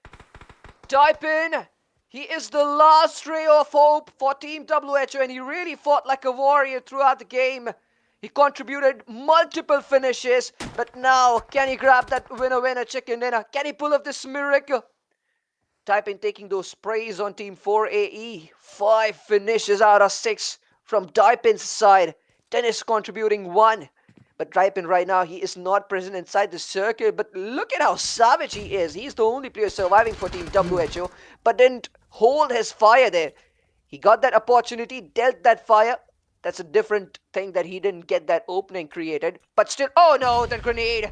Type in. He is the last ray of hope for Team WHO, and he really fought like a warrior throughout the game. He contributed multiple finishes, but now can he grab that winner chicken dinner? Can he pull off this miracle? Type in taking those sprays on Team 4AE. 5 finishes out of 6 from Daipin's side. Dennis contributing 1. But Ripon right now, he is not present inside the circle. But look at how savage he is. He's the only player surviving for Team WHO, but didn't hold his fire there. He got that opportunity, dealt that fire. That's a different thing that he didn't get that opening created. But still, oh no, that grenade!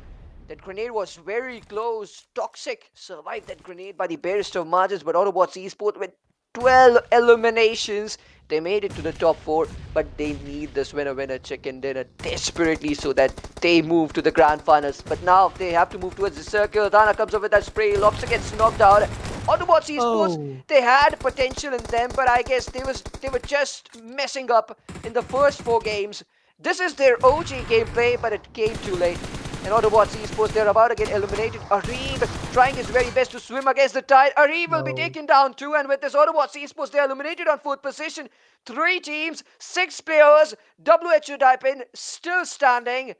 That grenade was very close. Toxic survived that grenade by the barest of margins, but AUTOBOTZ Esports with 12 eliminations. They made it to the top 4, but they need this winner-winner chicken dinner desperately so that they move to the grand finals. But now they have to move towards the circle. Dana comes up with that spray. Lobster gets knocked out. AUTOBOTZ Esports, Oh, they had potential in them, but I guess they were just messing up in the first 4 games. This is their OG gameplay, but it came too late. And AUTOBOTZ Esports, they're about to get eliminated. Arib trying his very best to swim against the tide. Arib will be no. taken down too, and with this AUTOBOTZ Esports, they're eliminated on 4th position. 3 teams, 6 players. WHO Daipin still standing.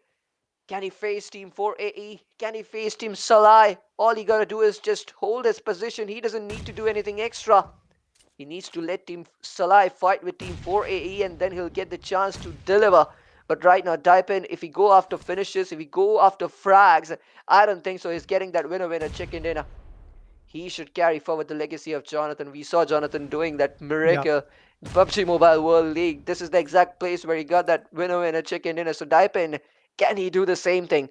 Can he face Team 4AE? Can he face Team SALAI? All he gotta do is just hold his position. He doesn't need to do anything extra. He needs to let Team SALAI fight with Team 4AE, and then he'll get the chance to deliver. But right now, Daipin, if he go after finishes, if he go after frags, I don't think so. He's getting that winner-winner chicken dinner. He should carry forward the legacy of Jonathan. We saw Jonathan doing that Yeah. miracle in PUBG Mobile World League. This is the exact place where he got that winner-winner chicken dinner. So Daipin, can he do the same thing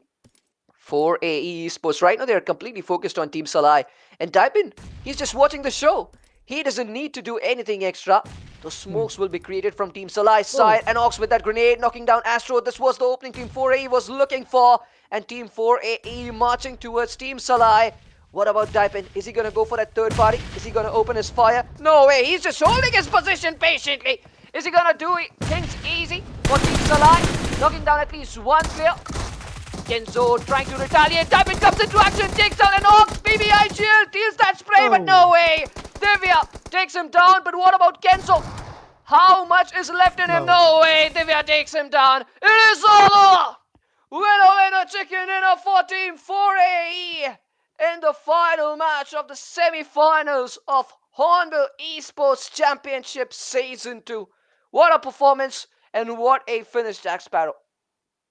for AE Esports? Right now, they're completely focused on Team SALAI. And Daipin, he's just watching the show. He doesn't need to do anything extra. Those Hmm. smokes will be created from Team SALAI's Oh, side. And Ox with that grenade knocking down Astro. This was the opening Team 4AE was looking for. And Team 4AE marching towards Team SALAI. What about Daipin? Is he gonna go for that third party? Is he gonna open his fire? No way, he's just holding his position patiently. Is he gonna do things easy for Team SALAI? Knocking down at least one player. Kenzo trying to retaliate. Daipin comes into action, takes down an Ox. BBI shield, deals that spray, but oh, no way. Divya takes him down, but what about Kenzo? How much is left in him? no. No way, Divya takes him down. It is all over. Winner, chicken dinner for Team 4AE in the final match of the semi-finals of Hornbill Esports Championship Season 2. What a performance and what a finish, Jack Sparrow.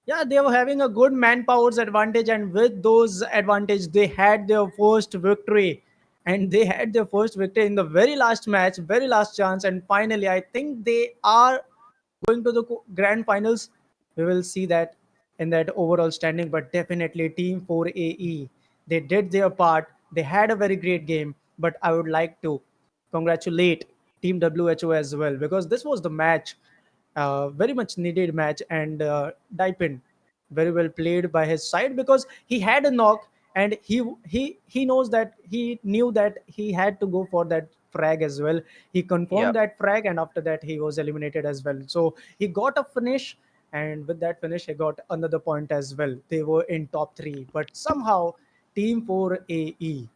Yeah, they were having a good manpower's advantage, and with those advantage, they had their first victory, and they had their first victory in the very last match, very last chance, and finally, I think they are going to the grand finals. We will see that in that overall standing, but definitely Team 4AE, they did their part. They had a very great game, but I would like to congratulate Team WHO as well, because this was the match, very much needed match, and Daipin very well played by his side because he had a knock, and he knows that he knew that he had to go for that frag as well. He confirmed Yep. that frag, and after that he was eliminated as well. So he got a finish, and with that finish he got another point as well. They were in top 3, but somehow Team 4AE,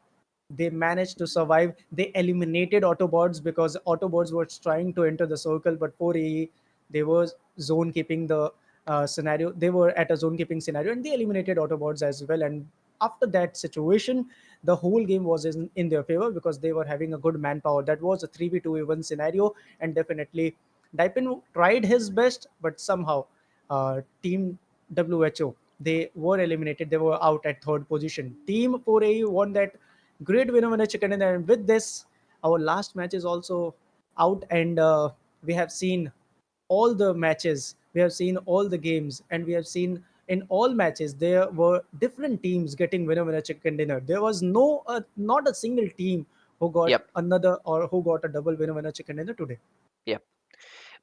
they managed to survive. They eliminated Autobots because Autobots was trying to enter the circle, but for AE, they were zone keeping the scenario. They were at a zone keeping scenario, and they eliminated Autobots as well. And after that situation, the whole game was in their favor because they were having a good manpower. That was a 3v2 scenario, and definitely Daipin tried his best, but somehow Team WHO, they were eliminated. They were out at third position. Team 4A won that great winner chicken dinner. And with this, our last match is also out, and we have seen all the matches. We have seen all the games, and we have seen in all matches there were different teams getting winner chicken dinner. There was not a single team who got Yep. another or who got a double winner chicken dinner today. Yep.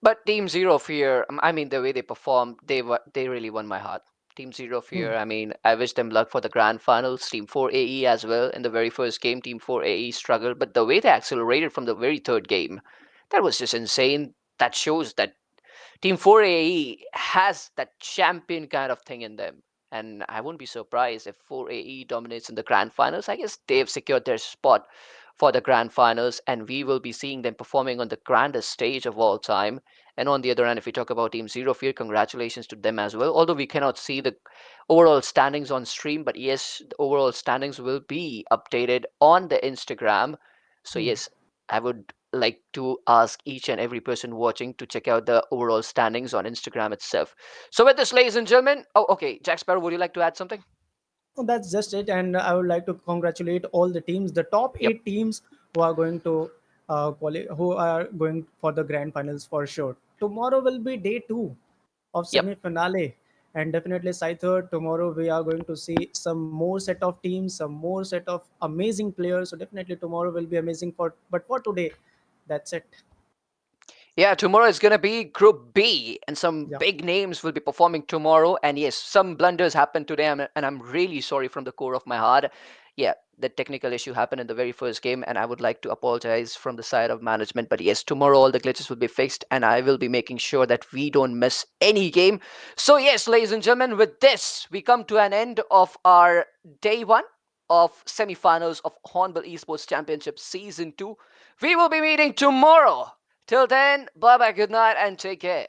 But Team Zero Fear, I mean, the way they performed, they really won my heart. Team Zero Hmm. Fear, I mean, I wish them luck for the grand finals. Team 4AE as well. In the very first game, Team 4AE struggled, but the way they accelerated from the very third game, that was just insane. That shows that Team 4AE has that champion kind of thing in them. And I wouldn't be surprised if 4AE dominates in the grand finals. I guess they've secured their spot for the grand finals, and we will be seeing them performing on the grandest stage of all time. And on the other hand, if we talk about Team Zero Fear, congratulations to them as well. Although we cannot see the overall standings on stream, but yes, the overall standings will be updated on the Instagram. So Hmm. yes, I would like to ask each and every person watching to check out the overall standings on Instagram itself. So with this, ladies and gentlemen, oh, okay, Jack Sparrow, would you like to add something? No, that's just it, and I would like to congratulate all the teams, the top Yep. 8 teams who are going to who are going for the grand finals for sure. Tomorrow will be day two of Yep. semi-finale, and definitely Scyther, tomorrow we are going to see some more set of teams, some more set of amazing players. So definitely tomorrow will be amazing. But for today, that's it. Yeah, tomorrow is going to be Group B, and some Yeah. big names will be performing tomorrow. And yes, some blunders happened today, and I'm really sorry from the core of my heart. Yeah, the technical issue happened in the very first game, and I would like to apologize from the side of management. But yes, tomorrow all the glitches will be fixed, and I will be making sure that we don't miss any game. So, yes, ladies and gentlemen, with this, we come to an end of our day one of semifinals of Hornbill Esports Championship Season 2. We will be meeting tomorrow. Till then, bye bye, good night, and take care.